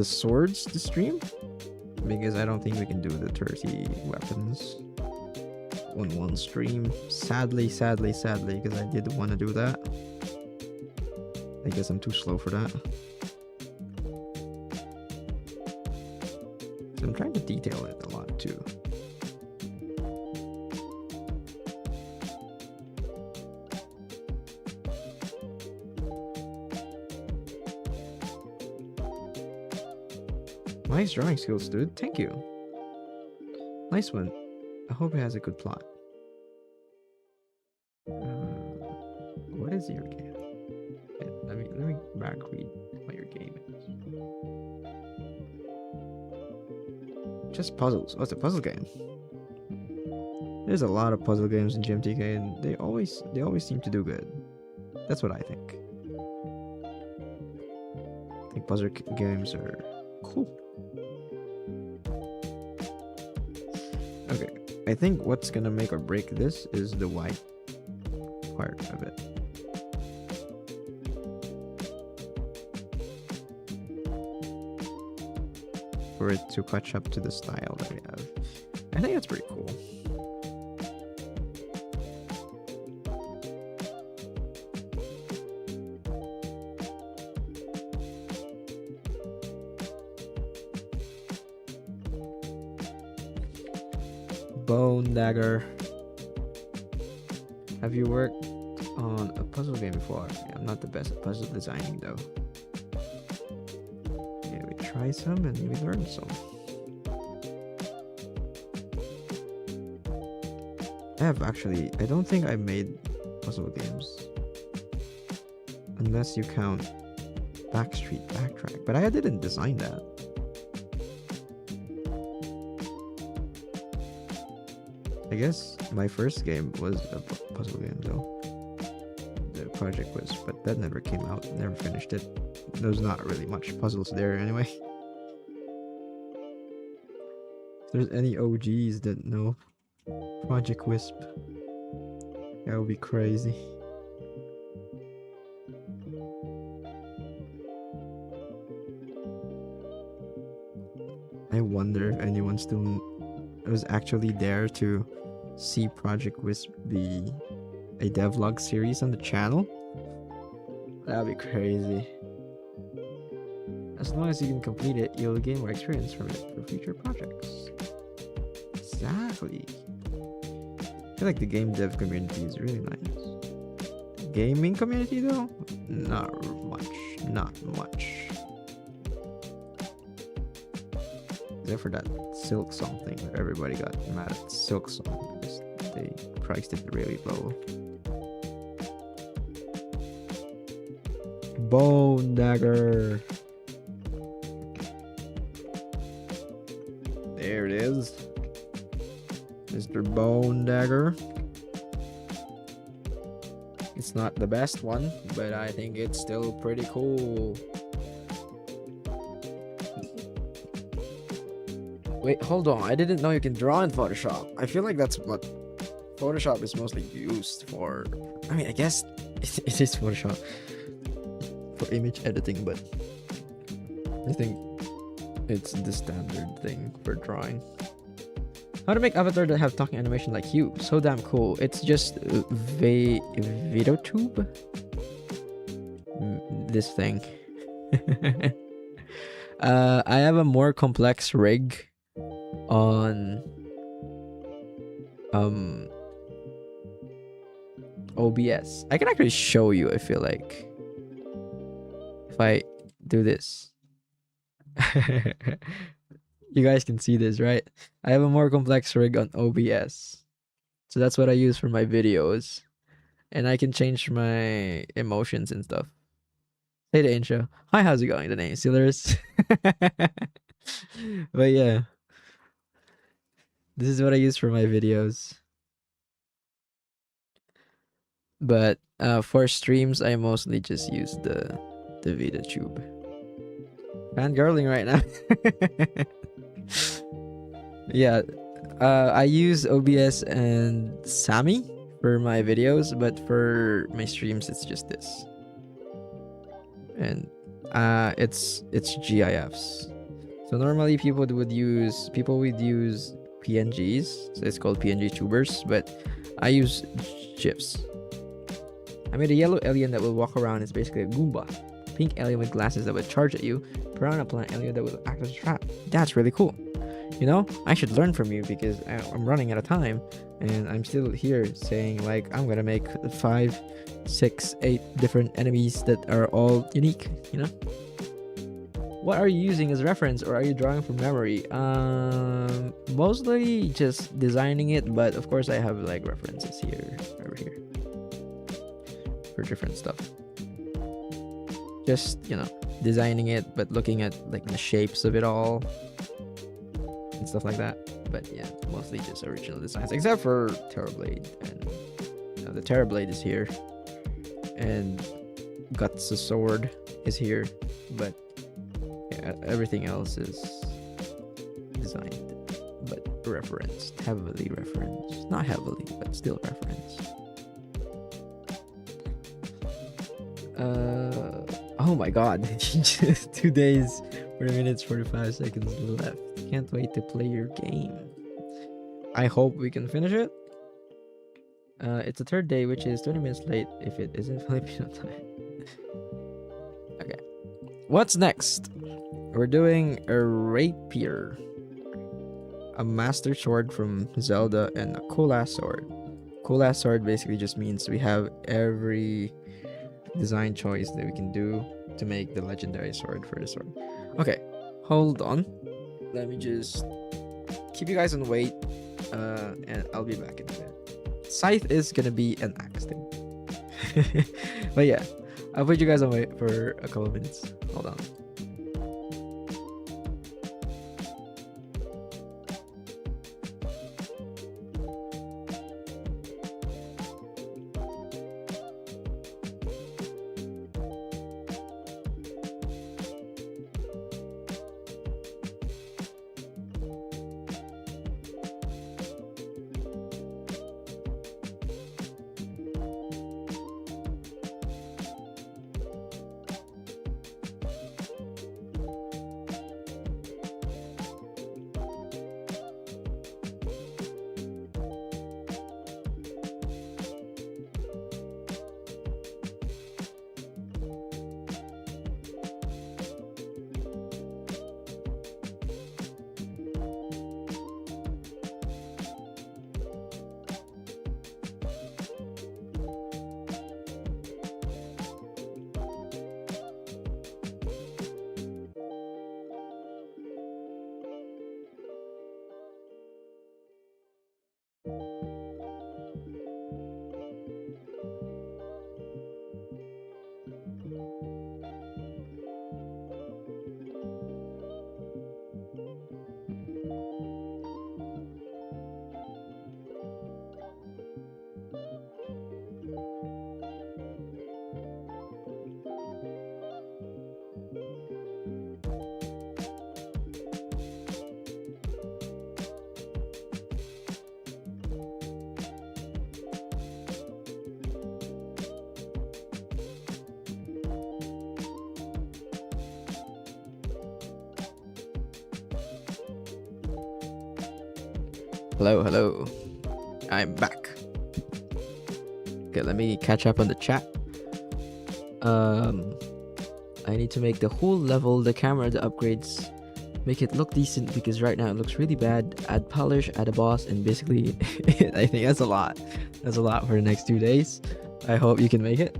swords this stream, because I don't think we can do the 30 weapons on one stream. Sadly, because I did want to do that. I guess I'm too slow for that. So I'm trying to detail it a lot too. Nice drawing skills, dude. Thank you. Nice one. I hope it has a good plot. What is your game? Okay, let me back read what your game is. Just puzzles. Oh, it's a puzzle game. There's a lot of puzzle games in GMTK, and they always seem to do good. That's what I think. I think puzzle games are cool. Okay, I think what's gonna make or break this is the white part of it. For it to catch up to the style that we have. I think that's pretty cool. Bone dagger. Have you worked on a puzzle game before? Yeah, I'm not the best at puzzle designing though. Yeah, we try some and we learn some. I don't think I made puzzle games. Unless you count Backstreet Backtrack. But I didn't design that. I guess my first game was a puzzle game though. The project was, but that never came out, never finished it. There's not really much puzzles there anyway. If there's any OGs that know Project Wisp, that would be crazy. I wonder if anyone still was actually there to see Project Wisp be a devlog series on the channel. That'd be crazy. As long as you can complete it, you'll gain more experience from it for future projects. Exactly. I feel like the game dev community is really nice. Gaming community though? Not much. Except for that Silk Song thing where everybody got mad at Silk Song because they priced it really low. Bone dagger. There it is. Mr. Bone Dagger. It's not the best one, but I think it's still pretty cool. Wait, hold on. I didn't know you can draw in Photoshop. I feel like that's what Photoshop is mostly used for. I mean, I guess it is Photoshop for image editing, but I think it's the standard thing for drawing. How to make avatar that have talking animation like you? So damn cool. It's just VideoTube. This thing. I have a more complex rig on OBS. I can actually show you, I feel like, if I do this. You guys can see this, right? I have a more complex rig on OBS. So that's what I use for my videos. And I can change my emotions and stuff. Say the intro. Hi, how's it going? The name Steelers. But yeah. This is what I use for my videos. But for streams, I mostly just use the VideoTube. Fangirling right now. Yeah, I use OBS and Sammy for my videos, but for my streams, it's just this. And it's GIFs. So normally people would use PNGs. So it's called PNG tubers, but I use GIFs. I made a yellow alien that will walk around. It's basically a Goomba. Pink alien with glasses that would charge at you. Piranha plant alien that will act as a trap. That's really cool. You know, I should learn from you because I'm running out of time and I'm still here saying like I'm gonna make 5, 6, 8 different enemies that are all unique, you know? What are you using as reference or are you drawing from memory? Mostly just designing it, but of course I have like references here, over here for different stuff. Just, you know, designing it, but looking at like the shapes of it all and stuff like that. But yeah, mostly just original designs, except for Terrorblade. And you know, the Terrorblade is here, and Guts the Sword is here, but yeah, everything else is designed, but referenced, heavily referenced. Not heavily, but still referenced. Oh my god, just 2 days, 40 minutes, 45 seconds left. Can't wait to play your game. I hope we can finish it. It's the third day, which is 20 minutes late if it isn't Filipino time. Okay. What's next? We're doing a rapier, a master sword from Zelda, and a cool-ass sword. Cool-ass sword basically just means we have every design choice that we can do to make the legendary sword for the sword. Okay, hold on. Let me just keep you guys on wait, and I'll be back in a minute. Scythe is gonna be an axe thing. But yeah, I'll put you guys on wait for a couple of minutes. Hold on. Hello, hello. I'm back. Okay, let me catch up on the chat. I need to make the whole level, the camera, the upgrades, make it look decent because right now it looks really bad. Add polish, add a boss, and basically, I think that's a lot. That's a lot for the next 2 days. I hope you can make it.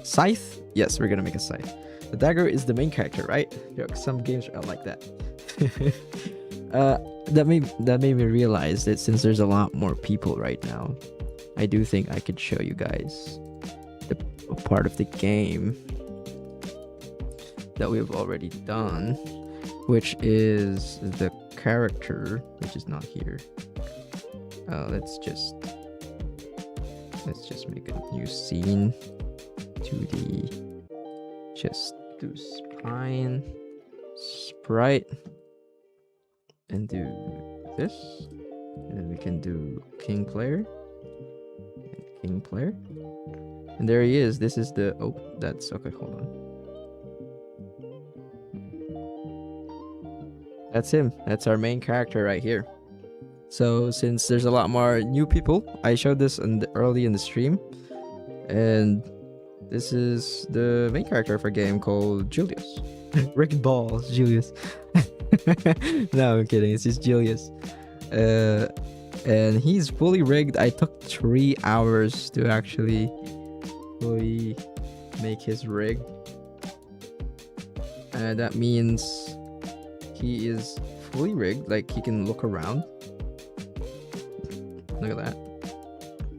Scythe? Yes, we're gonna make a scythe. The dagger is the main character, right? Some games are like that. That made me realize that since there's a lot more people right now, I do think I could show you guys a part of the game that we've already done, which is the character, which is not here. Let's just make a new scene. 2D. Just do spine, sprite, and do this, and then we can do king player and king player, and there he is. This is the that's okay, hold on. That's him. That's our main character right here. So since there's a lot more new people, I showed this early in the stream, and this is the main character of a game called Julius. Rick Balls, Julius. No, I'm kidding. It's just Julius. And he's fully rigged. I took 3 hours to actually fully make his rig. And that means he is fully rigged. Like, he can look around. Look at that.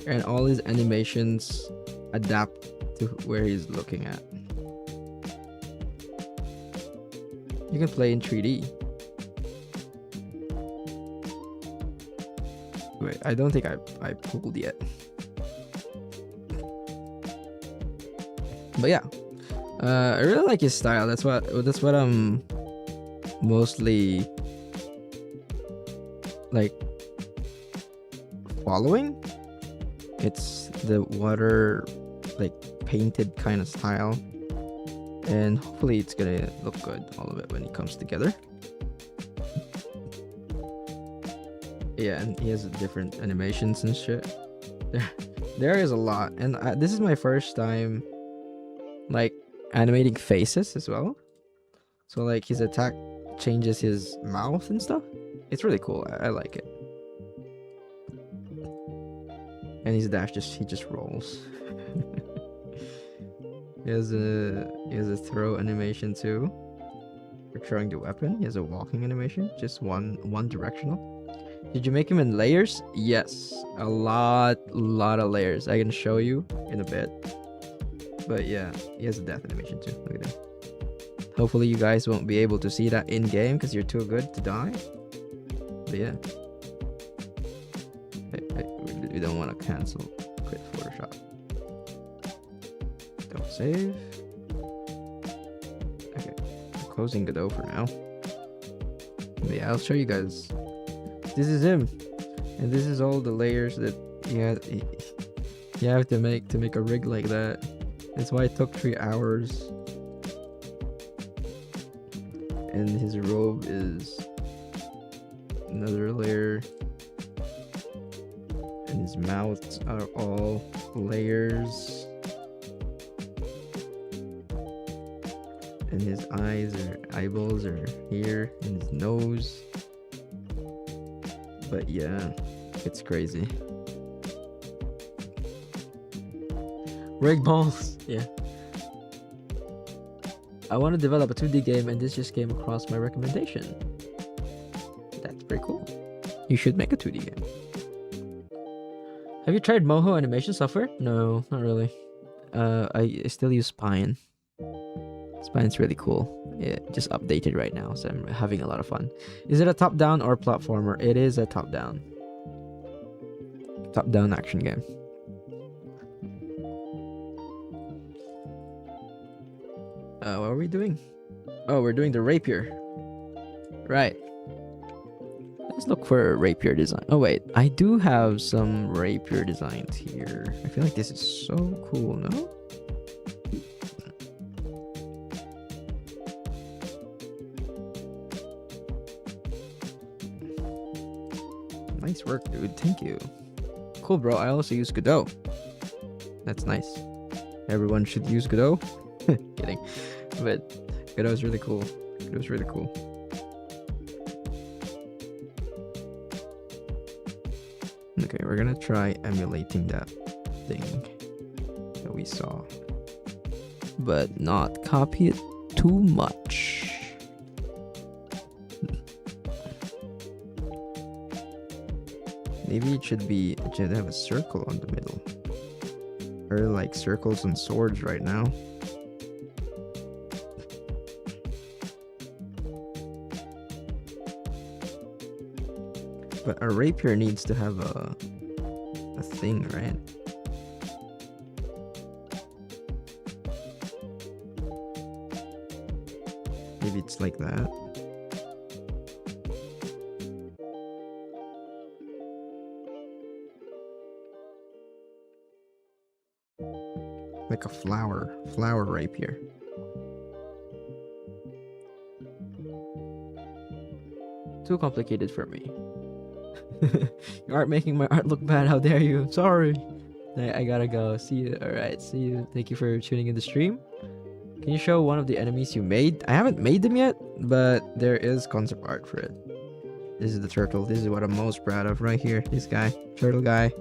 And all his animations adapt to where he's looking at. You can play in 3D. Wait, I don't think I pulled yet. But yeah, I really like his style. That's what I'm mostly like following. It's the water like painted kind of style, and hopefully it's gonna look good, all of it, when it comes together. Yeah, and he has different animations and shit. There is a lot, and this is my first time like animating faces as well. So like his attack changes his mouth and stuff. It's really cool. I like it. And his dash he just rolls. He has a throw animation too. For throwing the weapon. He has a walking animation, just one directional. Did you make him in layers? Yes, a lot of layers. I can show you in a bit. But yeah, he has a death animation too. Look at that. Hopefully you guys won't be able to see that in game because you're too good to die. But yeah. We don't want to cancel. Quit Photoshop. Don't save. Okay, I'm closing the door for now. But yeah, I'll show you guys. This is him, and this is all the layers that you have to make a rig like that. That's why it took 3 hours. And his robe is another layer. And his mouths are all layers. And his eyeballs are here, and his nose. But yeah, it's crazy. Rig balls, yeah. I want to develop a 2D game, and this just came across my recommendation. That's pretty cool. You should make a 2D game. Have you tried Moho animation software? No, not really. I still use Spine. Spine's really cool. Yeah, just updated right now, so I'm having a lot of fun. Is it a top-down or platformer? It is a top-down. Top-down action game. What are we doing? Oh, we're doing the rapier. Right. Let's look for a rapier design. Oh wait, I do have some rapier designs here. I feel like this is so cool, no? Nice work, dude. Thank you. Cool, bro. I also use Godot. That's nice. Everyone should use Godot. Kidding. But Godot is really cool. Godot's really cool. Okay, we're gonna try emulating that thing that we saw, but not copy it too much. Maybe it should have a circle on the middle, or like circles and swords right now. But a rapier needs to have a thing, right? Maybe it's like that. Like a flower rapier. Too complicated for me. You aren't making my art look bad. How dare you? Sorry. I gotta go. See you. Alright, see you. Thank you for tuning in the stream. Can you show one of the enemies you made? I haven't made them yet, but there is concept art for it. This is the turtle. This is what I'm most proud of right here. This guy. Turtle guy.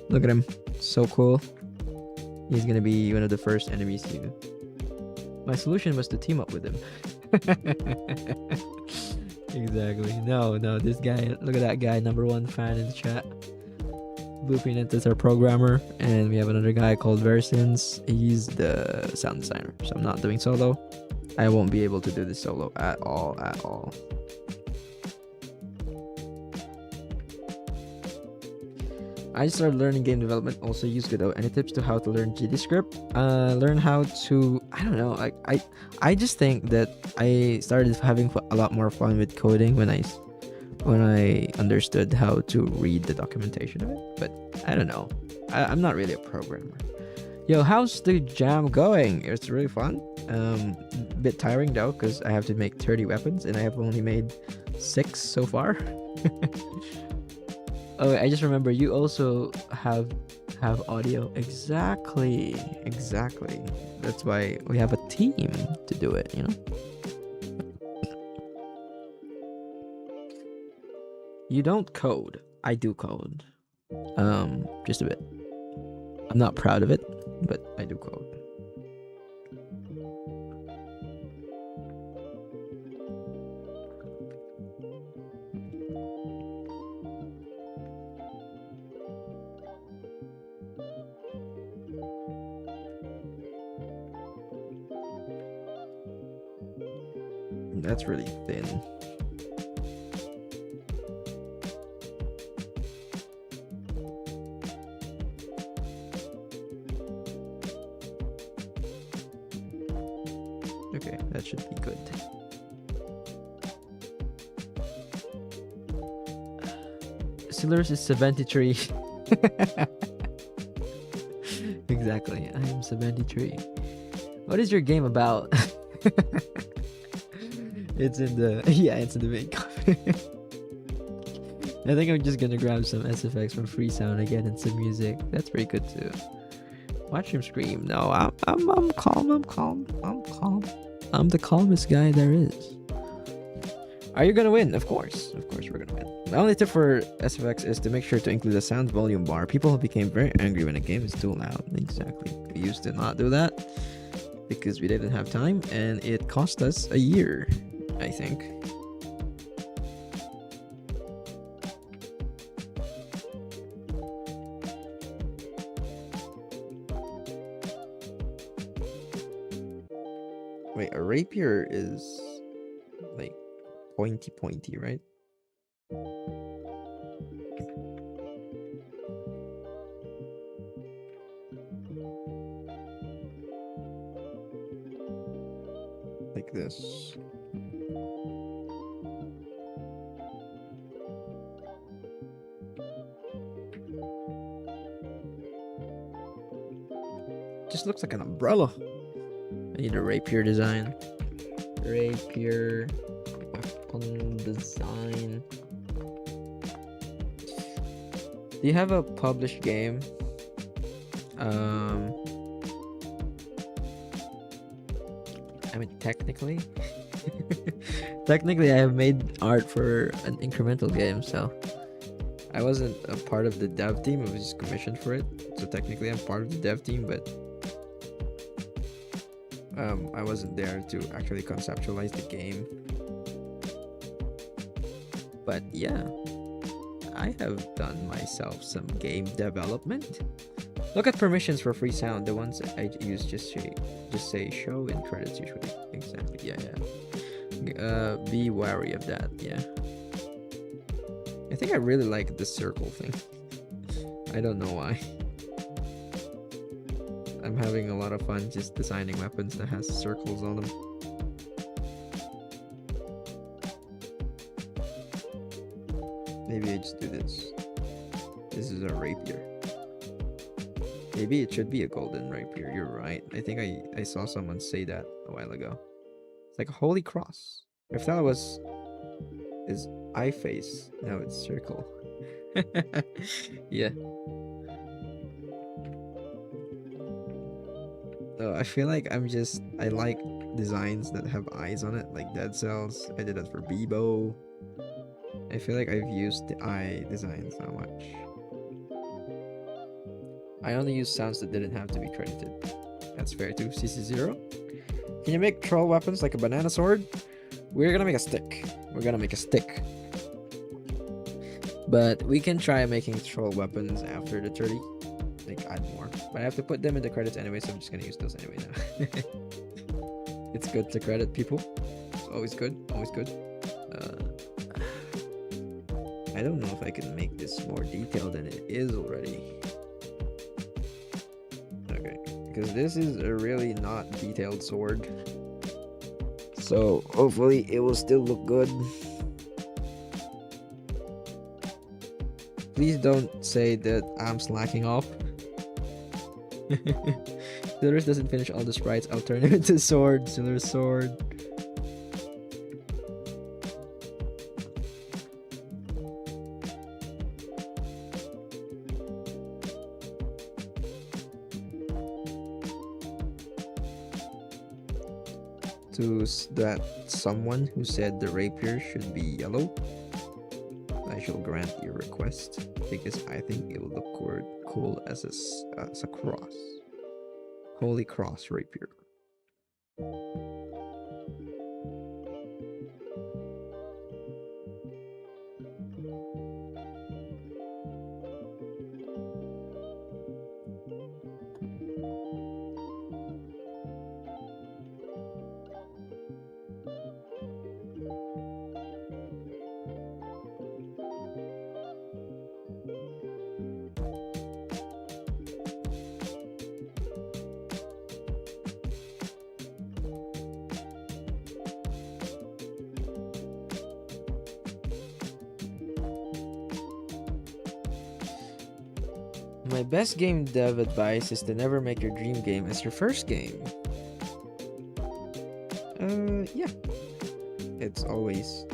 Look at him. So cool. He's gonna be one of the first enemies you... My solution was to team up with him. Exactly. No, this guy, look at that guy, #1 fan in the chat. Blueprint is our programmer, and we have another guy called Versins. He's the sound designer, so I'm not doing solo. I won't be able to do this solo at all. I just started learning game development, also use Godot. Any tips to how to learn GDScript? Learn how to, I don't know, I just think that I started having a lot more fun with coding when I understood how to read the documentation of it. But I don't know, I'm not really a programmer. Yo, how's the jam going? It's really fun. Bit tiring though, because I have to make 30 weapons and I have only made 6 so far. Oh, I just remember you also have audio. Exactly. That's why we have a team to do it, you know? You don't code. I do code. Just a bit. I'm not proud of it, but I do code. That's really thin. Okay, that should be good. Silurus is 73. Exactly, I am 73. What is your game about? It's in the main comment. I think I'm just gonna grab some SFX from Free Sound again and some music. That's pretty good too. Watch him scream. No, I'm calm. I'm the calmest guy there is. Are you gonna win? Of course we're gonna win. The only tip for SFX is to make sure to include a sound volume bar. People became very angry when a game is too loud. Exactly. We used to not do that because we didn't have time, and it cost us a year, I think. Wait, a rapier is like pointy, right? Like this. Just looks like an umbrella. I need a rapier design. Rapier weapon design. Do you have a published game? Um, I mean, technically, technically, I have made art for an incremental game, so I wasn't a part of the dev team. I was just commissioned for it, so technically, I'm part of the dev team, but I wasn't there to actually conceptualize the game. But yeah, I have done myself some game development. Look at permissions for free sound. The ones I use just say show in credits usually. Exactly. Yeah. Be wary of that. Yeah. I think I really like the circle thing. I don't know why. I'm having a lot of fun just designing weapons that has circles on them. Maybe I just do this. This is a rapier. Maybe it should be a golden rapier. You're right. I think I saw someone say that a while ago. It's like a holy cross. I thought it was his eye face. No, it's circle. Yeah. So I feel like I like designs that have eyes on it, like Dead Cells. I did that for Bebo. I feel like I've used the eye design so much. I only use sounds that didn't have to be credited. That's fair too. CC0. Can you make troll weapons like a banana sword? We're gonna make a stick. We're gonna make a stick. But we can try making troll weapons after the 30. Like add more. But I have to put them in the credits anyway, so I'm just gonna use those anyway now. It's good to credit people. It's always good. Always good. I don't know if I can make this more detailed than it is already. Okay, because this is a really not detailed sword. So hopefully it will still look good. Please don't say that I'm slacking off. Silvers doesn't finish all the sprites. I'll turn him into sword. Silver sword. To that someone who said the rapier should be yellow, I shall grant your request because I think it will look cool as a cross. Holy cross rapier. My best game dev advice is to never make your dream game as your first game. Yeah. It's always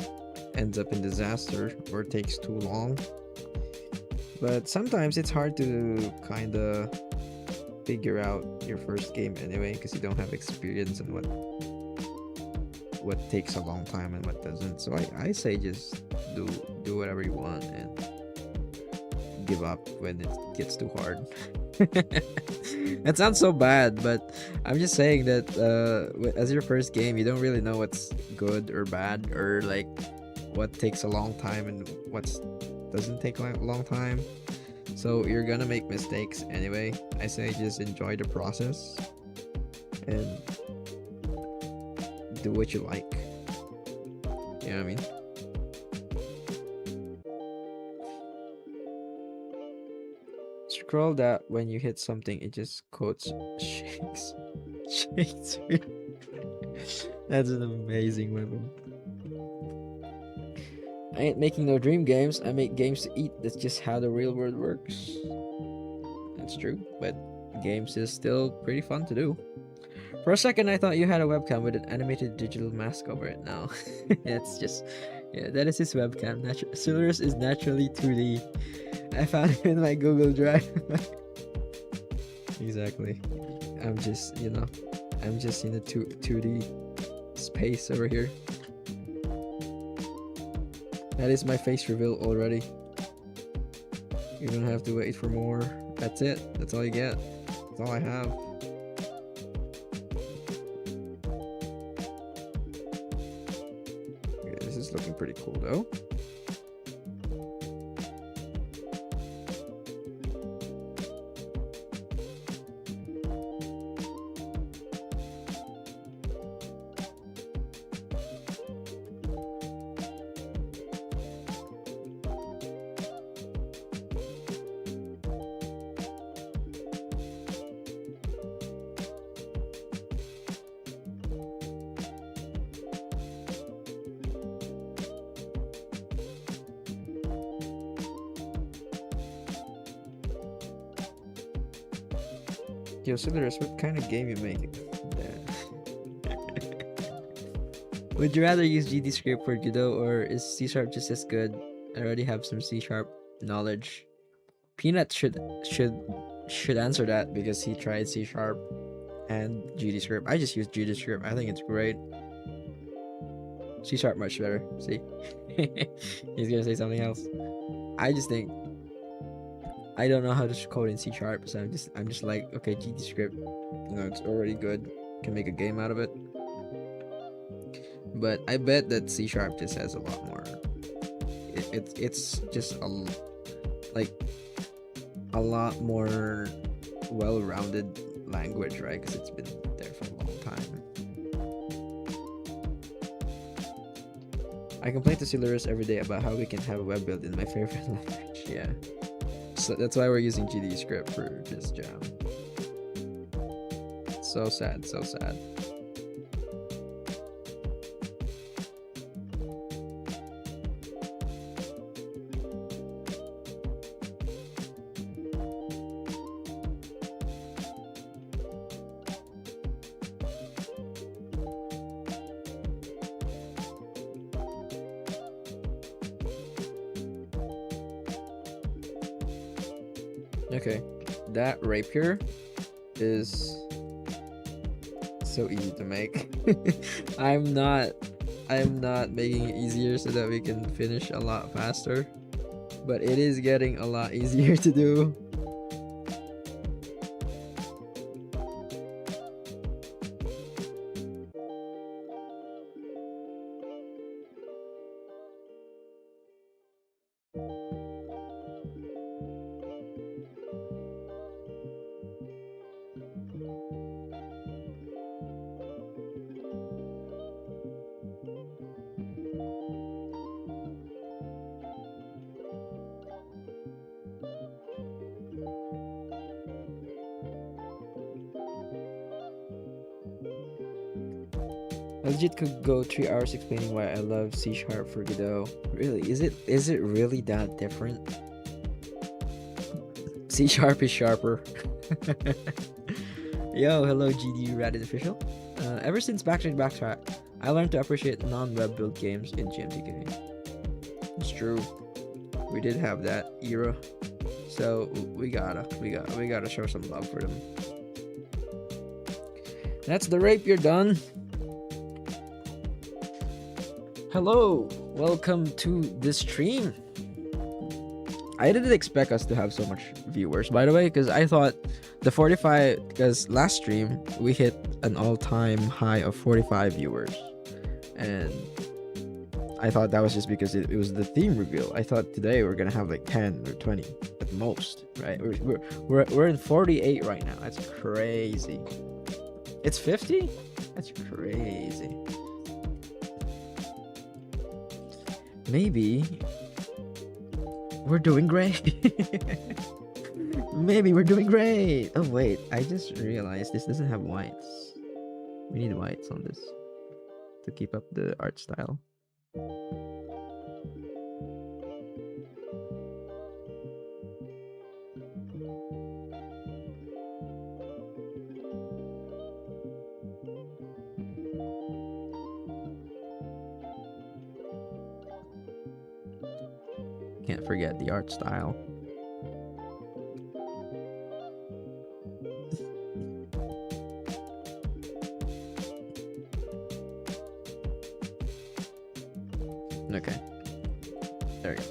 ends up in disaster or takes too long. But sometimes it's hard to kinda figure out your first game anyway because you don't have experience in what takes a long time and what doesn't. So I say just do whatever you want and give up when it gets too hard. That sounds so bad, but I'm just saying that as your first game, you don't really know what's good or bad or like what takes a long time and what doesn't take a long time. So you're gonna make mistakes anyway. I say just enjoy the process and do what you like. You know what I mean? Scroll that when you hit something, it just quotes shakes. Shakes. That's an amazing weapon. I ain't making no dream games. I make games to eat. That's just how the real world works. That's true, but games is still pretty fun to do. For a second, I thought you had a webcam with an animated digital mask over it. No, it's just Yeah, that is his webcam. Silurus is naturally 2D. I found it in my Google Drive. Exactly. I'm just, I'm just in a 2D space over here. That is my face reveal already. You don't have to wait for more. That's it. That's all you get. That's all I have. Okay, this is looking pretty cool though. Yo, Silurus, what kind of game you making? Would you rather use GD script for Judo, or is C# just as good? I already have some C# knowledge. Peanut should answer that because he tried C# and GD script. I just use GD script. I think it's great. C# much better. See, he's gonna say something else. I just think I don't know how to code in C#, so I'm just like, okay, GD script, it's already good. Can make a game out of it. But I bet that C# just has a lot more. It's just a lot more well-rounded language, right? Because it's been there for a long time. I complain to Silurus every day about how we can have a web build in my favorite language. Yeah. So that's why we're using GD script for this jam. So sad, so sad. Okay, that rapier is so easy to make. I'm not making it easier so that we can finish a lot faster, but it is getting a lot easier to do. I legit could go 3 hours explaining why I love C# for Godot. Really? Is it really that different? C# is sharper. Yo, hello GD Reddit official. Ever since Backtrack, I learned to appreciate non-web build games in GMTK. It's true. We did have that era, so we gotta show some love for them. That's the rapier done. Hello, welcome to the stream. I didn't expect us to have so much viewers, by the way, because I thought the 45, because last stream we hit an all-time high of 45 viewers, and I thought that was just because it was the theme reveal. I thought today we're gonna have like 10 or 20 at most, right? We're in 48 right now. That's crazy. It's 50? That's crazy. Maybe we're doing great. Maybe we're doing great. Oh wait, I just realized this doesn't have whites. We need whites on this to keep up the art style. Can't forget the art style. Okay. There we go.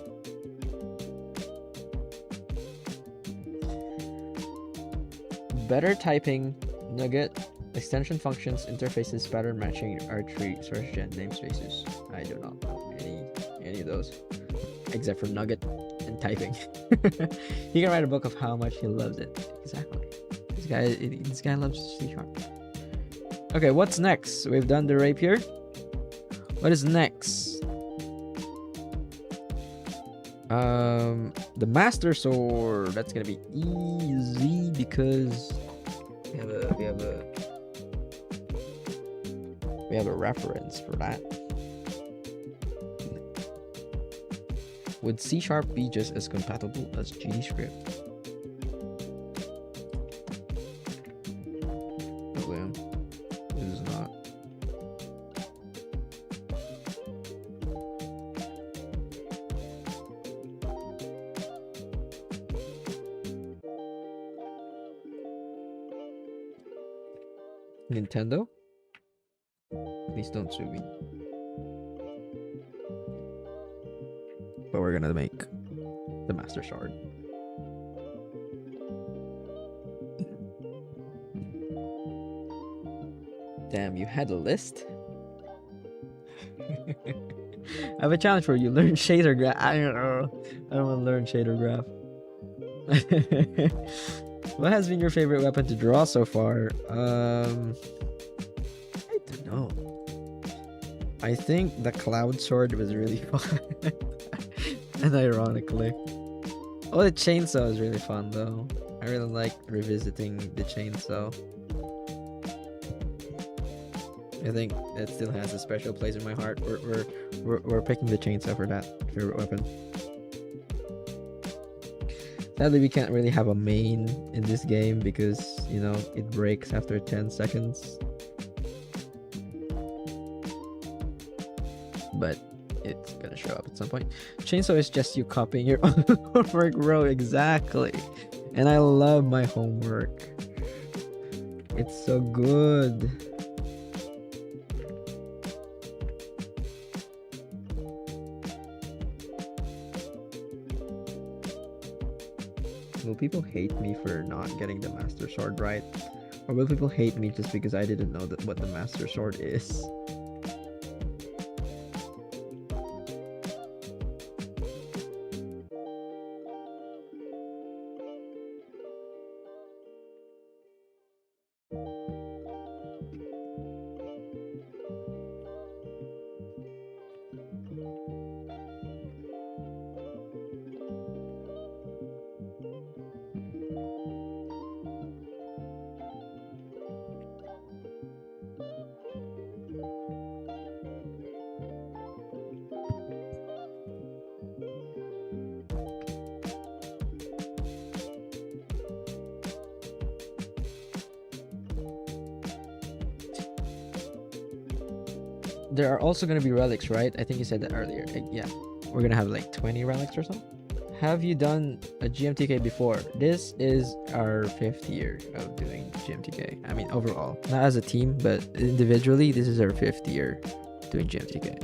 Better typing, nugget, extension functions, interfaces, pattern matching, archery, search gen, namespaces. I do not know any of those, except for nugget and typing. He can write a book of how much he loves it. Exactly. This guy loves C#. Okay, what's next? We've done the rapier. What is next? The master sword. That's gonna be easy because we have a reference for that. Would C# be just as compatible as GDScript? Oh, yeah. This is not. Nintendo? Please don't sue me. But we're gonna make the Master Sword. Damn, you had a list? I have a challenge for you. Learn shader graph. I don't know. I don't want to learn shader graph. What has been your favorite weapon to draw so far? I don't know. I think the cloud sword was really fun. And ironically. Oh, the chainsaw is really fun though. I really like revisiting the chainsaw. I think it still has a special place in my heart. We're picking the chainsaw for that favorite weapon. Sadly, we can't really have a main in this game because, you know, it breaks after 10 seconds. But it's gonna show up at some point. Chainsaw is just you copying your own homework, bro. Exactly. And I love my homework. It's so good. Will people hate me for not getting the Master Sword right? Or will people hate me just because I didn't know what the Master Sword is? There are also going to be relics, right? I think you said that earlier. Yeah, we're going to have like 20 relics or so. Have you done a GMTK before? This is our 5th year of doing GMTK. I mean, overall. Not as a team, but individually, this is our 5th year doing GMTK.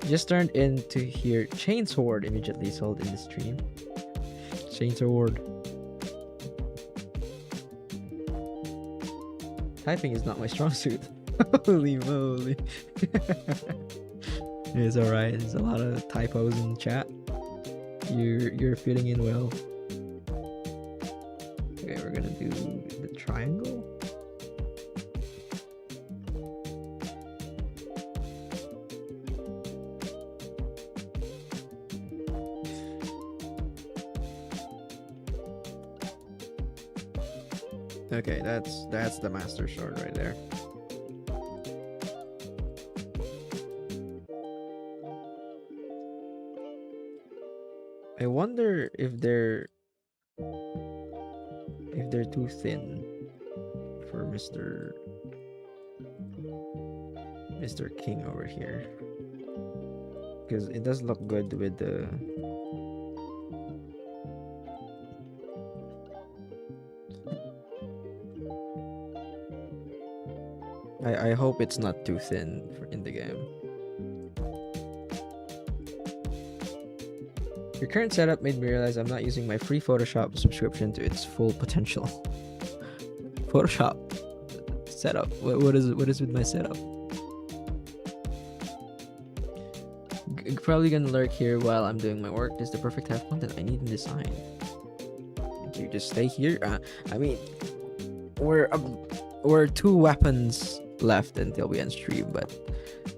Just turned in to hear Chainsword immediately sold in the stream. Chainsword. Typing is not my strong suit. Holy moly. It's alright. There's a lot of typos in the chat. You're fitting in well. Okay, we're gonna do the triangle. Okay, that's the Master Sword right there. I wonder if they're too thin for Mr. King over here. because it does look good with the. I hope it's not too thin in the game. Your current setup made me realize I'm not using my free Photoshop subscription to its full potential. Photoshop setup. What is with my setup? Probably gonna lurk here while I'm doing my work. This is the perfect type of content I need in design. You just stay here. I mean, we're 2 weapons left until we end stream, but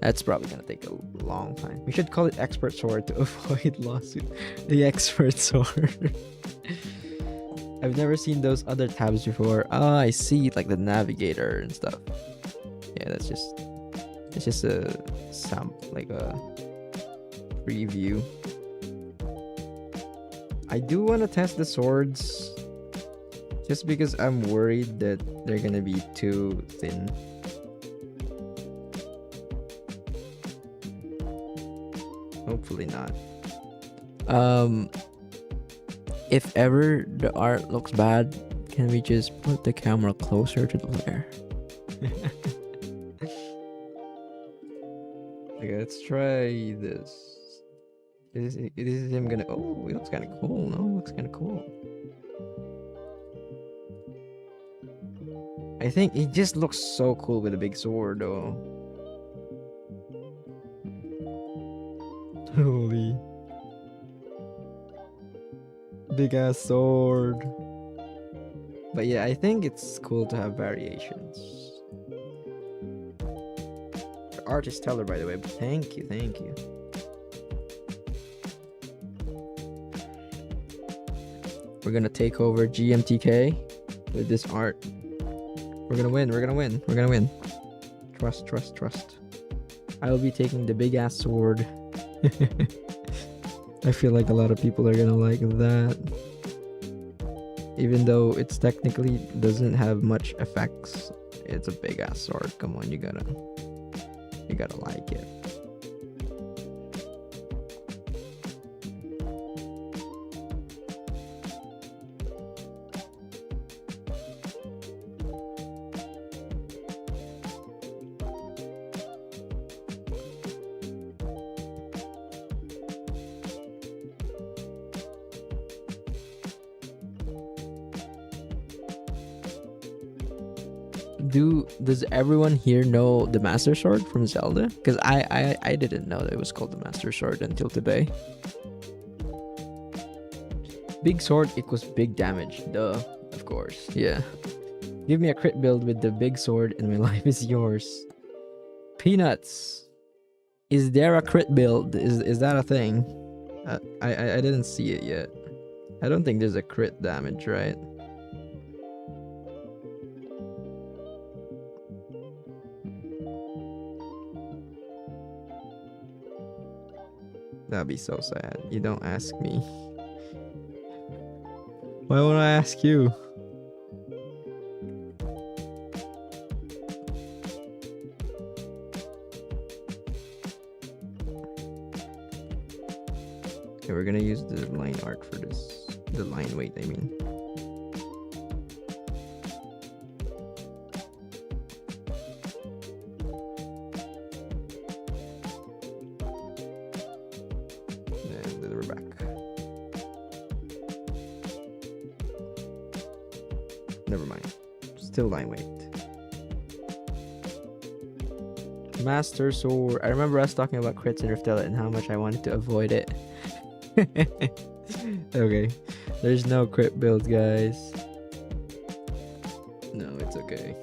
that's probably gonna take a long time. We should call it expert sword to avoid lawsuit. The expert sword. I've never seen those other tabs before. Ah, I see, like the navigator and stuff. Yeah, it's just a like a preview. I do want to test the swords, just because I'm worried that they're gonna be too thin. Hopefully not. If ever the art looks bad, can we just put the camera closer to the player? Okay, let's try this. Is him gonna? Oh, it looks kind of cool. No, it looks kind of cool. I think he just looks so cool with a big sword, though. Holy. Big ass sword. But yeah, I think it's cool to have variations. The art is stellar, by the way. But thank you. We're gonna take over GMTK with this art. We're gonna win. Trust. I will be taking the big ass sword. I feel like a lot of people are gonna like that. Even though it's technically doesn't have much effects, it's a big ass sword. Come on, you gotta like it. Does everyone here know the Master Sword from Zelda? Because I didn't know that it was called the Master Sword until today. Big sword equals big damage. Duh. Of course. Yeah. Give me a crit build with the big sword and my life is yours. Peanuts. Is there a crit build? Is that a thing? I didn't see it yet. I don't think there's a crit damage, right? That'd be so sad. You don't ask me. Why would I ask you? Okay, we're gonna use the line art for this. The line weight, I mean. Never mind. Still line weight. Master Sword. I remember us talking about crits in Riftella and how much I wanted to avoid it. Okay. There's no crit build, guys. No, it's okay.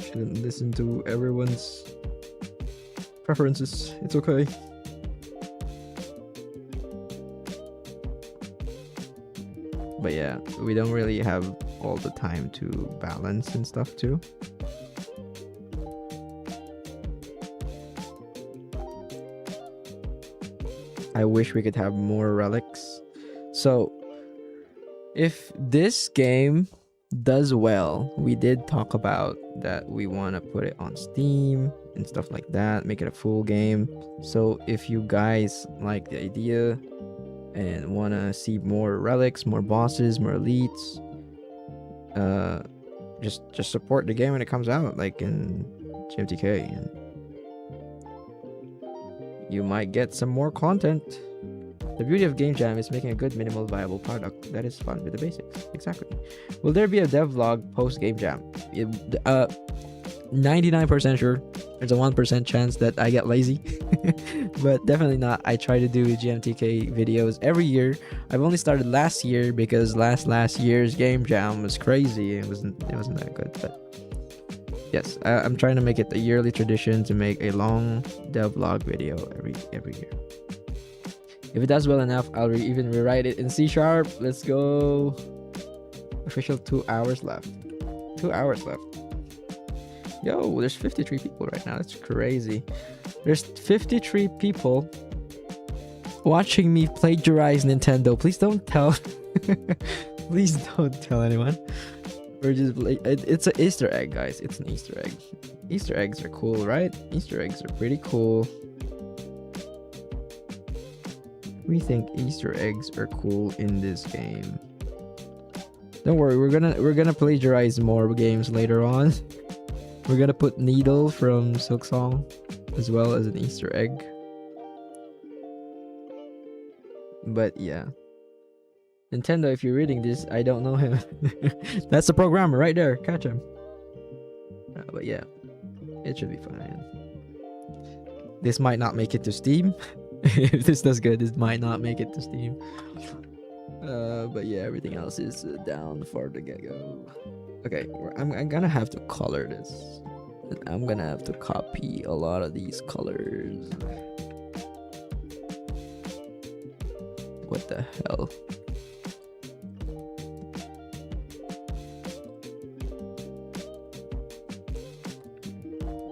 Shouldn't listen to everyone's preferences. It's okay. But yeah, we don't really have all the time to balance and stuff too. I wish we could have more relics. So if this game does well, we did talk about that we want to put it on Steam and stuff like that, make it a full game. So if you guys like the idea and want to see more relics, more bosses, more elites, just support the game when it comes out, like in GMTK, and you might get some more content. The beauty of Game Jam is making a good minimal viable product that is fun with the basics. Exactly. Will there be a devlog post Game Jam? 99% sure. There's a 1% chance that I get lazy, but definitely not. I try to do GMTK videos every year. I've only started last year because last year's Game Jam was crazy. It wasn't that good, but yes, I'm trying to make it a yearly tradition to make a long devlog video every year. If it does well enough, I'll even rewrite it in C#. Let's go. Official 2 hours left. 2 hours left. Yo, there's 53 people right now. That's crazy. There's 53 people watching me plagiarize Nintendo. Please don't tell. Please don't tell anyone. We're just it's an Easter egg, guys. It's an Easter egg. Easter eggs are cool, right? Easter eggs are pretty cool. We think Easter eggs are cool in this game. Don't worry, we're gonna plagiarize more games later on. We're gonna put Needle from Silksong as well as an Easter egg. But yeah, Nintendo, if you're reading this, I don't know him. That's the programmer right there. Catch him. But yeah, it should be fine. This might not make it to Steam. If this does good, this might not make it to Steam. But yeah, everything else is down for the get-go. Okay, I'm gonna have to color this. And I'm gonna have to copy a lot of these colors. What the hell?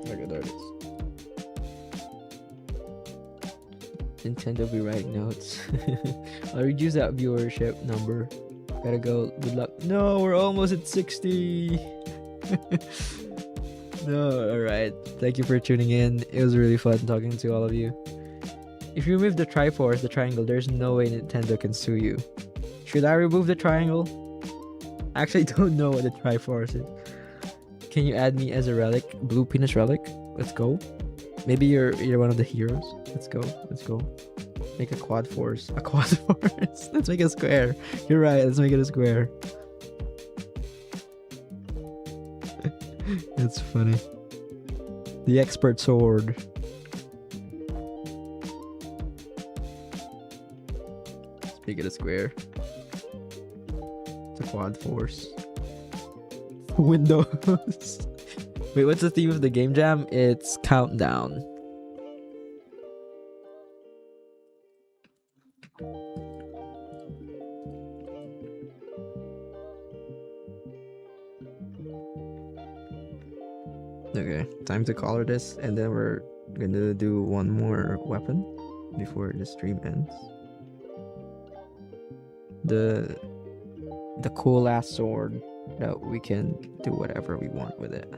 Okay, there it is. Nintendo be writing notes. I'll reduce that viewership number. Gotta go. Good luck. No, we're almost at 60. No, alright. Thank you for tuning in. It was really fun talking to all of you. If you remove the Triforce, the triangle, there's no way Nintendo can sue you. Should I remove the triangle? I actually don't know what the Triforce is. Can you add me as a relic? Blue penis relic? Let's go. Maybe you're one of the heroes. Let's go. Let's go. Make a quad force. A quad force. Let's make a square. You're right. Let's make it a square. That's funny. The expert sword. Let's make it a square. It's a quad force. Windows. Wait, what's the theme of the Game Jam? It's Countdown. Okay, time to color this, and then we're gonna do one more weapon before the stream ends. The cool ass sword that we can do whatever we want with it.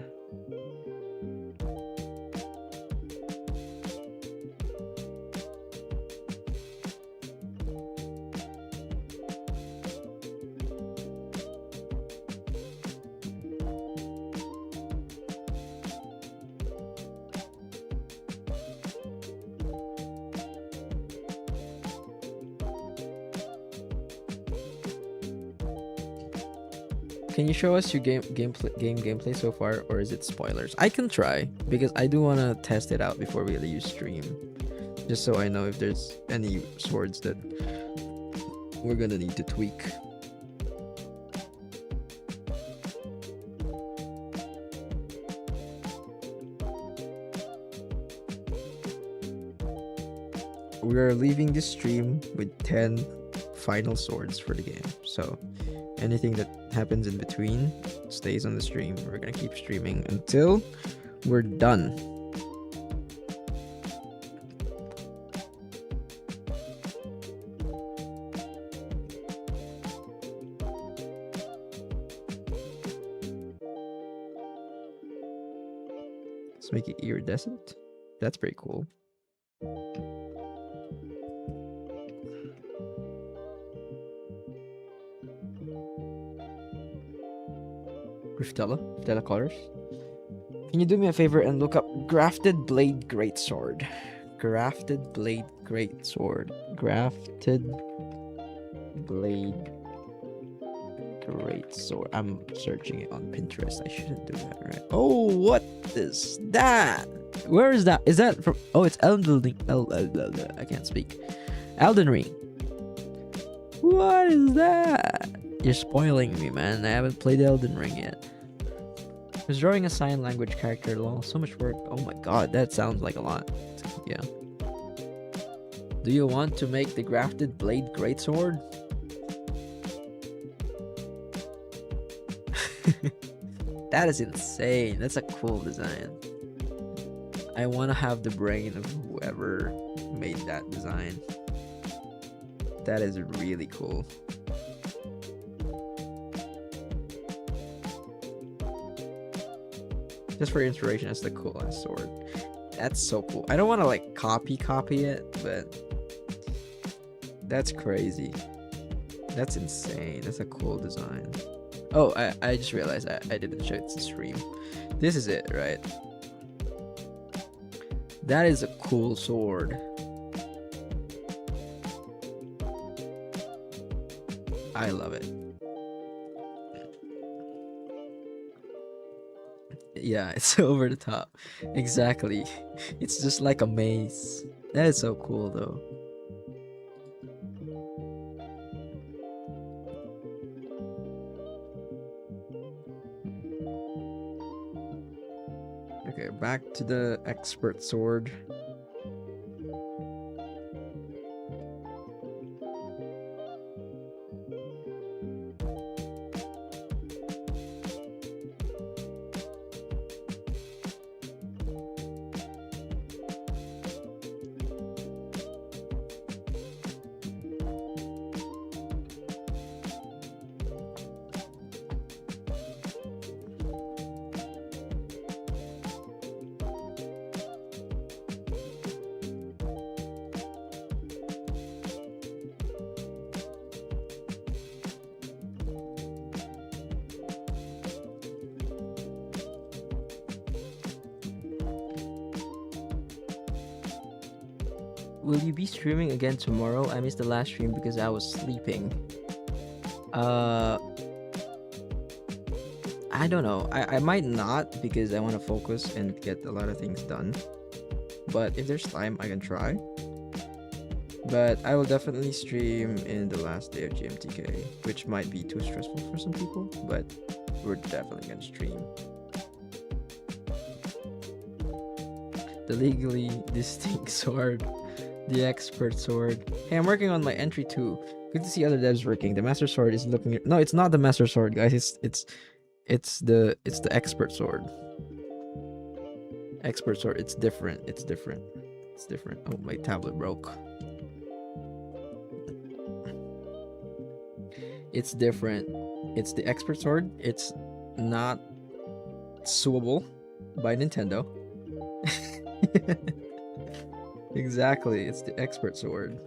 Can you show us your gameplay so far, or is it spoilers? I can try, because I do want to test it out before we leave stream, just so I know if there's any swords that we're gonna need to tweak. We are leaving this stream with 10 final swords for the game, so anything that happens in between stays on the stream. We're gonna keep streaming until we're done. Let's make it iridescent. That's pretty cool. Riftella colors. Can you do me a favor and look up Grafted Blade Greatsword? Grafted Blade Greatsword. Grafted Blade Greatsword. I'm searching it on Pinterest. I shouldn't do that, right? Oh, what is that? Where is that? Is that from? Oh, it's Elden Ring. I can't speak. Elden Ring. What is that? You're spoiling me, man. I haven't played Elden Ring yet. Was drawing a sign language character along so much work. Oh my god, that sounds like a lot. Yeah. Do you want to make the Grafted Blade Greatsword? That is insane. That's a cool design. I want to have the brain of whoever made that design. That is really cool. Just for inspiration, that's the coolest sword. That's so cool. I don't want to like copy it, but that's crazy. That's insane. That's a cool design. Oh, I just realized I didn't show it to stream. This is it, right? That is a cool sword. I love it. Yeah, it's over the top. Exactly. It's just like a maze. That is so cool though. Okay, back to the expert sword. Will you be streaming again tomorrow? I missed the last stream because I was sleeping. I don't know. I might not because I want to focus and get a lot of things done. But if there's time, I can try. But I will definitely stream in the last day of GMTK, which might be too stressful for some people, but we're definitely gonna stream. The legally distinct sword. The expert sword. Hey, I'm working on my entry too. Good to see other devs working. The master sword is looking. No, it's not the master sword, guys. It's the expert sword. Expert sword. It's different. It's different. It's different. Oh, my tablet broke. It's different. It's the expert sword. It's not suable by Nintendo. Exactly, it's the expert sword.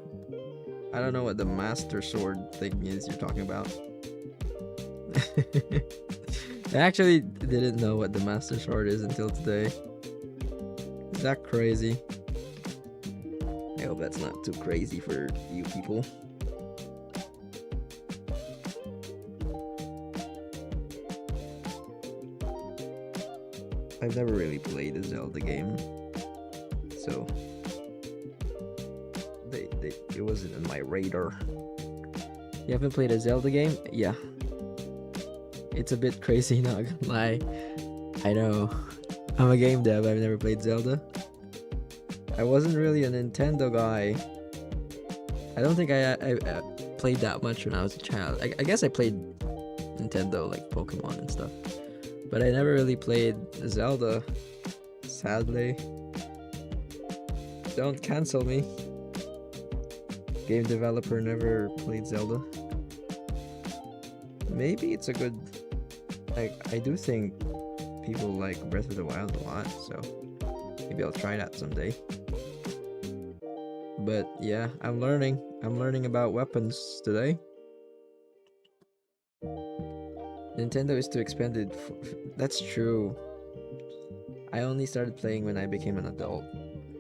I don't know what the master sword thing is you're talking about. I actually didn't know what the master sword is until today. Is that crazy? I hope that's not too crazy for you people. I've never really played a Zelda game, so it wasn't in my radar. You haven't played a Zelda game? Yeah. It's a bit crazy, not gonna lie. I know. I'm a game dev, I've never played Zelda. I wasn't really a Nintendo guy. I don't think I played that much when I was a child. I guess I played Nintendo, like Pokemon and stuff. But I never really played Zelda, sadly. Don't cancel me. Game developer never played Zelda. Maybe it's a good... Like, I do think people like Breath of the Wild a lot, so Maybe I'll try that someday. But yeah, I'm learning. I'm learning about weapons today. Nintendo is too expanded. That's true. I only started playing when I became an adult.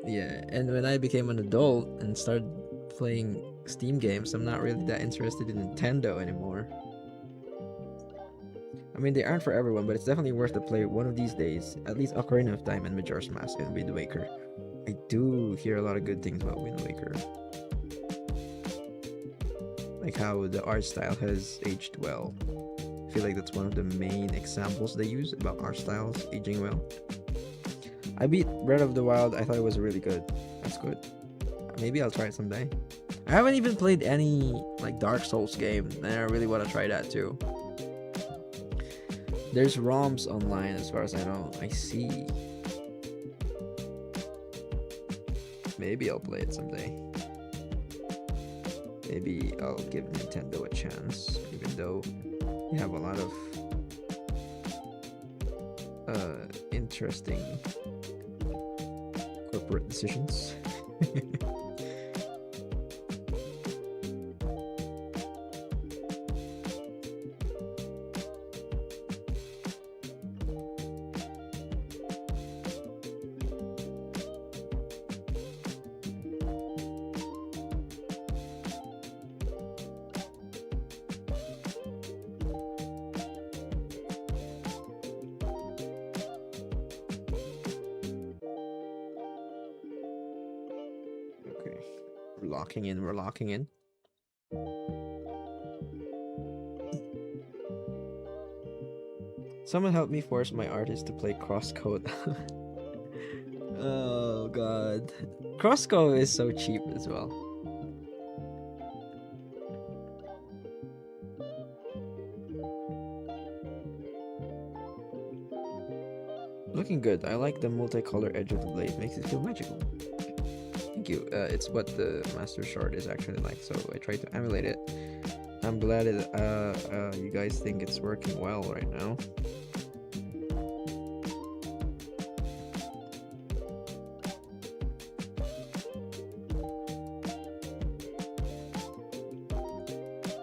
Yeah, and when I became an adult and started playing Steam games, I'm not really that interested in Nintendo anymore. I mean, they aren't for everyone, but it's definitely worth to play one of these days. At least Ocarina of Time and Majora's Mask and Wind Waker. I do hear a lot of good things about Wind Waker. Like how the art style has aged well. I feel like that's one of the main examples they use about art styles aging well. I beat Breath of the Wild. I thought it was really good. That's good. Maybe I'll try it someday. I haven't even played any like Dark Souls game, and I really want to try that too. There's ROMs online as far as I know. I see. Maybe I'll play it someday. Maybe I'll give Nintendo a chance, even though they have a lot of interesting corporate decisions. Okay, we're locking in. We're locking in. Someone help me force my artist to play crosscode. Oh god. Crosscode is so cheap as well. Looking good. I like the multicolor edge of the blade. Makes it feel magical. Thank you. It's what the Master Sword is actually like, so I tried to emulate it. I'm glad you guys think it's working well right now.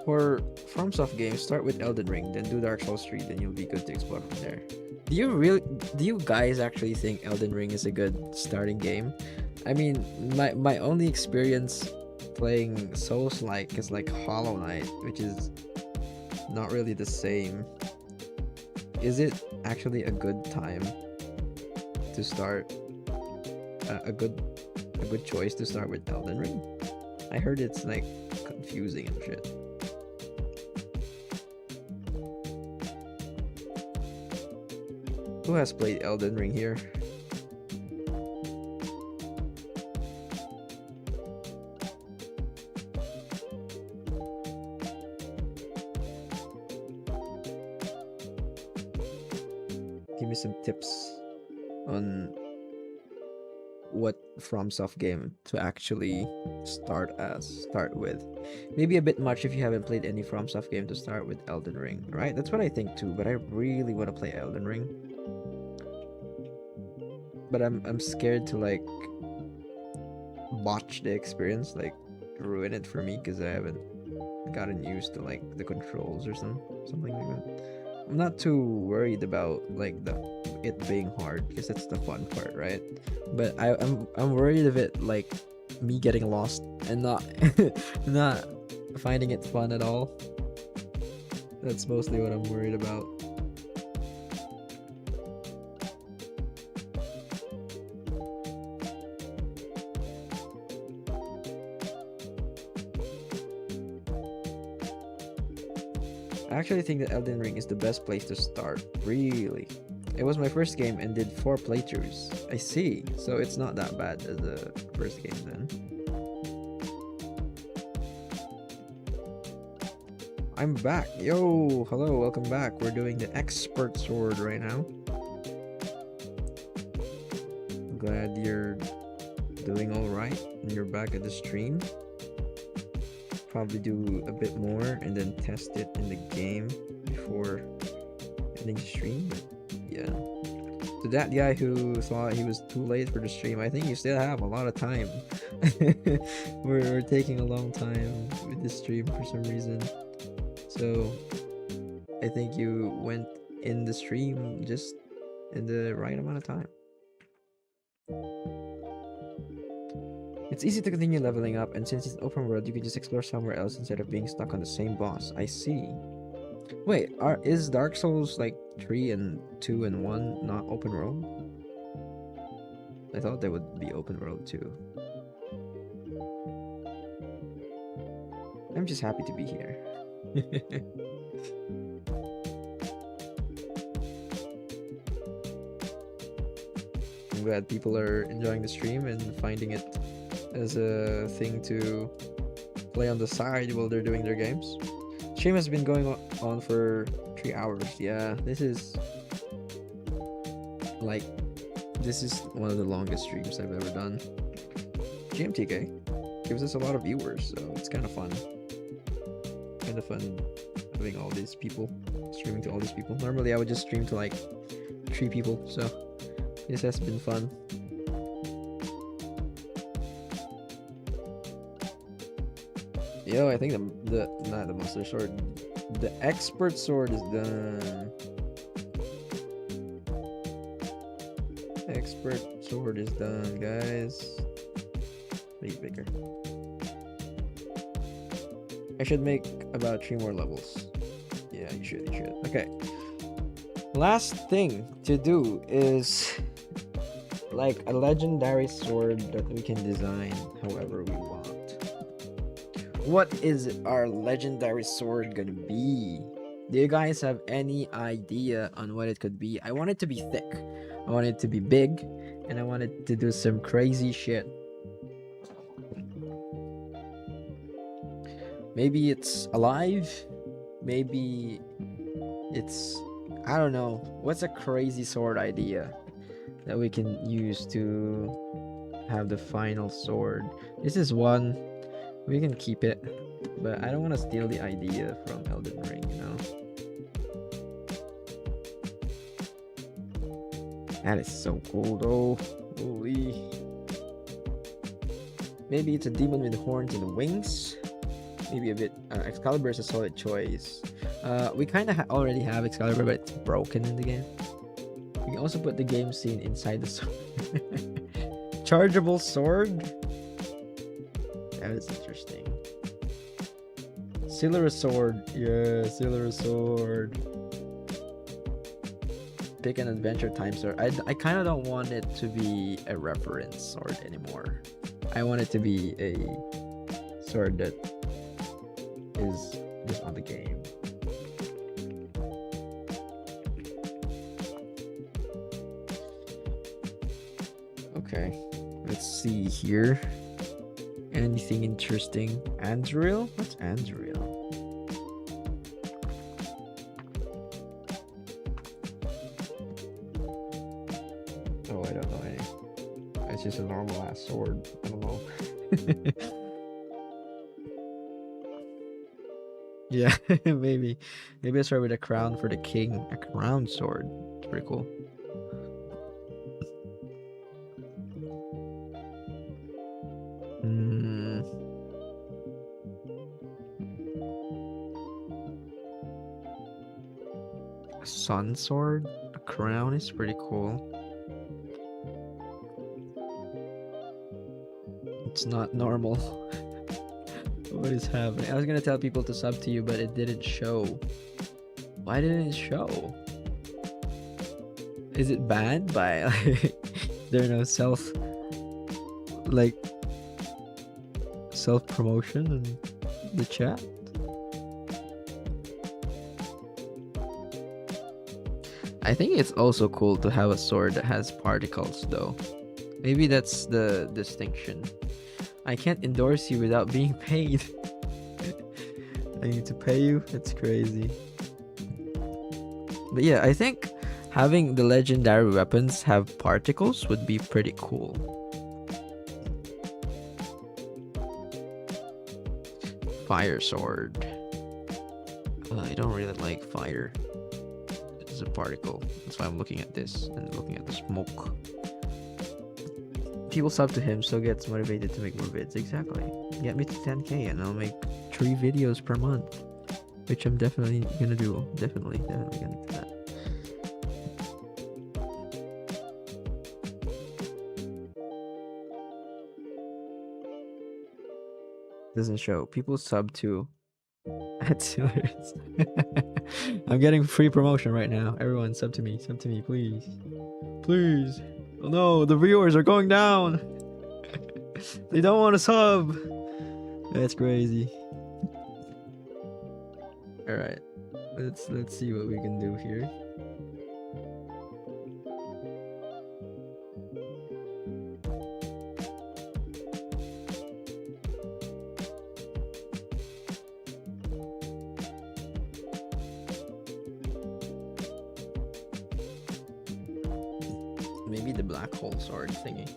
For FromSoft games, start with Elden Ring, then do Dark Souls 3, then you'll be good to explore from there. Do you guys actually think Elden Ring is a good starting game? I mean, my only experience playing Souls-like is like Hollow Knight, which is not really the same. Is it actually a good time to start a good choice to start with Elden Ring? I heard it's like confusing and shit. Who has played Elden Ring here? Give me some tips on what FromSoft game to actually start with. Maybe a bit much if you haven't played any FromSoft game to start with Elden Ring, right? That's what I think too, but I really want to play Elden Ring. But I'm scared to like botch the experience, like ruin it for me because I haven't gotten used to like the controls or something like that. I'm not too worried about like it being hard because that's the fun part, right? But I'm worried of it like me getting lost and not not finding it fun at all. That's mostly what I'm worried about. I actually think that Elden Ring is the best place to start, really. It was my first game and did 4 playthroughs. I see, so it's not that bad as the first game then. I'm back. Yo, hello, welcome back. We're doing the expert sword right now. I'm glad you're doing alright and you're back at the stream. Probably do a bit more and then test it in the game before ending the stream. But yeah, To that guy who thought he was too late for the stream, I think you still have a lot of time. We're taking a long time with this stream for some reason. So I think you went in the stream just in the right amount of time. It's easy to continue leveling up, and since it's an open world, you can just explore somewhere else instead of being stuck on the same boss. I see. Wait, is Dark Souls like 3 and 2 and 1 not open world? I thought they would be open world too. I'm just happy to be here. I'm glad people are enjoying the stream and finding it as a thing to play on the side while they're doing their games. Stream has been going on for 3 hours. Yeah, this is one of the longest streams I've ever done. GMTK gives us a lot of viewers, so it's kind of fun. Kind of fun having all these people, streaming to all these people. Normally I would just stream to like 3 people, so this has been fun. Yo, I think not the Master Sword, the Expert Sword is done. Expert Sword is done, guys. Make it bigger. I should make about 3 more levels. Yeah, you should. Okay. Last thing to do is like a legendary sword that we can design however we want. What is our legendary sword gonna be? Do you guys have any idea on what it could be? I want it to be thick. I want it to be big. And I want it to do some crazy shit. Maybe it's alive. Maybe it's... I don't know. What's a crazy sword idea that we can use to have the final sword? This is one. We can keep it, but I don't want to steal the idea from Elden Ring, you know? That is so cool though. Holy. Maybe it's a demon with horns and wings. Maybe a bit... Excalibur is a solid choice. We kind of already have Excalibur, but it's broken in the game. We can also put the game scene inside the sword. Chargeable sword? That is interesting. Silver sword. Yeah, silver sword. Pick an adventure time sword. I kind of don't want it to be a reference sword anymore. I want it to be a sword that is just on the game. Okay, let's see here. Anything interesting? Andriel? What's Andriel? Oh, I don't know any. It's just a normal ass sword. I don't know. Yeah, maybe. Maybe I start with a crown for the king. A crown sword. It's pretty cool. A sun sword? A crown is pretty cool. It's not normal. What is happening? I was gonna tell people to sub to you, but it didn't show. Why didn't it show? Is it banned by like there are no self promotion in the chat? I think it's also cool to have a sword that has particles though. Maybe that's the distinction. I can't endorse you without being paid. I need to pay you? That's crazy. But yeah, I think having the legendary weapons have particles would be pretty cool. Fire sword. I don't really like fire. as a particle. That's why I'm looking at this and looking at the smoke. People sub to him, so gets motivated to make more vids. Exactly. Get me to 10k and I'll make 3 videos per month, which I'm definitely gonna do. Definitely gonna do that. Doesn't show. People sub to at Steelers. I'm getting free promotion right now. Everyone sub to me, please. Please. Oh no, the viewers are going down. They don't want to sub. That's crazy. Alright. Let's see what we can do here. Maybe the black hole sword thingy.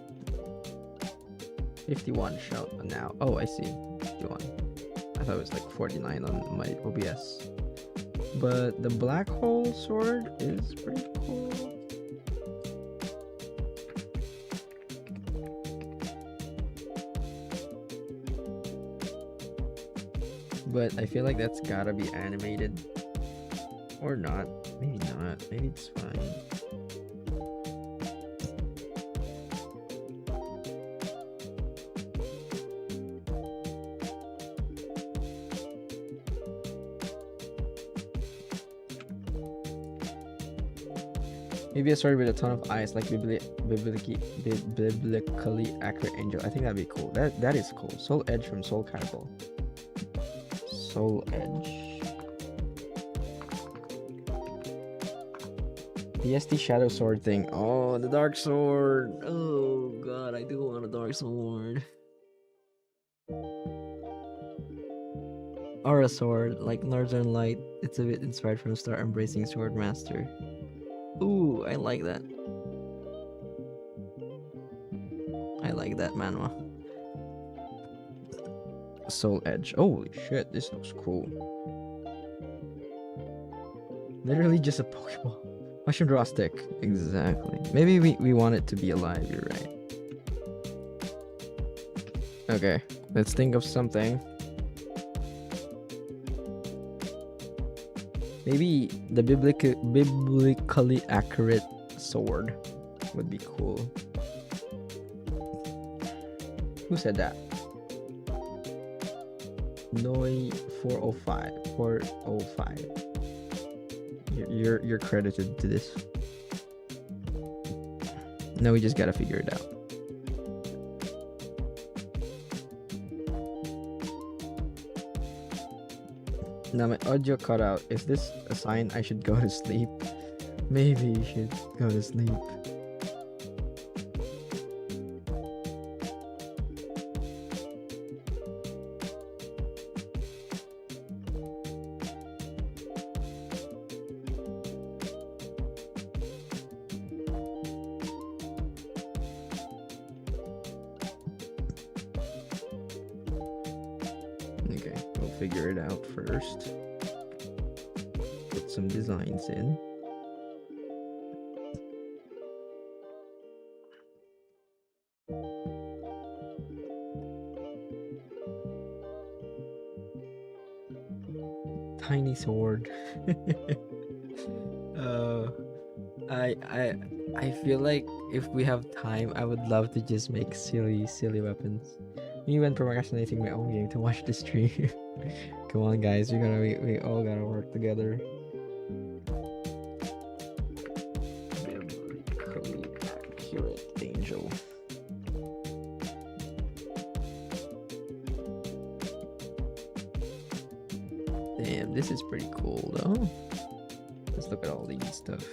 51 show now. Oh, I see. 51. I thought it was like 49 on my OBS. But the black hole sword is pretty cool. But I feel like that's gotta be animated. Or not. Maybe not. Maybe it's fine. Maybe a story with a ton of eyes, like biblically accurate angel. I think that'd be cool. That is cool. Soul Edge from Soul Calibur. Soul Edge. The ST Shadow Sword thing. Oh, the Dark Sword. Oh god, I do want a Dark Sword. Aura Sword, like Northern Light. It's a bit inspired from Star Embracing Sword Master. Ooh, I like that. I like that manhwa. Soul Edge. Holy shit, this looks cool. Literally just a Pokeball. Mushroom Draw Stick. Exactly. Maybe we want it to be alive, you're right. Okay, let's think of something. Maybe the biblically accurate sword would be cool. Who said that? Noi 405. 405. You're credited to this. Now we just gotta figure it out. Now my audio cut out. Is this a sign I should go to sleep? Maybe you should go to sleep. Okay, we'll figure it out first. Put some designs in. Tiny sword. I feel like if we have time, I would love to just make silly weapons. Me when procrastinating my own game to watch the stream. Come on, guys, we all gotta work together. Biblically accurate angel. Damn, this is pretty cool though. Let's look at all these stuff.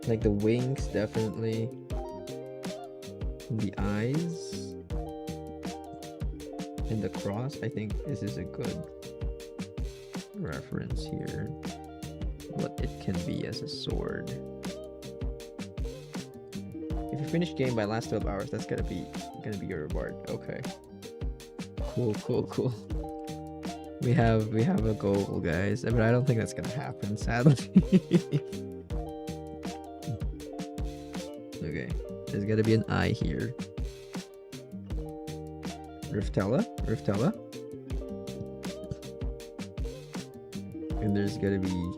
Like the wings, definitely. The eyes. And the cross. I think this is a good reference here. What it can be as a sword. If you finish game by last 12 hours, that's gonna be your reward. Okay. Cool. we have a goal, guys, but I don't think that's gonna happen, sadly. Okay, there's gotta be an eye here. Riftella, and there's gotta be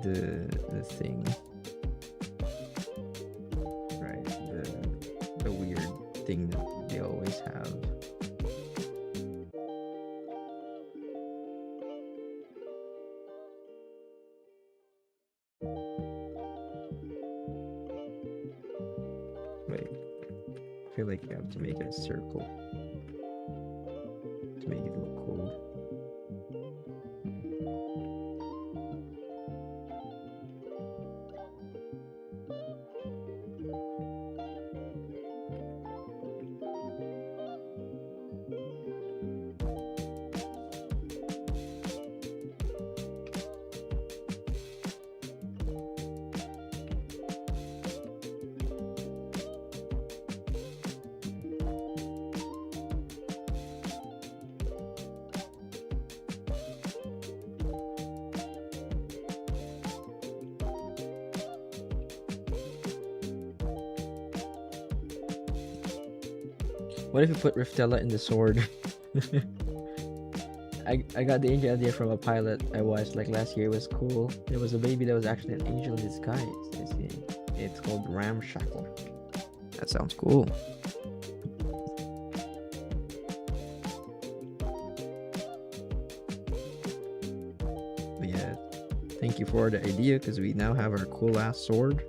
the thing, right? The weird thing that they always have. Wait, I feel like you have to make it a circle to make it look cool. What if you put Riftella in the sword? I got the angel idea from a pilot I watched like last year. It was cool. There was a baby that was actually an angel in disguise. I see. It's called Ramshackle. That sounds cool. But yeah, thank you for the idea, because we now have our cool ass sword.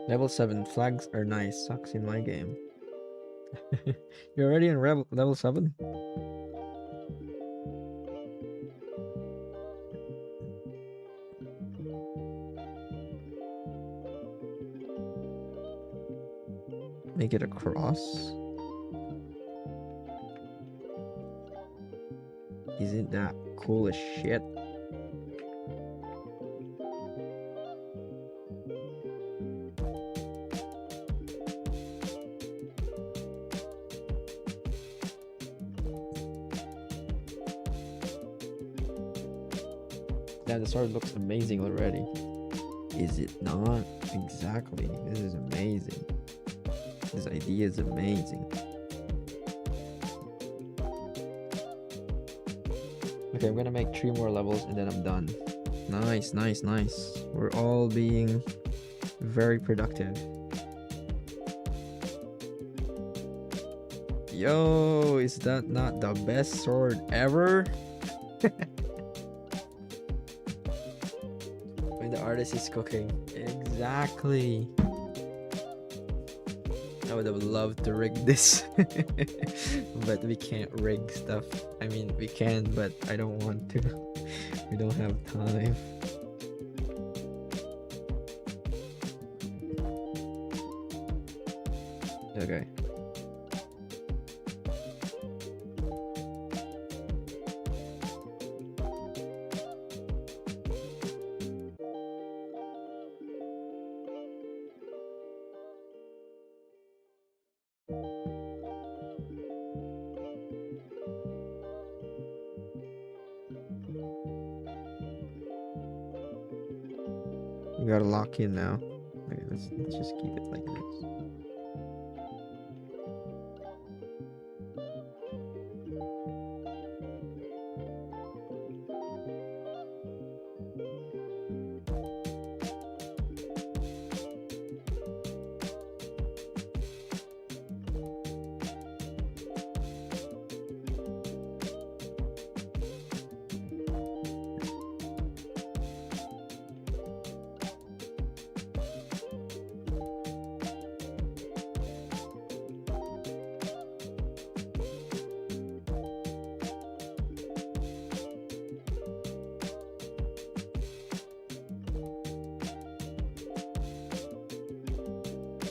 Level 7 flags are nice. Sucks in my game. You're already in level 7? Make it a cross. Isn't that cool as shit? Yeah, the sword looks amazing already. Is it not? Exactly. This is amazing. This idea is amazing. Okay, I'm gonna make 3 more levels and then I'm done. Nice, nice, nice. We're all being very productive. Yo, is that not the best sword ever? When the artist is cooking. Exactly. I would have loved to rig this. But we can't rig stuff. I mean, we can, but I don't want to. We don't have time. Okay. We gotta lock in now. Okay, let's just keep it like this.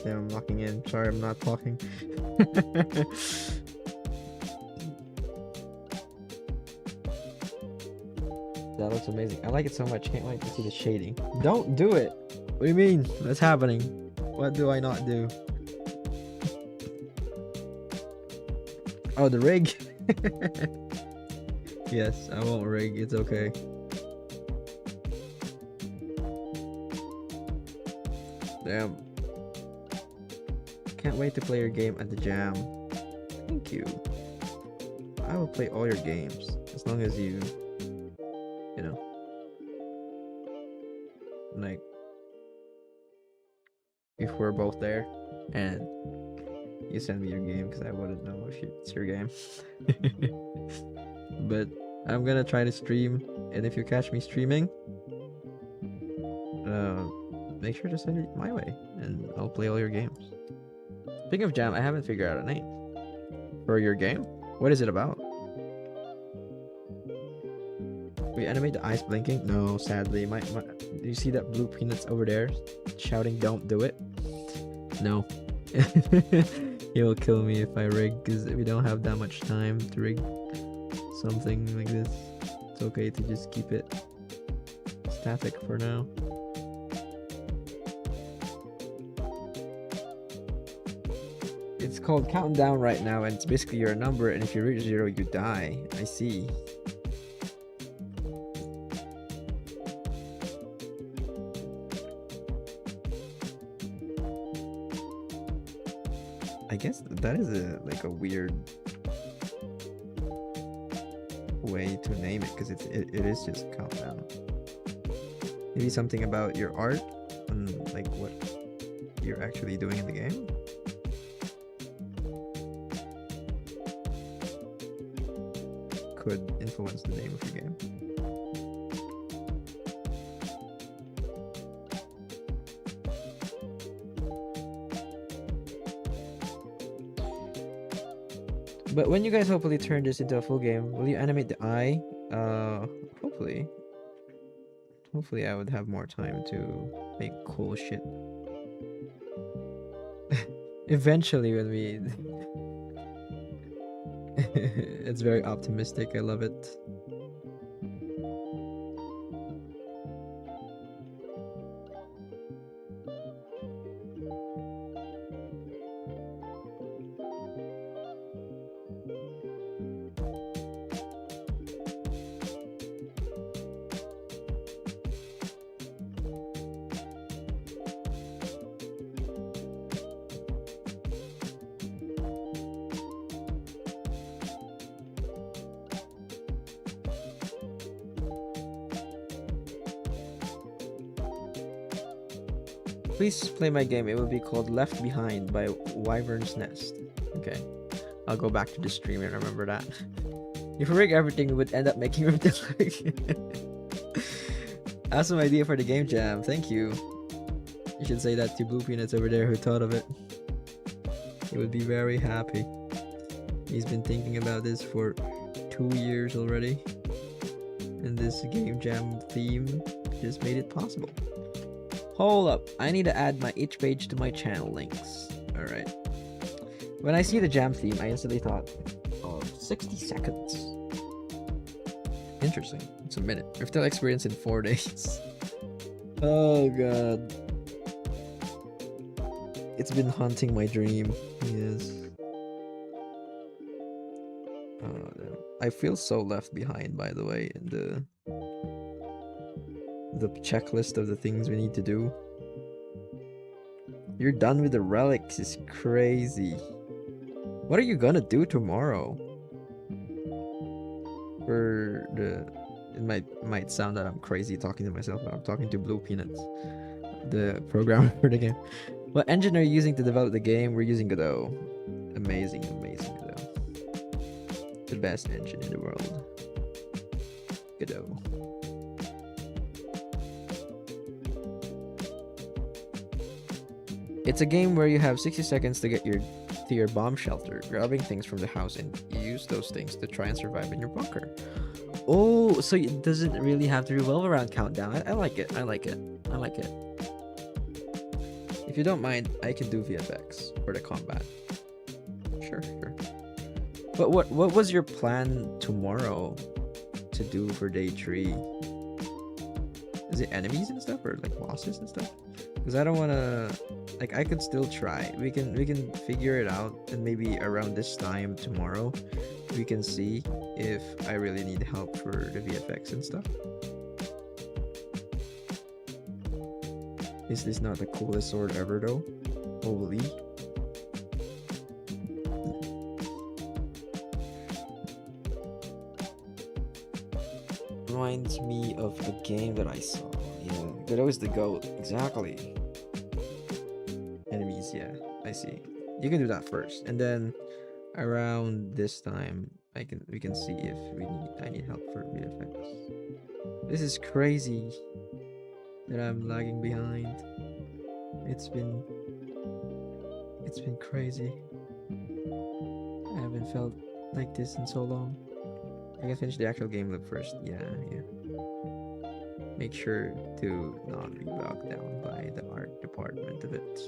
Damn, I'm locking in. Sorry, I'm not talking. That looks amazing. I like it so much. Can't wait to see the shading. Don't do it. What do you mean? What's happening? What do I not do? Oh, the rig. Yes, I won't rig. It's okay. Damn. Can't wait to play your game at the jam. Thank you. I will play all your games as long as you know, like, if we're both there and you send me your game, because I wouldn't know if it's your game. But I'm gonna try to stream, and if you catch me streaming, make sure to send it my way and I'll play all your games. Speaking of jam, I haven't figured out a name for your game. What is it about? We animate the eyes blinking? No, sadly. Do you see that blue peanuts over there shouting don't do it? No. He will kill me if I rig, because we don't have that much time to rig something like this. It's okay to just keep it static for now. It's called counting down right now, and it's basically your number, and if you reach 0 you die. I see. I guess that is like a weird way to name it, because it is just a countdown. Maybe something about your art and like what you're actually doing in the game. Could influence the name of your game. But when you guys hopefully turn this into a full game, will you animate the eye? Hopefully. Hopefully I would have more time to make cool shit. Eventually when we... It's very optimistic, I love it. Please play my game. It will be called Left Behind by Wyvern's Nest. Okay. I'll go back to the stream and remember that. If we rig everything, we would end up making him Awesome idea for the game jam. Thank you. You should say that to Blue Peanuts over there who thought of it. He would be very happy. He's been thinking about this for 2 years already. And this game jam theme just made it possible. Hold up, I need to add my each page to my channel links. Alright. When I see the jam theme, I instantly thought, oh, 60 seconds. Interesting. It's a minute. Riftel experience in 4 days. Oh god. It's been haunting my dream. Yes. Oh, damn. I feel so left behind, by the way, in the checklist of the things we need to do. You're done with the relics is crazy. What are you gonna do tomorrow? For the... It might sound that I'm crazy talking to myself, but I'm talking to Blue Peanuts, the programmer for the game. What engine are you using to develop the game? We're using Godot. Amazing, amazing Godot. The best engine in the world. Godot. It's a game where you have 60 seconds to get to your bomb shelter, grabbing things from the house, and you use those things to try and survive in your bunker. Oh, so it doesn't really have to revolve around countdown. I like it. I like it. I like it. If you don't mind, I can do VFX for the combat. Sure, sure. But what was your plan tomorrow to do for day 3? Is it enemies and stuff or like bosses and stuff? Because I don't want to, like, I could still try. We can figure it out, and maybe around this time tomorrow we can see if I really need help for the VFX and stuff. Is this not the coolest sword ever though? Holy. Reminds me of a game that I saw. Yeah, that was the goat. Exactly. Enemies, yeah. I see. You can do that first, and then around this time we can see if I need help for VFX. This is crazy that I'm lagging behind. It's been crazy. I haven't felt like this in so long. I can finish the actual game loop first. Yeah. Make sure to not be bogged down by the art department of it.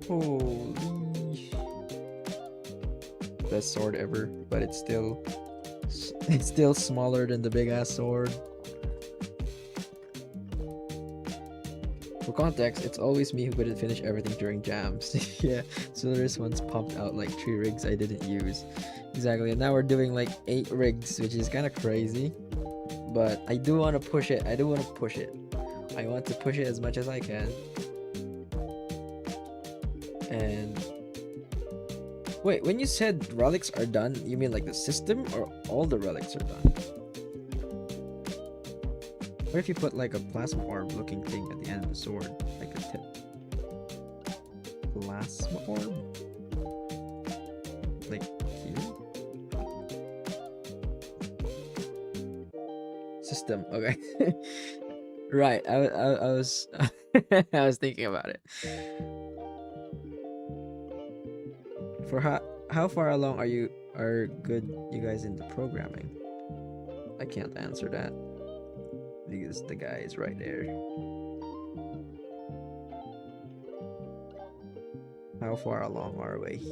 Holy. Best sword ever, but it's still smaller than the big ass sword. For context, it's always me who couldn't finish everything during jams. Yeah, so this one's popped out like 3 rigs I didn't use. Exactly, and now we're doing like 8 rigs, which is kind of crazy. But I do want to push it. I want to push it as much as I can. And wait, when you said relics are done, you mean like the system or all the relics are done? What if you put like a plasma orb looking thing at the end of the sword, like a tip? Plasma orb? Like here? System, okay. Right, I was I was thinking about it. For how far along are you guys into programming? I can't answer that because the guy is right there. How far along are we?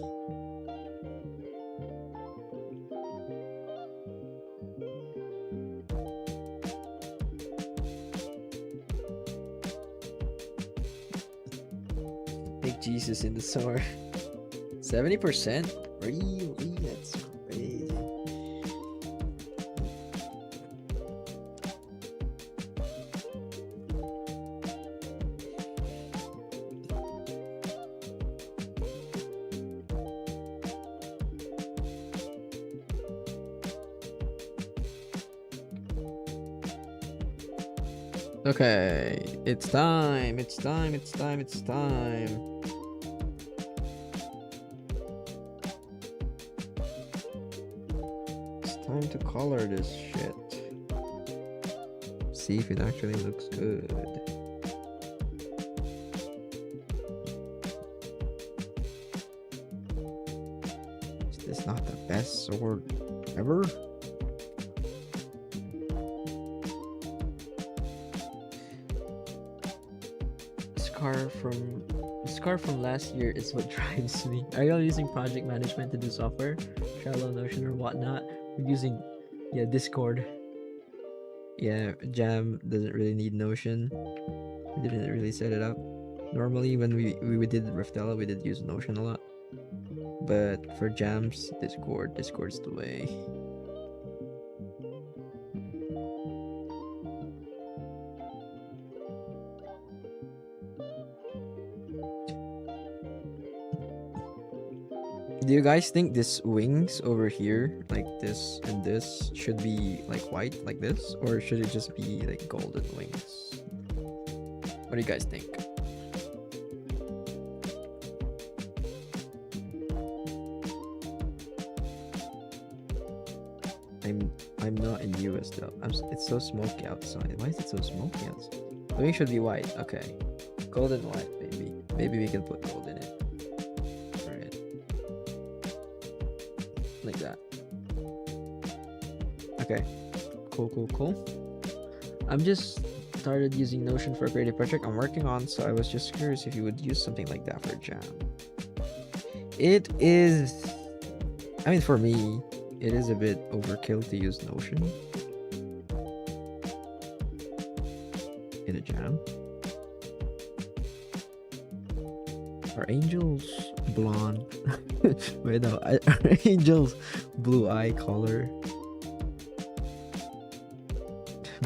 Big Jesus in the sword. 70%? Really? That's crazy. Okay, it's time. It's time. It's time. It's time to color this shit. See if it actually looks good. Is this not the best sword ever? Scar from last year is what drives me. Are y'all using project management to do software? Trello, Notion, or whatnot? We're using, Discord. Yeah, Jam doesn't really need Notion. We didn't really set it up. Normally, when we did Raftella, we did use Notion a lot. But for Jams, Discord's the way. Do you guys think this wings over here, like this and this, should be like white like this, or should it just be like golden wings? What do you guys think? I'm I'm not in US though. It's so smoky outside. Why is it so smoky outside? The wing should be white. Okay. Golden white, maybe. Maybe we can put gold in it. Alright. Like that. Okay. Cool. I'm just started using Notion for a creative project I'm working on, so I was just curious if you would use something like that for a jam. It is, I mean, for me, it is a bit overkill to use Notion in a jam. Are angels blonde? Wait, no, are angels blue eye color?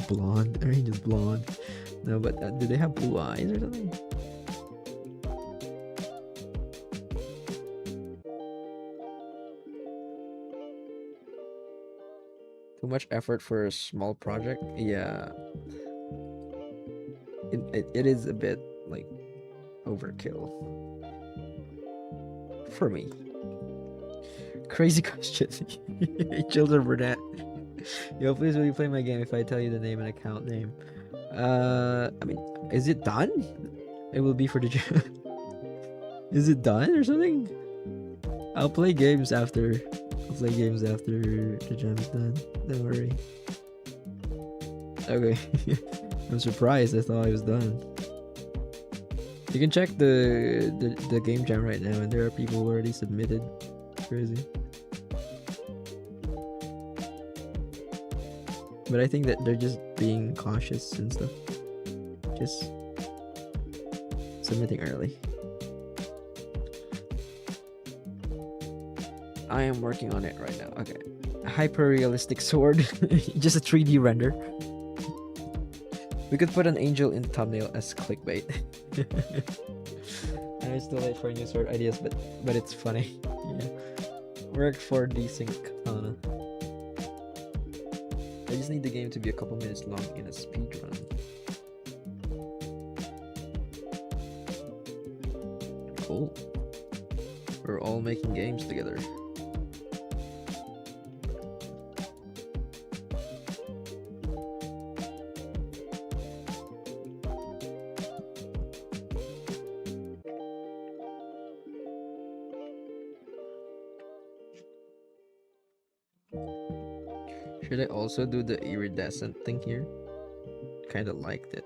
Blonde? Are angels blonde? No, but do they have blue eyes or something? Too much effort for a small project? Yeah. It is a bit like overkill for me. Crazy question. Children brunette. Yo, please will you play my game if I tell you the name and account name? I mean, is it done? It will be for the jam. Is it done or something? I'll play games after. I'll play games after the jam's done. Don't worry. Okay. I'm surprised. I thought I was done. You can check the game jam right now, and there are people who already submitted. Crazy. But I think that they're just being cautious and stuff. Just submitting early. I am working on it right now. Okay. Hyper realistic sword. Just a 3D render. We could put an angel in thumbnail as clickbait. I know it's too late for new sword ideas, but it's funny. Yeah. Work for desync katana. I just need the game to be a couple minutes long in a speed run. Cool. We're all making games together. Should I also do the iridescent thing here? Kinda liked it.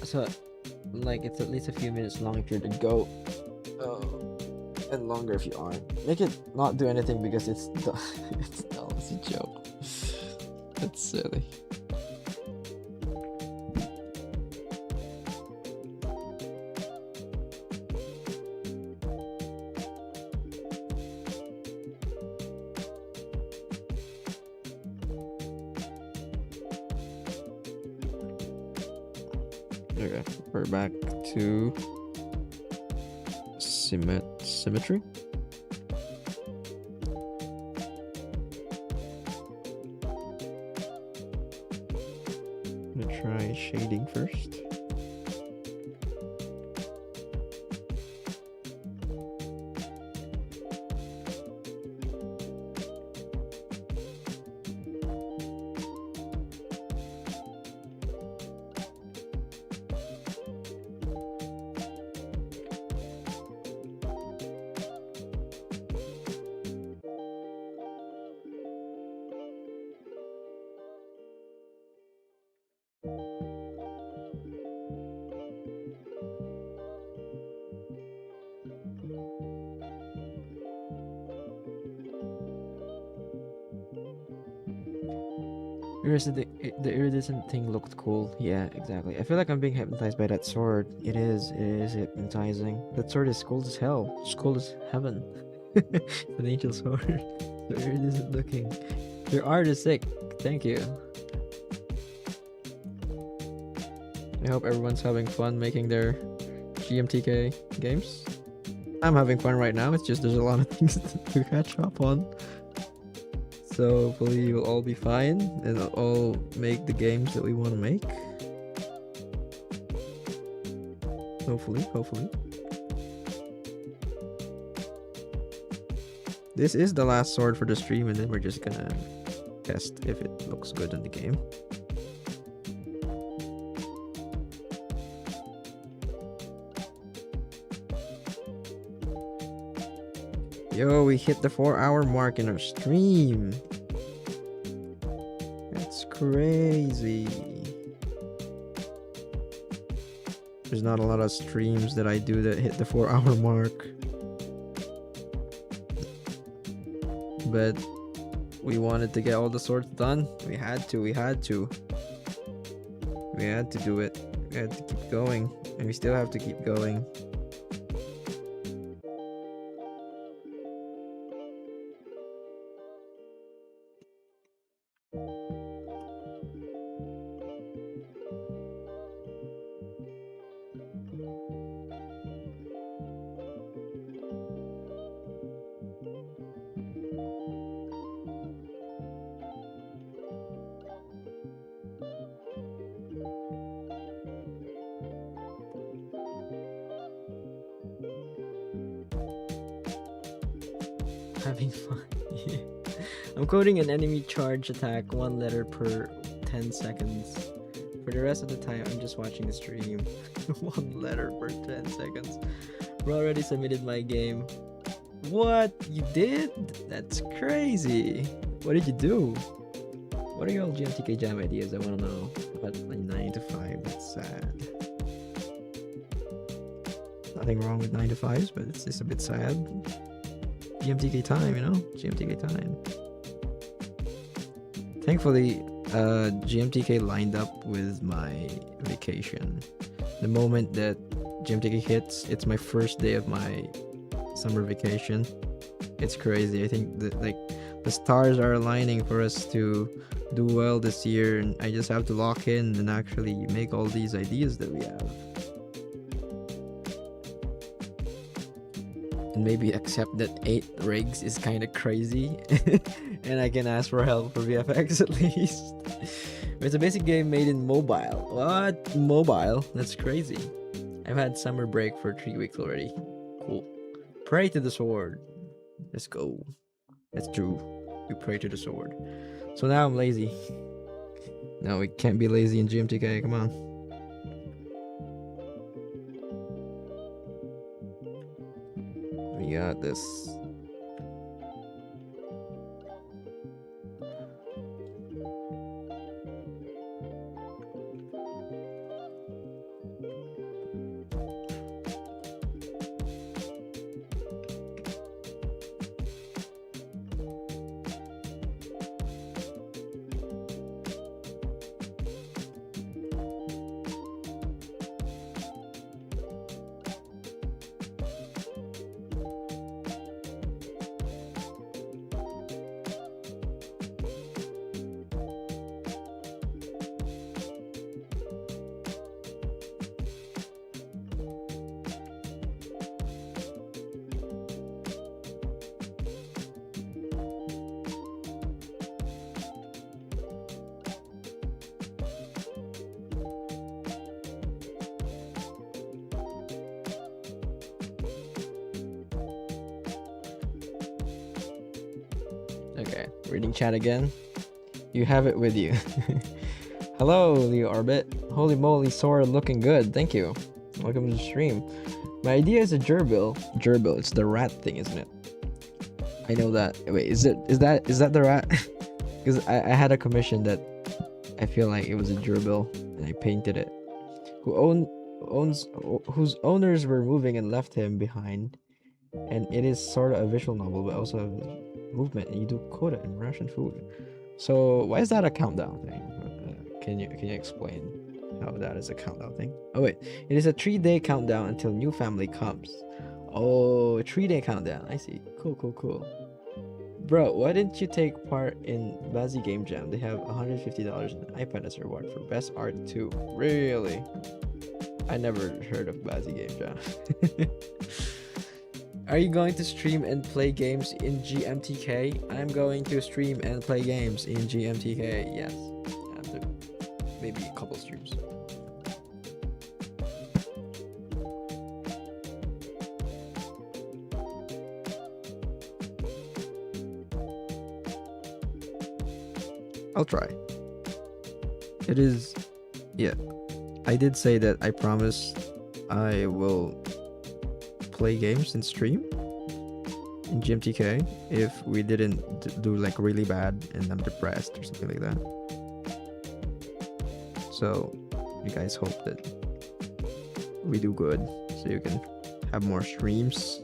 So, like, it's at least a few minutes long if you're to go, and longer if you aren't. Make it not do anything because it's dumb. It's dumb. It's a joke. That's silly. Okay, we're back to symmetry. I'm gonna try shading first. The iridescent thing looked cool. Yeah, exactly. I feel like I'm being hypnotized by that sword. It is hypnotizing. That sword is cold as hell. It's cold as heaven. An angel sword. So iridescent looking. Your art is sick. Thank you. I hope everyone's having fun making their GMTK games. I'm having fun right now. It's just there's a lot of things to catch up on. So hopefully you'll all be fine and all make the games that we want to make. Hopefully. This is the last sword for the stream, and then we're just gonna test if it looks good in the game. Yo, we hit the 4-hour mark in our stream. That's crazy. There's not a lot of streams that I do that hit the 4-hour mark. But we wanted to get all the swords done. We had to do it. We had to keep going, and we still have to keep going. Having fun. Yeah. I'm coding an enemy charge attack 1 letter per 10 seconds. For the rest of the time, I'm just watching the stream. 1 letter per 10 seconds. We already submitted my game. What? You did? That's crazy. What did you do? What are your GMTK jam ideas? I want to know. About like 9 to 5. That's sad. Nothing wrong with 9 to 5s, but it's just a bit sad. GMTK time, you know? GMTK time. Thankfully, GMTK lined up with my vacation. The moment that GMTK hits, it's my first day of my summer vacation. It's crazy. I think that the stars are aligning for us to do well this year, and I just have to lock in and actually make all these ideas that we have. And maybe accept that 8 rigs is kind of crazy and I can ask for help for VFX at least. It's a basic game made in mobile. What? Mobile? That's crazy. I've had summer break for 3 weeks already. Cool. Pray to the sword. Let's go. That's true. You pray to the sword. So now I'm lazy. No, we can't be lazy in GMTK. Come on. We got this. Okay, reading chat again. You have it with you. Hello, Leo Orbit. Holy moly, Sora looking good. Thank you. Welcome to the stream. My idea is a gerbil. Gerbil, it's the rat thing, isn't it? I know that. Wait, is that the rat? Because I had a commission that I feel like it was a gerbil and I painted it. Whose owners were moving and left him behind. And it is sort of a visual novel, but also a movement, and you do quota and ration food. So why is that a countdown thing? Can you explain how that is a countdown thing? Oh wait, it is a 3-day countdown until new family comes. Oh, a 3-day countdown. I see. Cool. Bro, why didn't you take part in Bazzy Game Jam? They have $150 in an iPad as a reward for best art too. Really? I never heard of Bazzy Game Jam. Are you going to stream and play games in GMTK? I'm going to stream and play games in GMTK. Yes. After maybe a couple streams. I'll try. It is, yeah. I did say that I promise I will play games and stream in GMTK if we didn't do like really bad and I'm depressed or something like that. So you guys hope that we do good so you can have more streams.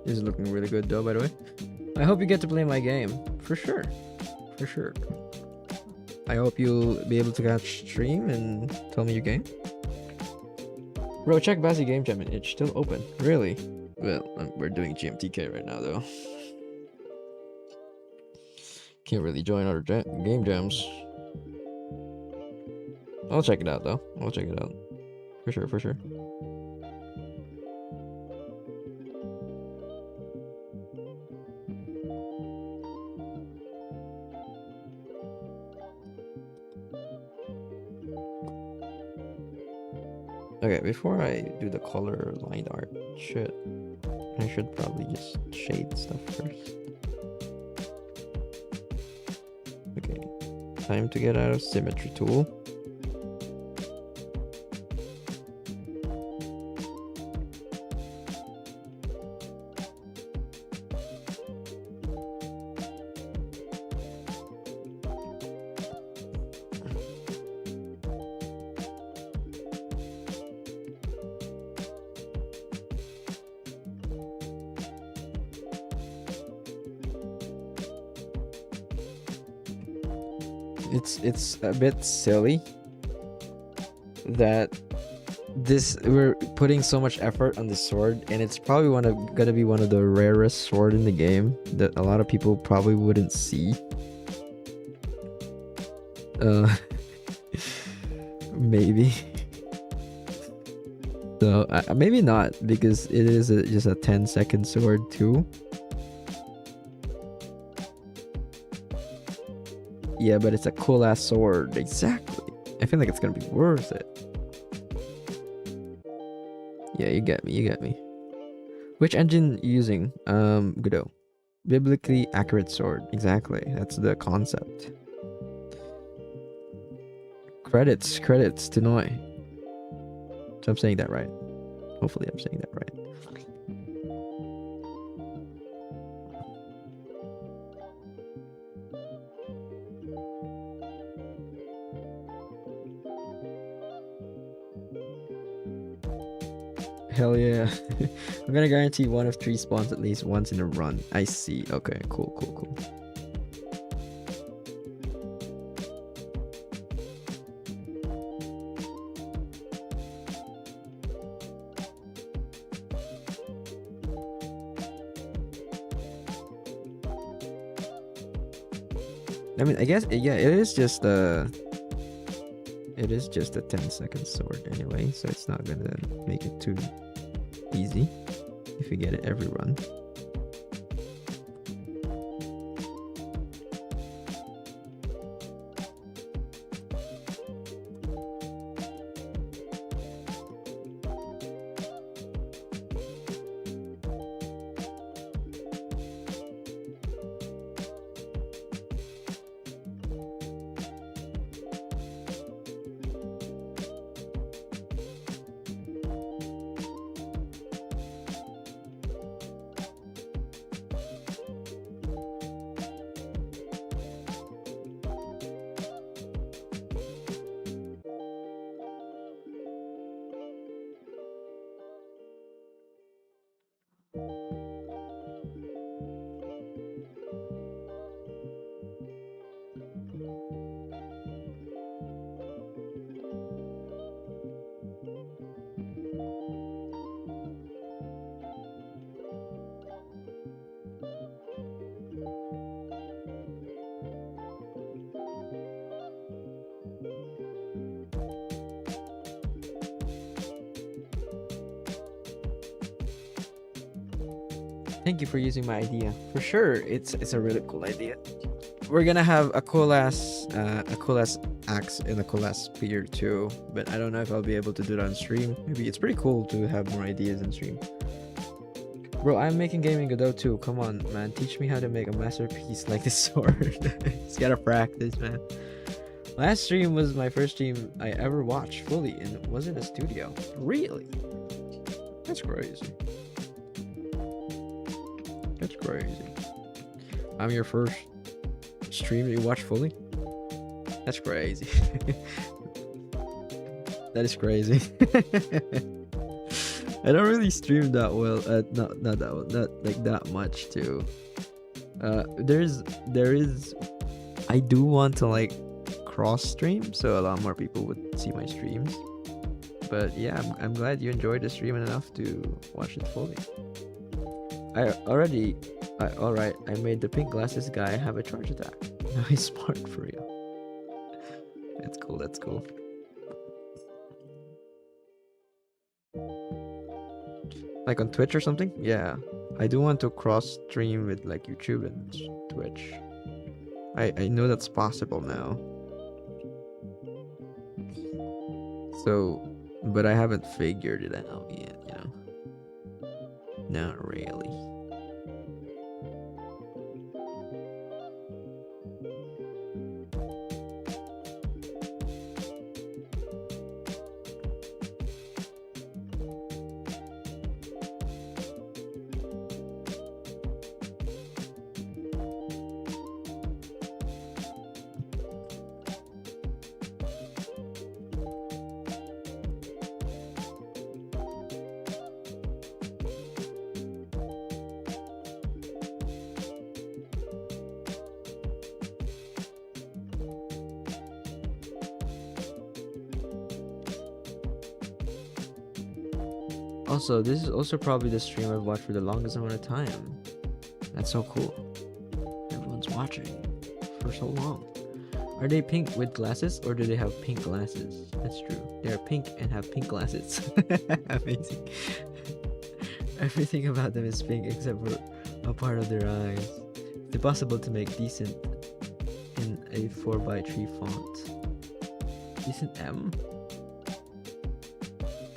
This is looking really good though, by the way. I hope you get to play my game. For sure. For sure. I hope you'll be able to catch stream and tell me your game. Bro, check Bazzy Game Jam and it's still open. Really? Well, we're doing GMTK right now though. Can't really join other game jams. I'll check it out though. I'll check it out. For sure, for sure. Okay, before I do the color line art shit, I should probably just shade stuff first. Okay, time to get out of symmetry tool. It's a bit silly that we're putting so much effort on the sword, and it's probably gonna be one of the rarest sword in the game that a lot of people probably wouldn't see. Maybe. So maybe not, because it is just a 10-second sword too. Yeah, but it's a cool ass sword. Exactly. I feel like it's gonna be worth it. Yeah, you get me. You get me. Which engine using? Godot. Biblically accurate sword. Exactly. That's the concept. Credits to Noi. So I'm saying that right. Hopefully I'm saying that right. Hell yeah. I'm gonna guarantee one of 3 spawns at least once in a run. I see. Okay, cool. I mean, I guess, yeah, it is just a 10-second sword anyway, so it's not gonna make it too easy if you get it every run. Thank you for using my idea. For sure, it's a really cool idea. We're gonna have a cool ass axe and a cool ass spear too, but I don't know if I'll be able to do that on stream. Maybe it's pretty cool to have more ideas on stream. Bro, I'm making gaming Godot too. Come on, man. Teach me how to make a masterpiece like this sword. Just gotta practice, man. Last stream was my first stream I ever watched fully, and it was in a studio. Really? That's crazy. That's crazy. I'm your first stream you watch fully? That's crazy. That is crazy. I don't really stream that well. Not that well, not like that much too. There is. I do want to like cross stream, so a lot more people would see my streams. But yeah, I'm glad you enjoyed the stream enough to watch it fully. Alright, I made the pink glasses guy have a charge attack. Now he's smart for real. That's cool, that's cool. Like on Twitch or something? Yeah. I do want to cross stream with like YouTube and Twitch. I know that's possible now. So, but I haven't figured it out yet, you know? Not really. Also, this is also probably the stream I've watched for the longest amount of time. That's so cool. Everyone's watching for so long. Are they pink with glasses or do they have pink glasses? That's true. They're pink and have pink glasses. Amazing. Everything about them is pink except for a part of their eyes. Is it possible to make decent in a 4x3 font? Decent M?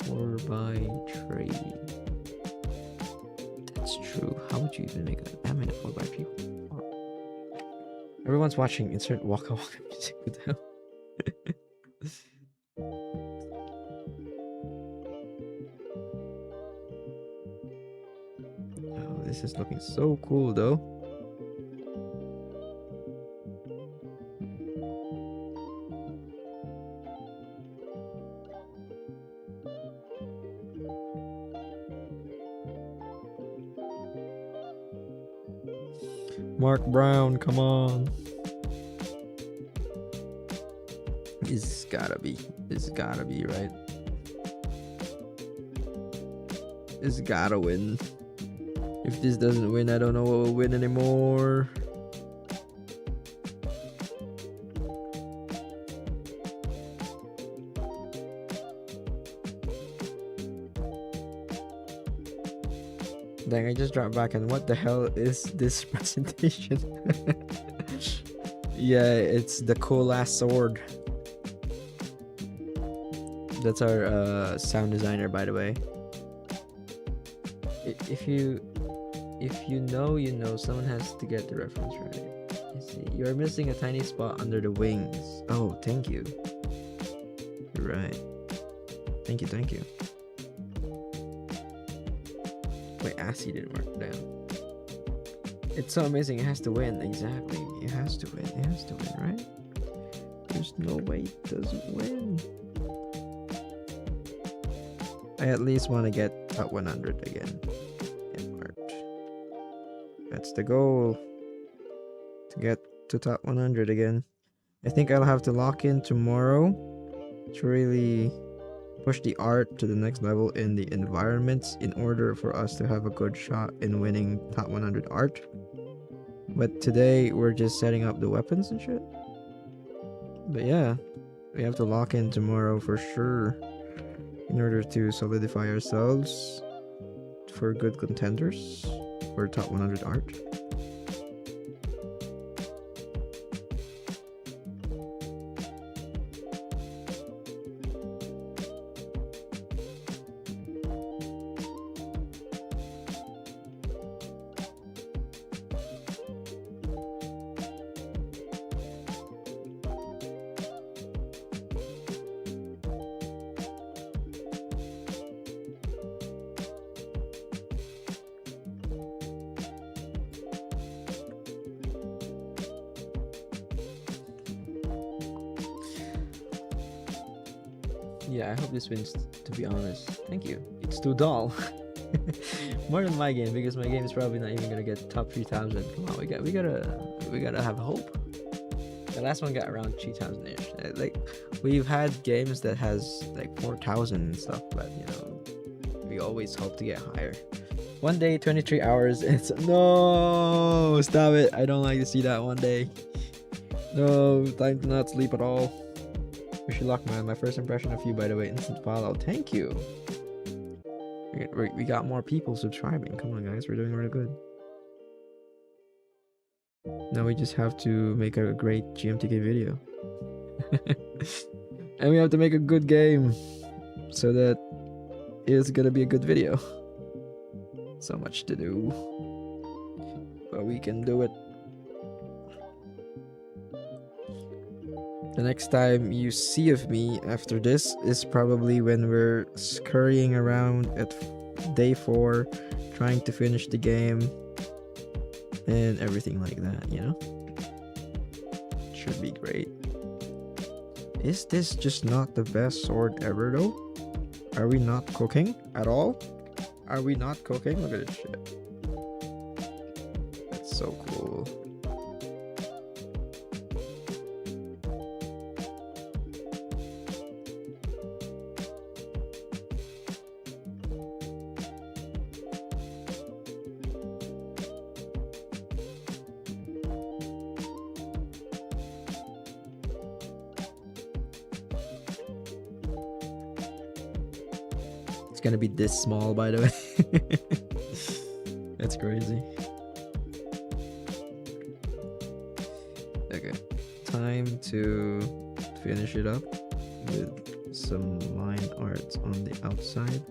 4x3. That's true. How would you even make an M in a 4x3? Everyone's watching. Insert Waka Waka music with them. Oh, this is looking so cool though. Mark Brown, come on. It's gotta be, right? It's gotta win. If this doesn't win, I don't know what will win anymore. Dang, I just dropped back and what the hell is this presentation? Yeah, it's the cool ass sword. That's our sound designer, by the way. If you know, you know. Someone has to get the reference right. You see, you are missing a tiny spot under the wings. Oh, thank you. You're right. Thank you. Wait, Assy didn't work. Damn. It's so amazing. It has to win. Exactly. It has to win. It has to win, right? There's no way it doesn't win. I at least want to get top 100 again in March. That's the goal. To get to top 100 again. I think I'll have to lock in tomorrow to really push the art to the next level in the environments in order for us to have a good shot in winning top 100 art. But today we're just setting up the weapons and shit. But yeah, we have to lock in tomorrow for sure in order to solidify ourselves for good contenders. for top 100 art. Yeah, I hope this wins, to be honest. Thank you. It's too dull. More than my game, because my game is probably not even gonna get top 3,000. Come on, we gotta have hope. The last one got around 3,000-ish. Like, we've had games that has like 4,000 and stuff, but you know, we always hope to get higher. One day, 23 hours. It's no, stop it. I don't like to see that one day. No, time to not sleep at all. Wish you luck, man. My first impression of you, by the way, instant follow. Thank you. We got more people subscribing. Come on, guys. We're doing really good. Now we just have to make a great GMTK video. And we have to make a good game so that it's gonna be a good video. So much to do. But we can do it. The next time you see of me after this is probably when we're scurrying around at day 4, trying to finish the game and everything like that, you know? Should be great. Is this just not the best sword ever though? Are we not cooking at all? Are we not cooking? Look at this shit. That's so cool. It's gonna be this small, by the way. That's crazy. Okay, time to finish it up with some line art on the outside.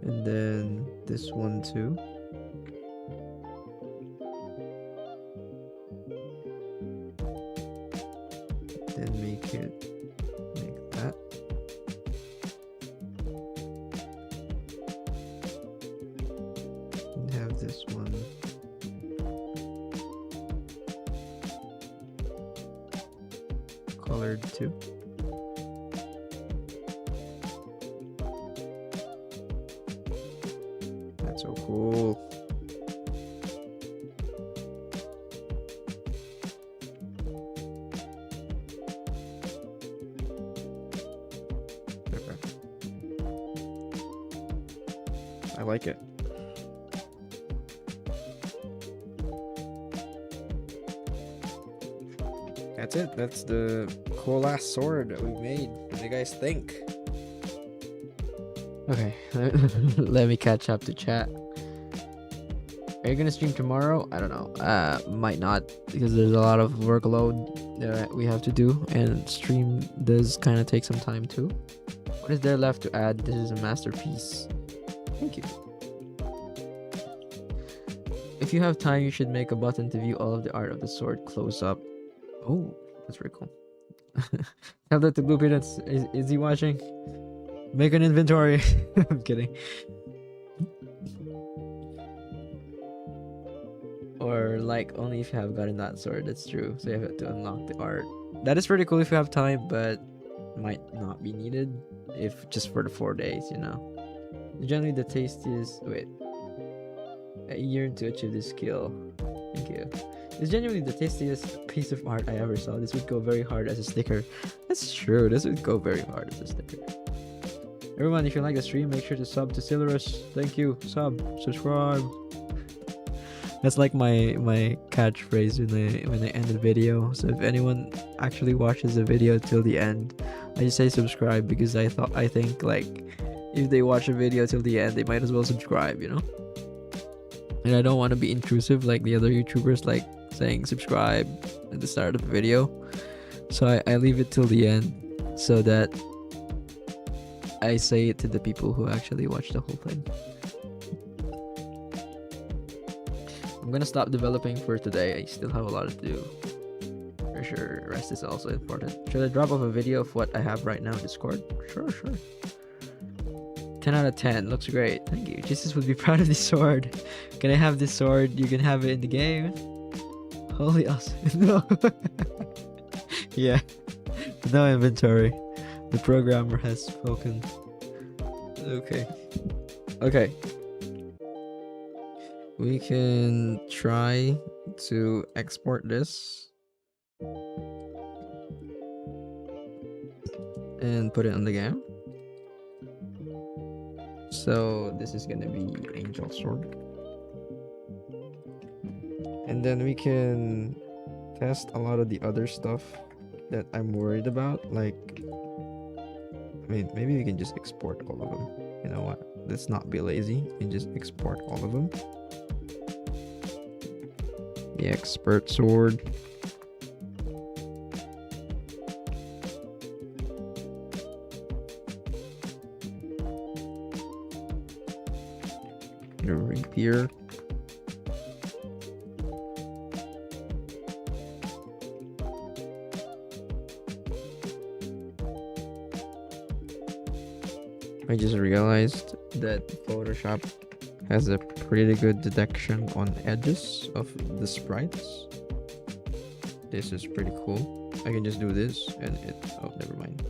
And then this one too. Then make that. And have this one. Colored too. That's so cool. Okay. I like it. That's it. That's the cool ass sword that we made. What do you guys think? Okay, let me catch up to chat. Are you gonna stream tomorrow? I don't know. Might not, because there's a lot of workload that we have to do, and stream does kind of take some time too. What is there left to add? This is a masterpiece. Thank you. If you have time, you should make a button to view all of the art of the sword close up. Oh, that's very cool. Tell that to Blue Peanuts. Is he watching? Make an inventory. I'm kidding. Or like only if you have gotten that sword. That's true. So you have to unlock the art. That is pretty cool if you have time, but might not be needed if just for the 4 days, you know. Generally, the tastiest. Wait, a year to achieve this skill. Thank you. It's genuinely the tastiest piece of art I ever saw. This would go very hard as a sticker. That's true. This would go very hard as a sticker. Everyone, if you like the stream, make sure to sub to Silurus. Thank you. Subscribe. That's like my catchphrase when I end the video. So if anyone actually watches the video till the end, I just say subscribe, because I think like if they watch a video till the end, they might as well subscribe, you know? And I don't want to be intrusive like the other YouTubers, like saying subscribe at the start of the video. So I leave it till the end so that I say it to the people who actually watch the whole thing. I'm gonna stop developing for today. I still have a lot to do. For sure, rest is also important. Should I drop off a video of what I have right now in Discord? Sure. 10 out of 10. Looks great. Thank you. Jesus would be proud of this sword. Can I have this sword? You can have it in the game. Holy awesome. No. Yeah. No inventory. The programmer has spoken. Okay. We can try to export this and put it on the game. So this is gonna be Angel Sword. And then we can test a lot of the other stuff that I'm worried about. Like, I mean, maybe we can just export all of them. You know what? Let's not be lazy and just export all of them. The expert sword. The rapier. I just realized that Photoshop has a pretty good detection on edges of the sprites. This is pretty cool. I can just do this and it... Oh, never mind.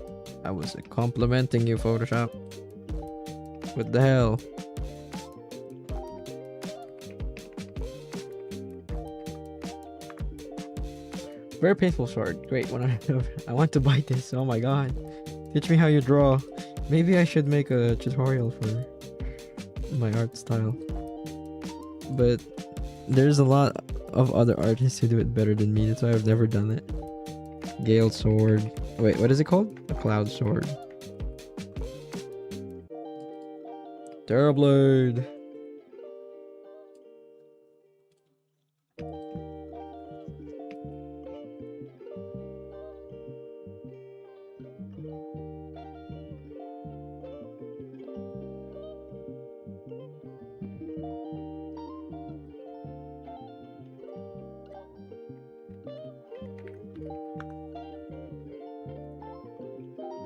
I was complimenting you, Photoshop. What the hell? Very painful sword. Great. I want to buy this. Oh my god. Teach me how you draw. Maybe I should make a tutorial for my art style. But there's a lot of other artists who do it better than me. That's why I've never done it. Gale sword. Wait, what is it called? A cloud sword. Terrorblade.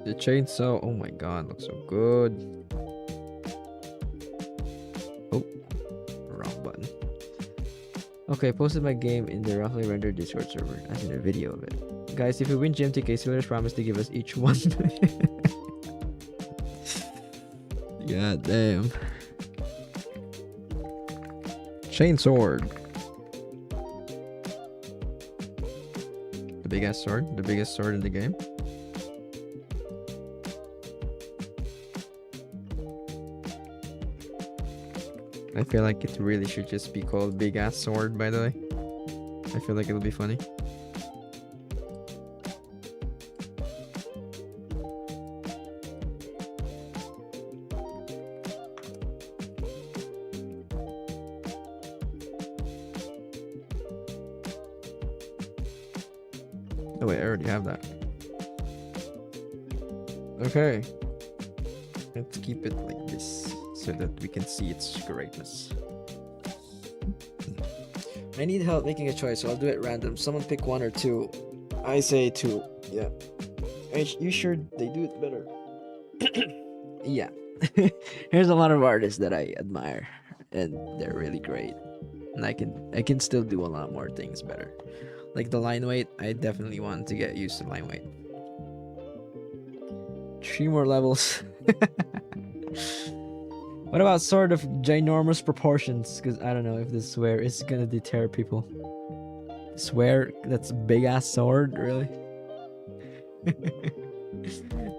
The chainsaw, oh my god, looks so good. Oh, wrong button. Okay, posted my game in the roughly rendered Discord server, as in a video of it. Guys, if we win GMTK, Steelers promise to give us each one. God damn. Chainsword. The big ass sword, the biggest sword in the game. I feel like it really should just be called Big Ass Sword, by the way. I feel like it'll be funny. Oh wait, I already have that. Okay. Let's keep it like this, so that we can see its greatness. I need help making a choice, so I'll do it random. Someone pick one or two. I say two. Yeah. You sure they do it better? Yeah. Here's a lot of artists that I admire, and they're really great. And I can still do a lot more things better. Like the line weight, I definitely want to get used to line weight. 3 more levels. What about sword of ginormous proportions? Because I don't know if this swear is gonna deter people. Swear that's big ass sword, really?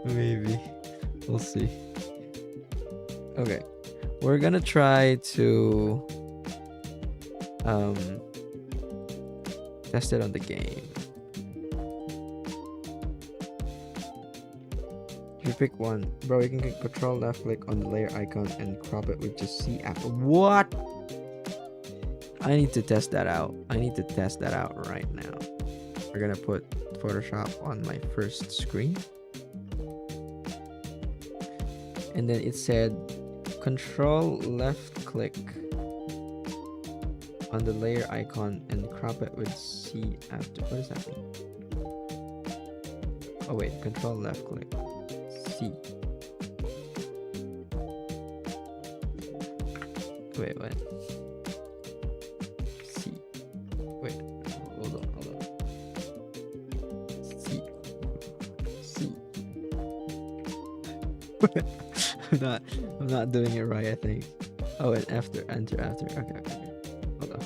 Maybe. We'll see. Okay. We're gonna try to test it on the game. If you pick one, bro, you can control left click on the layer icon and crop it with just C after. What? I need to test that out. I need to test that out right now. We're gonna put Photoshop on my first screen. And then it said control left click on the layer icon and crop it with C after. What does that mean? Oh wait, control left click C. Wait, what? C. Wait, hold on. C. I'm not doing it right, I think. Oh, and enter after. Okay. Hold on.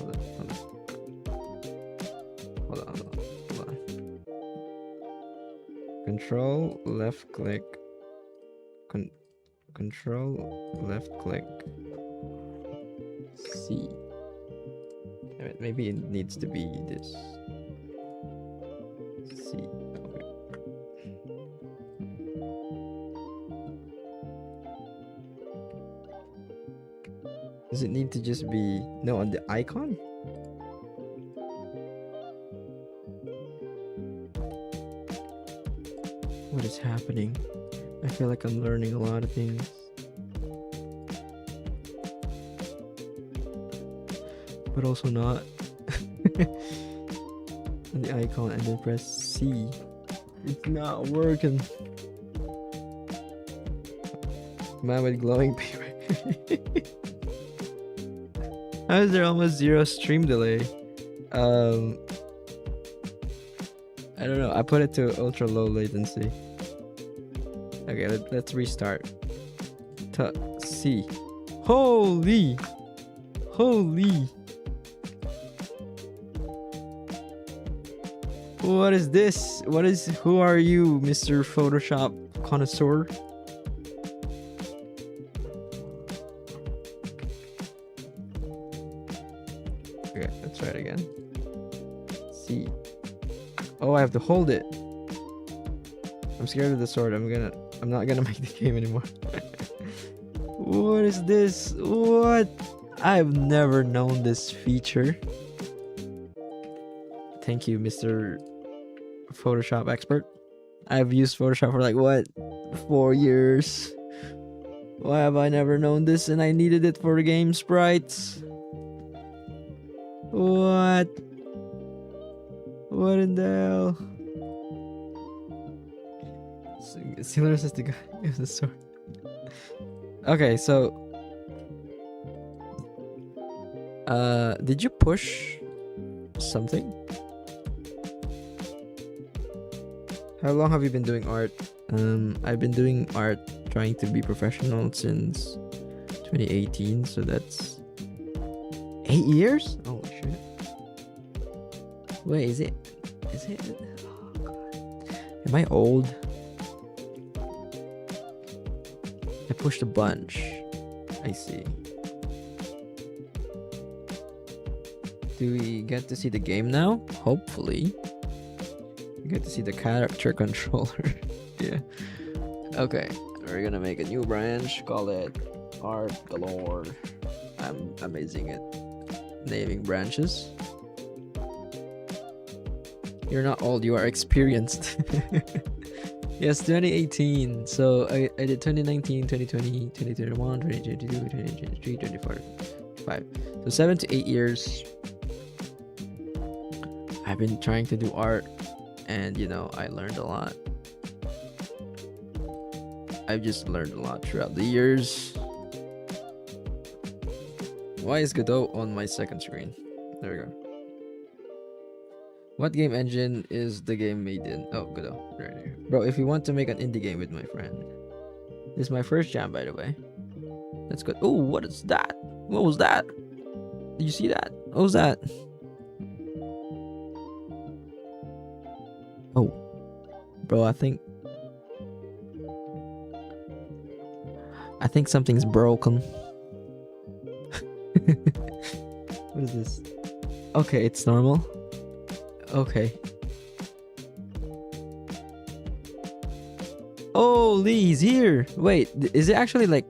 Control left click. Control left click. C. Maybe it needs to be this. C. Okay. Does it need to just be on the icon? What is happening? I feel like I'm learning a lot of things. But also not. On the icon and then press C. It's not working. Man with glowing paper. How is there almost 0 stream delay? I don't know. I put it to ultra low latency. Okay, let's restart. C. Holy. What is this? Who are you, Mr. Photoshop connoisseur? Okay, let's try it again. C. Oh, I have to hold it. I'm scared of the sword. I'm not gonna make the game anymore. What is this? What? I've never known this feature. Thank you, Mr. Photoshop expert. I've used Photoshop for like what? 4 years. Why have I never known this and I needed it for the game sprites? What? What in the hell? Similar says the guy with the sword. Okay, so did you push something? How long have you been doing art? I've been doing art, trying to be professional since 2018, so that's 8 years? Oh shit. Wait, is it? Oh god. Am I old? I pushed a bunch. I see. Do we get to see the game now? Hopefully. We get to see the character controller. Yeah. Okay. We're gonna make a new branch. Call it Art Galore. I'm amazing at naming branches. You're not old, you are experienced. Yes, 2018. So I did 2019, 2020, 2021, 2022, 2023, 2024, 25. So 7 to 8 years. I've been trying to do art, and I learned a lot. I've just learned a lot throughout the years. Why is Godot on my second screen? There we go. What game engine is the game made in? Oh, good. Oh, right here. Bro, if you want to make an indie game with my friend, this is my first jam, by the way. That's good. Oh, what is that? What was that? Did you see that? What was that? Oh, bro, I think something's broken. What is this? Okay, it's normal. Okay. Oh, Lee, he's here. Wait, is it actually like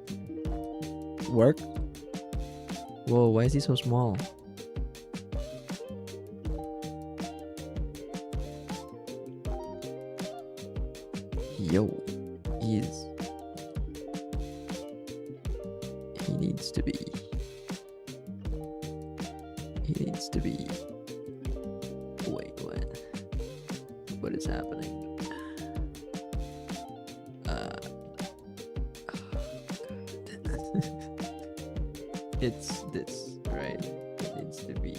work? Whoa, why is he so small? Yo, he needs to be. He needs to be. Wait, what? What is happening? It's this, right? It needs to be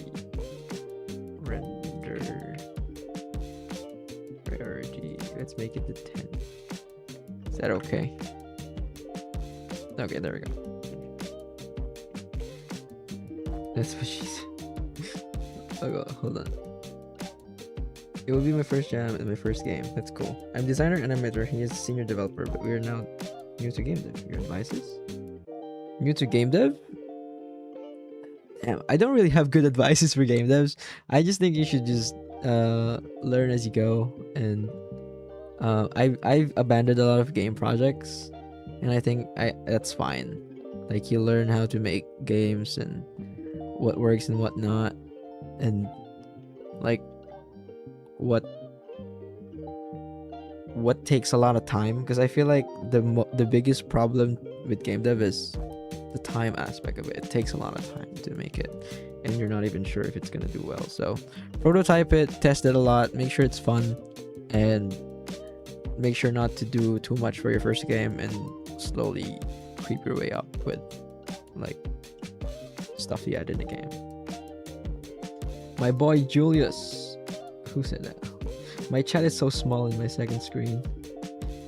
render priority. Let's make it to 10. Is that okay? Okay, there we go. That's what she said. Okay, hold on. It will be my first jam and my first game. That's cool. I'm designer and animator. He is a senior developer, but we are now new to game dev. Your advices? New to game dev? Damn, I don't really have good advices for game devs. I just think you should just learn as you go. And I've abandoned a lot of game projects, and I think that's fine. Like, you learn how to make games and what works and what not, and like what takes a lot of time, because I feel like the biggest problem with game dev is the time aspect of it. It takes a lot of time to make it, and you're not even sure if it's gonna do well. So prototype it, test it a lot, make sure it's fun, and make sure not to do too much for your first game, and slowly creep your way up with like stuff you add in the game. My boy Julius. Who said that? My chat is so small in my second screen.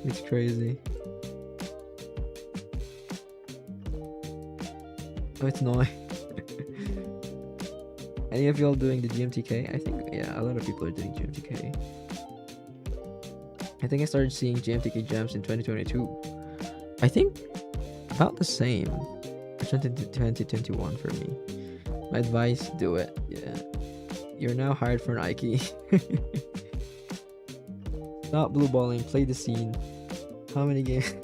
It's crazy. Oh, it's not. Any of y'all doing the GMTK? I think, yeah, a lot of people are doing GMTK. I think I started seeing GMTK jams in 2022. I think about the same. 2021 for me. My advice, do it. Yeah. You're now hired for an Ike. Not blue balling, play the scene. How many games?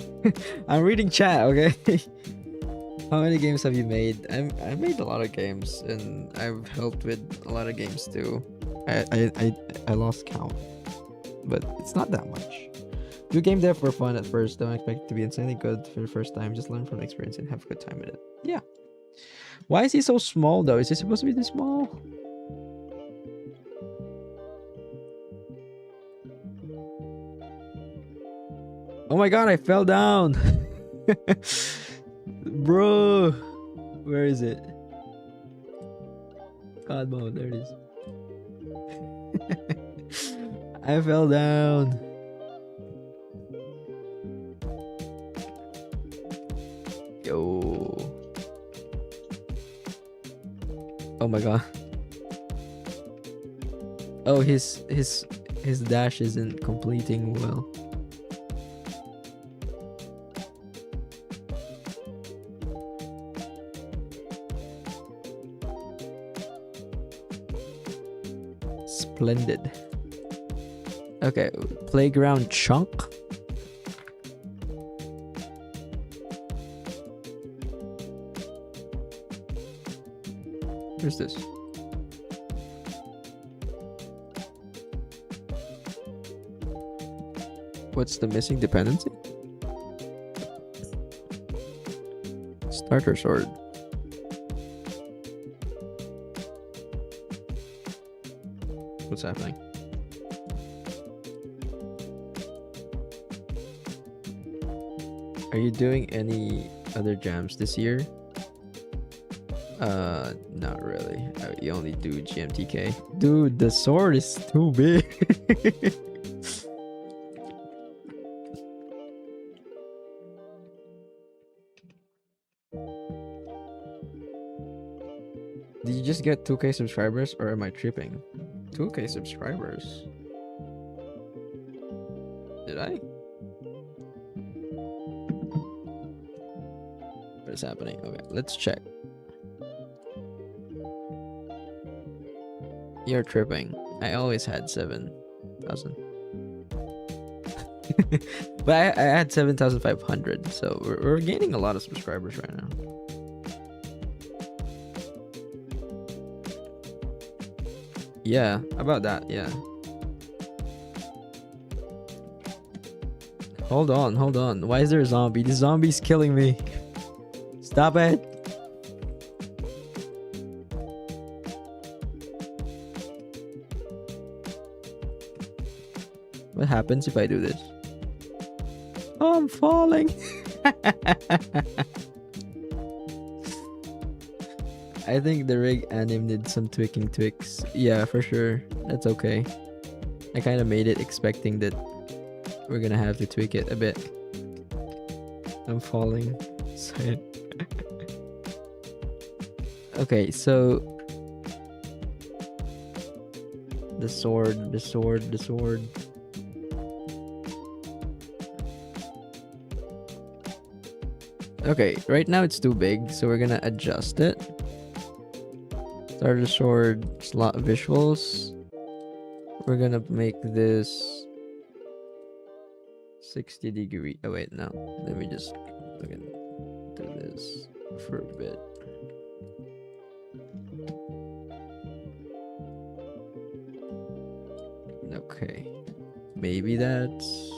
I'm reading chat, okay? How many games have you made? I've made a lot of games, and I've helped with a lot of games too. I lost count, but it's not that much. Do game dev for fun at first. Don't expect it to be insanely good for the first time. Just learn from the experience and have a good time with it. Yeah. Why is he so small though? Is he supposed to be this small? Oh my god, I fell down. Bro. Where is it? God mode, there it is. I fell down. Yo. Oh my god. Oh, his dash isn't completing well. Splendid. Okay, playground chunk. Where's this? What's the missing dependency? Starter sword. What's happening? Are you doing any other jams this year? Not really. You only do GMTK. Dude, the sword is too big. Did you just get 2K subscribers or am I tripping? 2K subscribers? Did I? What is happening? Okay, let's check. You're tripping. I always had 7,000. But I had 7,500, so we're gaining a lot of subscribers right now. Yeah, about that, yeah. Hold on. Why is there a zombie? The zombie's killing me. Stop it. What happens if I do this? Oh, I'm falling. I think the rig anim did some tweaking tweaks. Yeah, for sure. That's okay. I kind of made it expecting that we're gonna have to tweak it a bit. I'm falling. Okay, so the sword. Okay, right now it's too big, so we're gonna adjust it. Starter sword slot visuals. We're gonna make this 60-degree. Oh wait, no. Let me just do this for a bit. Okay, maybe that's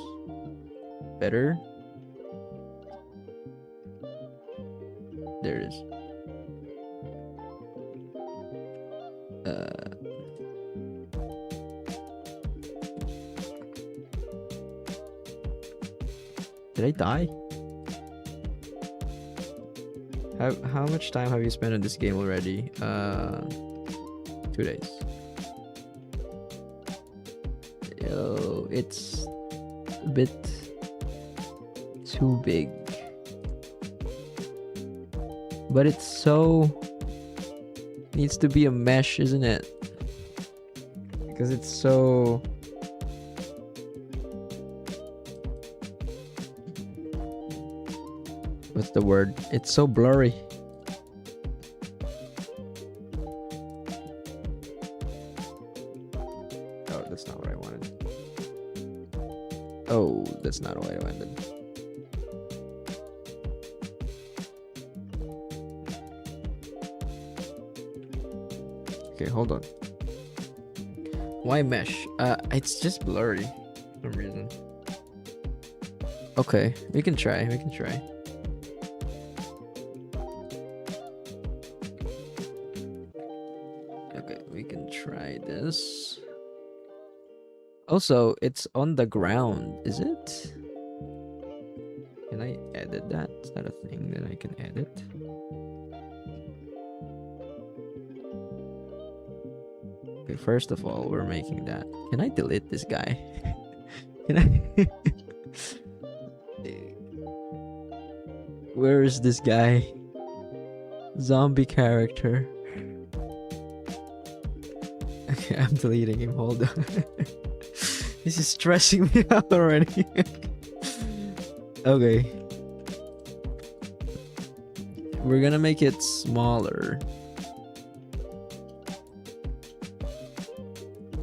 better. There it is. Did I die? How much time have you spent on this game already? 2 days. Yo, it's a bit too big. But it's so needs to be a mesh, isn't it? Because it's so what's the word? It's so blurry. Oh, that's not what I wanted. Oh, that's not what I wanted. Okay, hold on. Why mesh? It's just blurry for some reason. Okay, we can try. Okay, we can try this. Also, it's on the ground, is it? Can I edit that? Is that a thing that I can edit? Okay, first of all, we're making that. Can I delete this guy? Can I? Where is this guy? Zombie character. Okay, I'm deleting him. Hold on. This is stressing me out already. Okay. We're gonna make it smaller.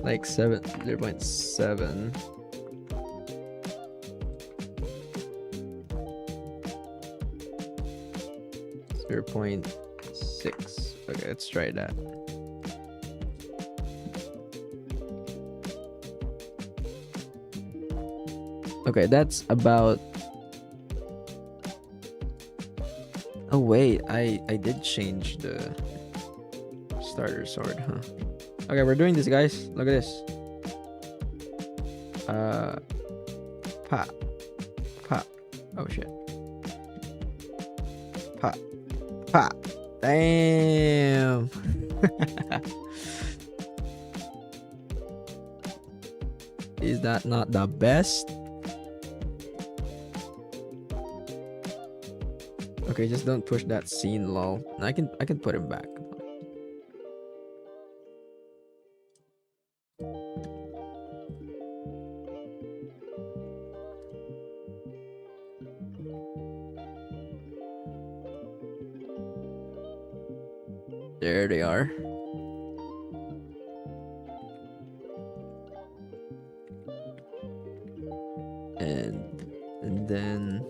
Like 0.7. 0.6. Okay, let's try that. Okay, that's about. Oh wait, I did change the starter sword, huh? Okay, we're doing this, guys. Look at this. Pop. Oh shit. Pop. Damn. Is that not the best? Okay, just don't push that scene, lol. I can put him back. There they are. And then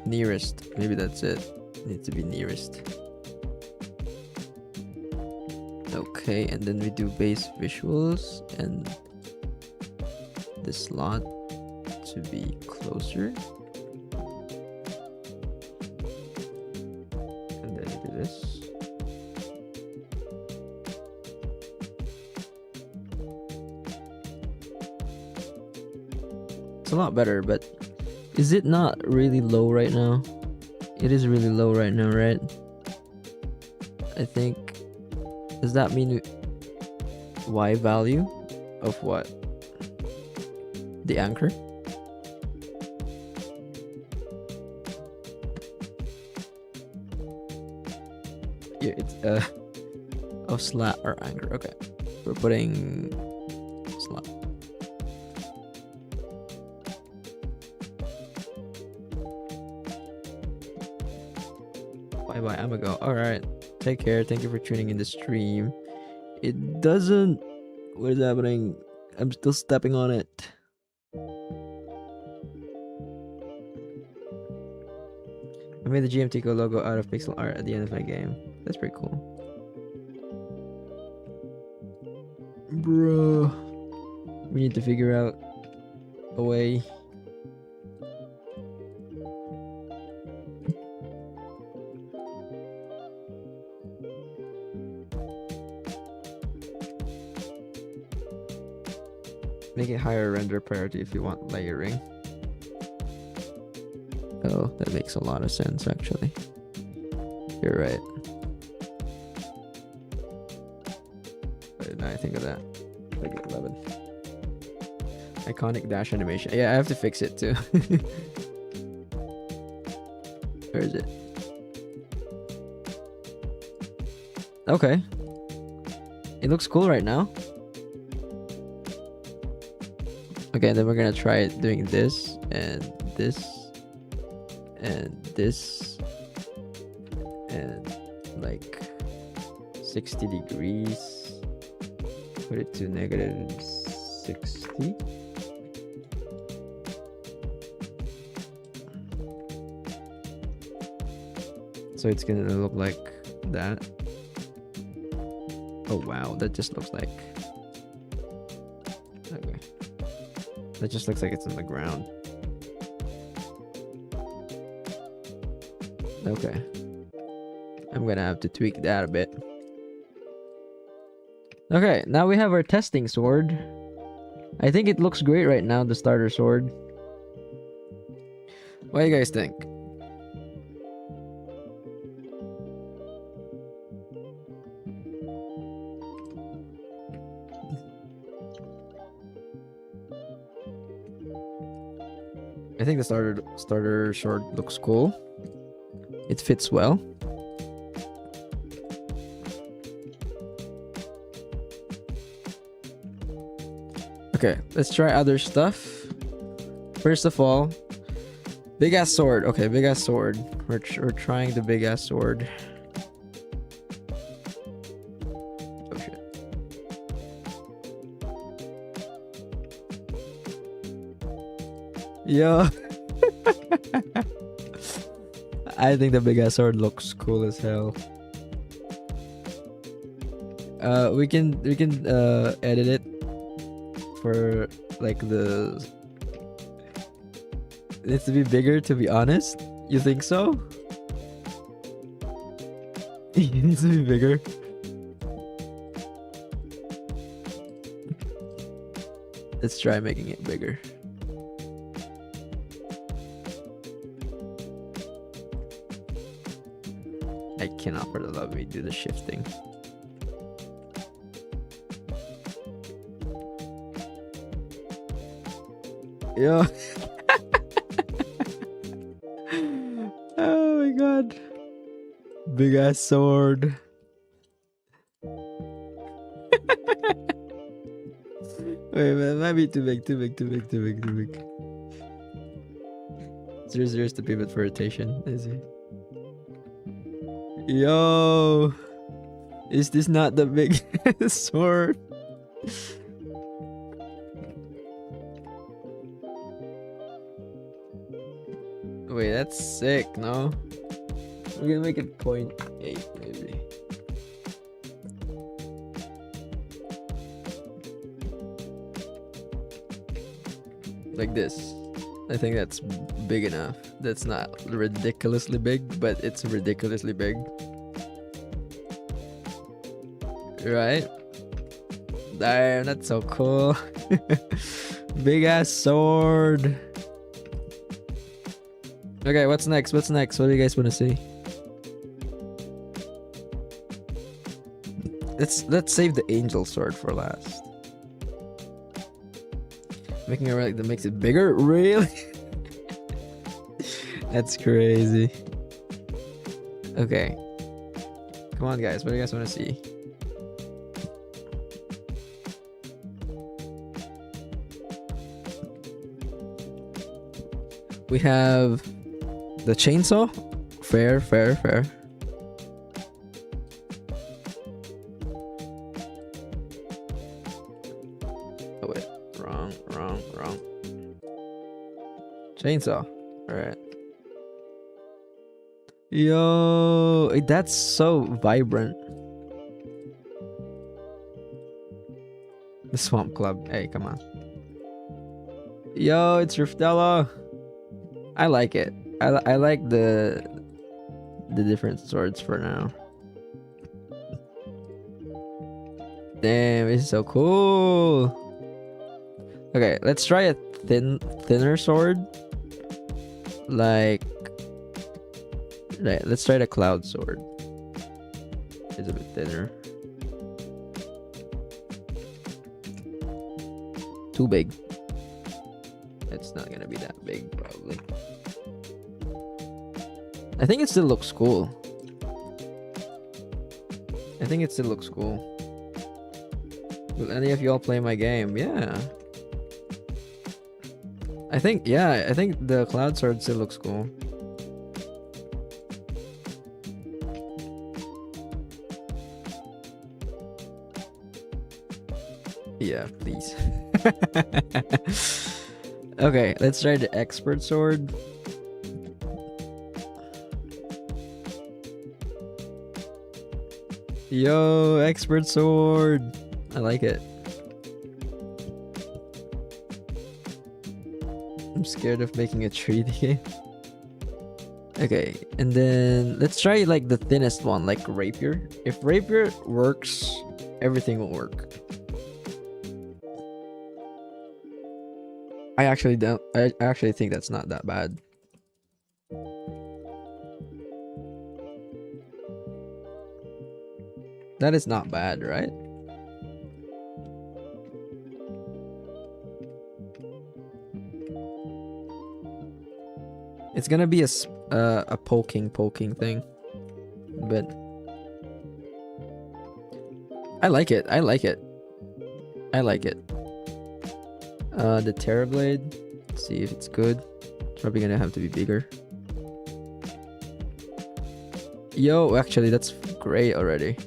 nearest. Maybe that's it. Needs to be nearest. Okay, and then we do base visuals and the slot to be closer. And then we do this. It's a lot better, but is it not really low right now? It is really low right now, right? I think. Does that mean Y value of what? The anchor? Yeah, it's oh, slat or anchor. Okay, we're putting slat. Bye bye, Amigo. All right, take care. Thank you for tuning in the stream. It doesn't. What is happening? I'm still stepping on it. I made the GMTK logo out of pixel art at the end of my game. That's pretty cool. Bro, we need to figure out a way. Make it higher render priority if you want layering. Oh, that makes a lot of sense actually. You're right. Why didn't I think of that? Like 11. Iconic dash animation. Yeah, I have to fix it too. Where is it? Okay. It looks cool right now. Okay, then we're gonna try doing this and this and this and like 60 degrees. Put it to negative 60. So it's gonna look like that. Oh wow, that just looks like. Okay. That just looks like it's on the ground. Okay. I'm gonna have to tweak that a bit. Okay, now we have our testing sword. I think it looks great right now, the starter sword. What do you guys think? I think the starter sword looks cool. It fits well. Okay, let's try other stuff. First of all, big ass sword. Okay, big ass sword. We're trying the big ass sword. Oh shit. Yo. I think the big ass sword looks cool as hell. We can edit it for like the. It needs to be bigger, to be honest. You think so? It needs to be bigger. Let's try making it bigger. I cannot for the love of me do the shifting. Yo. Oh my god. Big ass sword. Wait, man, might be too big. Zero's the pivot for rotation, is he? Yo, is this not the big sword? Wait, that's sick, no? We're gonna make it 0.8 maybe. Like this. I think that's big enough. That's not ridiculously big, but it's ridiculously big. Right? Damn, that's so cool. Big ass sword. Okay, what's next? What do you guys want to see? Let's save the angel sword for last. Making a relic that makes it bigger? Really? That's crazy. Okay. Come on, guys. What do you guys want to see? We have the chainsaw. Fair. Oh wait, wrong. Chainsaw. Alright. Yo, that's so vibrant. The Swamp Club. Hey, come on. Yo, it's Riftello. I like it. I like the different swords for now. Damn, it's so cool. Okay, let's try a thinner sword. Like, right, let's try the cloud sword. It's a bit thinner. Too big. It's not gonna be that big, probably. I think it still looks cool. Will any of y'all play my game? Yeah. I think the cloud sword still looks cool. Yeah, please. Okay, let's try the expert sword. Yo, expert sword. I like it. I'm scared of making a 3D game. Okay, and then let's try like the thinnest one, like rapier. If rapier works, everything will work. I actually think that's not that bad. That is not bad, right? It's gonna be a poking thing, but I like it. The Terrorblade. Let's see if it's good. It's probably gonna have to be bigger. Yo, actually, that's great already.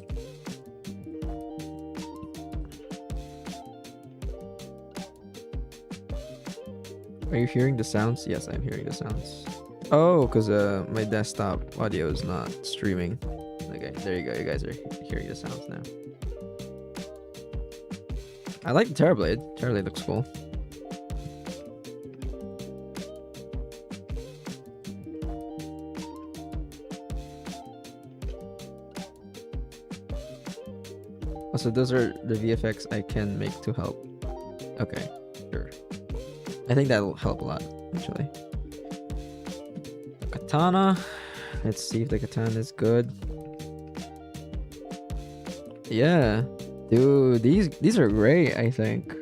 Are you hearing the sounds? Yes, I'm hearing the sounds. Oh, because my desktop audio is not streaming. Okay, there you go. You guys are hearing the sounds now. I like the Terrorblade. Terrorblade looks cool. Also, those are the VFX I can make to help. Okay. Sure. I think that'll help a lot, actually. Katana. Let's see if the katana is good. Yeah. Dude, these are great, I think.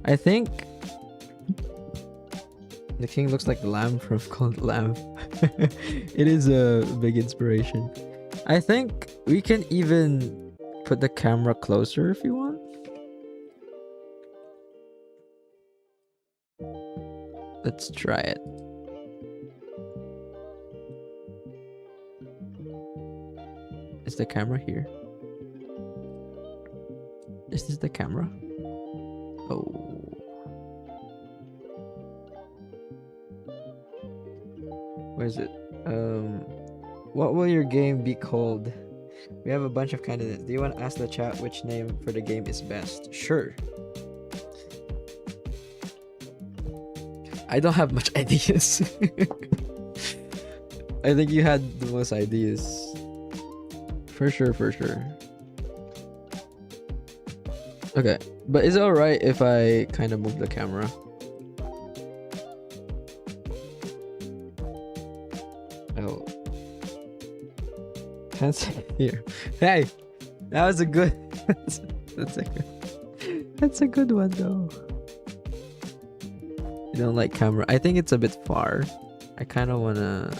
I think the king looks like the lamb from Called Lamb. It is a big inspiration. I think we can even put the camera closer if you want. Let's try it. Is the camera here? Is this the camera? Oh. Where is it? What will your game be called? We have a bunch of candidates. Do you want to ask the chat which name for the game is best? Sure. I don't have much ideas. I think you had the most ideas. For sure, for sure. Okay, but is it alright if I kind of move the camera? Oh. Can't see here. Hey! That was a good... That's a good one though. You don't like camera? I think it's a bit far. I kind of want to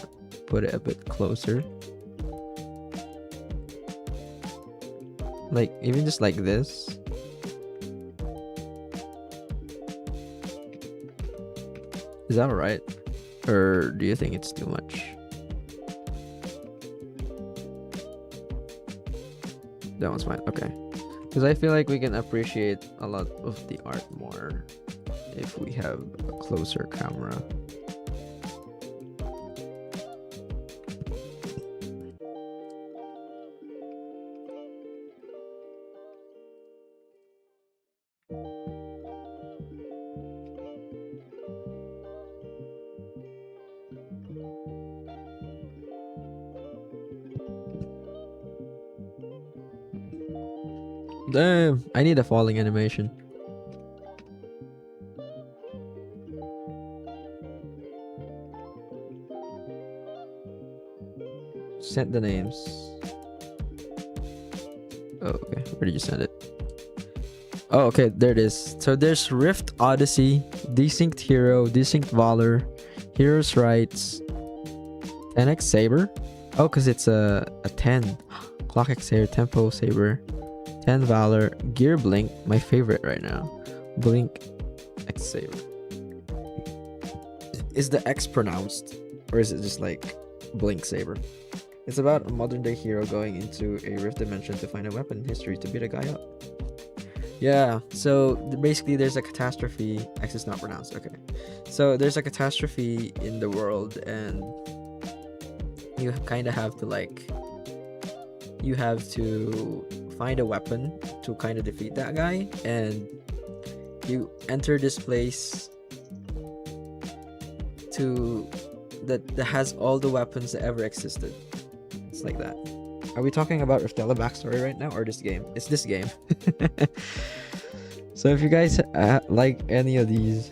put it a bit closer. Like, even just like this. Is that alright? Or do you think it's too much? That one's fine. Okay. Because I feel like we can appreciate a lot of the art more if we have a closer camera. Damn, I need a falling animation. Send the names. Oh, okay. Where did you send it? Oh, okay. There it is. So there's Rift Odyssey, Desynced Hero, Desynced Valor, Heroes Rights, 10x Saber. Oh, because it's a 10. Clock X Saber, Tempo Saber, 10 Valor, Gear Blink, my favorite right now. Blink X Saber. Is the X pronounced? Or is it just like Blink Saber? It's about a modern day hero going into a rift dimension to find a weapon in history to beat a guy up. Yeah, so basically there's a catastrophe. X is not pronounced, okay. So there's a catastrophe in the world and you kind of have to like... You have to find a weapon to kind of defeat that guy, and you enter this place that has all the weapons that ever existed. It's like that. Are we talking about Riftella backstory right now, or this game? It's this game. So if you guys like any of these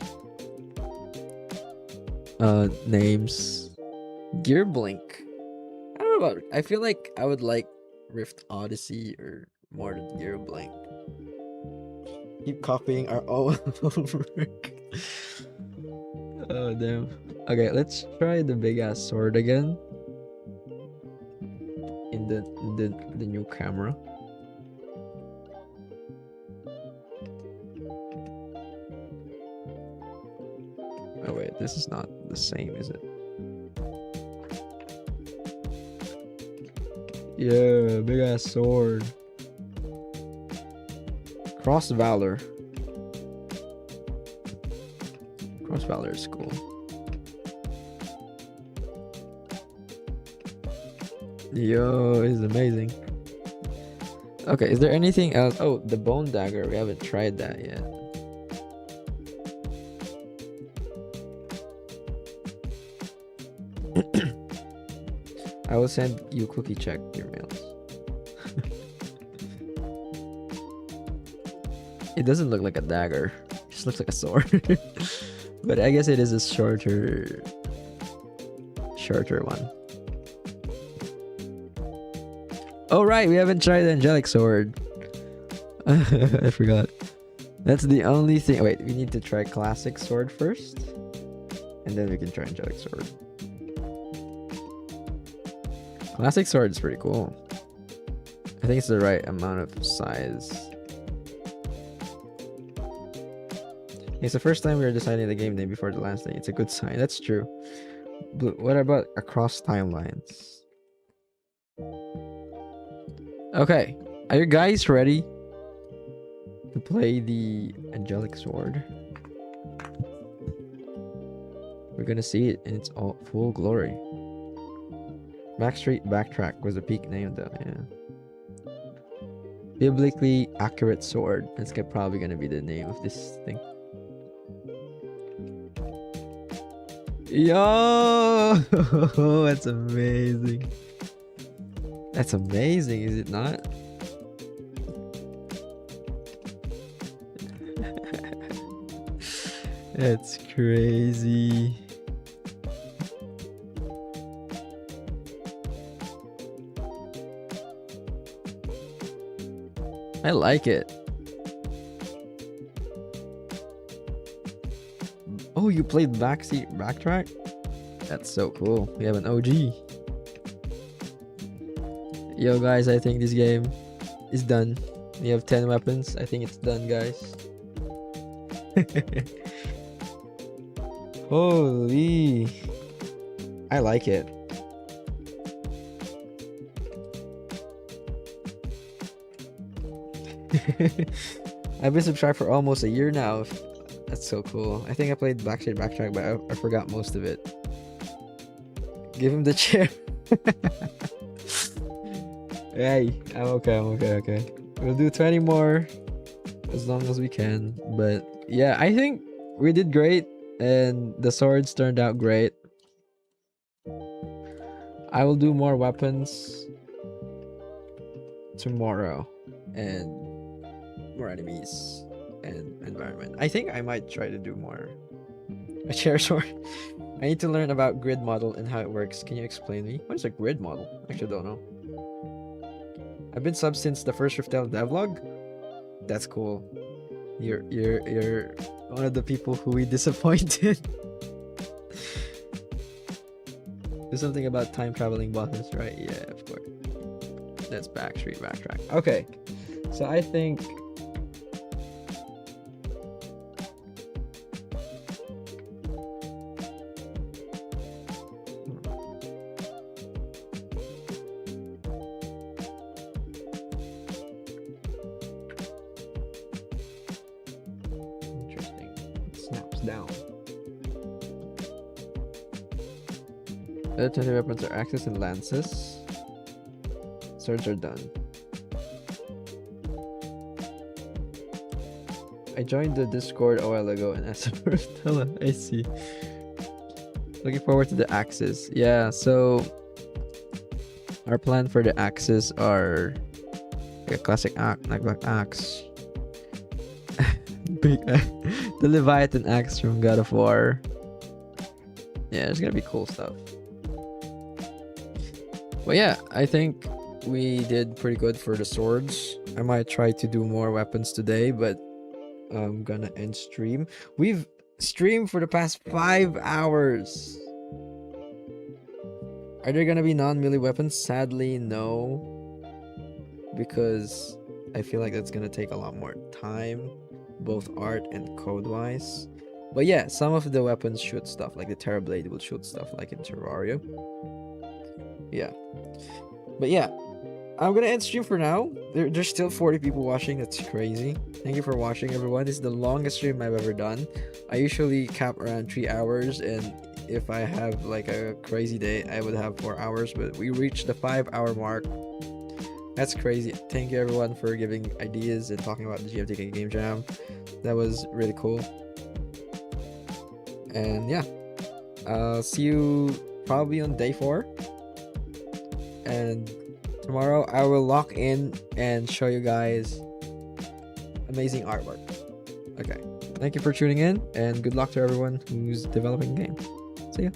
names, Gear Blink. I don't know about it. I feel like I would like Rift Odyssey or more than Gear Blink. Keep copying our own work. Oh damn. Okay, let's try the big ass sword again. In the new camera. Oh wait, this is not the same, is it? Yeah, big ass sword. Cross Valor. Cross Valor is cool. Yo, it's amazing. Okay, is there anything else? Oh, the bone dagger. We haven't tried that yet. I will send you cookie check your mails. It doesn't look like a dagger. It just looks like a sword. But I guess it is a shorter one. Oh right, we haven't tried the angelic sword. I forgot. That's the only thing. Wait, we need to try classic sword first, and then we can try angelic sword. Classic sword is pretty cool. I think it's the right amount of size. It's the first time we were deciding the game name before the last day. It's a good sign. That's true. But what about across timelines? Okay, are you guys ready to play the angelic sword? We're gonna see it in its all full glory. Backstreet Backtrack was the peak name though, yeah. Biblically accurate sword. That's probably gonna be the name of this thing. Yo! That's amazing. That's amazing, is it not? That's crazy. I like it. Oh, you played Backtrack? That's so cool. We have an OG. Yo guys, I think this game is done. We have 10 weapons. I think it's done, guys. Holy. I like it. I've been subscribed for almost a year now. That's so cool. I think I played Backtrack, but I forgot most of it. Give him the chair. Hey, I'm okay. We'll do 20 more as long as we can. But yeah, I think we did great and the swords turned out great. I will do more weapons tomorrow and more enemies and environment. I think I might try to do more a chair sword. I need to learn about grid model and how it works. Can you explain me? What is a grid model? I actually don't know. I've been sub since the first Riftel devlog. That's cool. You're one of the people who we disappointed. There's something about time traveling bosses, right? Yeah, of course. That's Backstreet Backtrack. Okay, so I think down. Other 20 weapons are axes and lances. Swords are done. I joined the Discord a while ago and asked for Stella. I see. Looking forward to the axes. Yeah, so our plan for the axes are like a classic axe. Big the Leviathan axe from God of War. Yeah, there's gonna be cool stuff. But yeah, I think we did pretty good for the swords. I might try to do more weapons today, but I'm gonna end stream. We've streamed for the past 5 hours. Are there gonna be non-melee weapons? Sadly, no. Because I feel like that's gonna take a lot more time, both art and code-wise. But yeah, some of the weapons shoot stuff, like the Terrorblade will shoot stuff like in Terraria. Yeah. But yeah, I'm gonna end stream for now. There's still 40 people watching. That's crazy. Thank you for watching, everyone. This is the longest stream I've ever done. I usually cap around 3 hours, and if I have like a crazy day, I would have 4 hours, but we reached the 5-hour mark. That's crazy. Thank you, everyone, for giving ideas and talking about the GMTK Game Jam. That was really cool. And yeah, I'll see you probably on day 4. And tomorrow I will lock in and show you guys amazing artwork. Okay. Thank you for tuning in, and good luck to everyone who's developing game. See ya.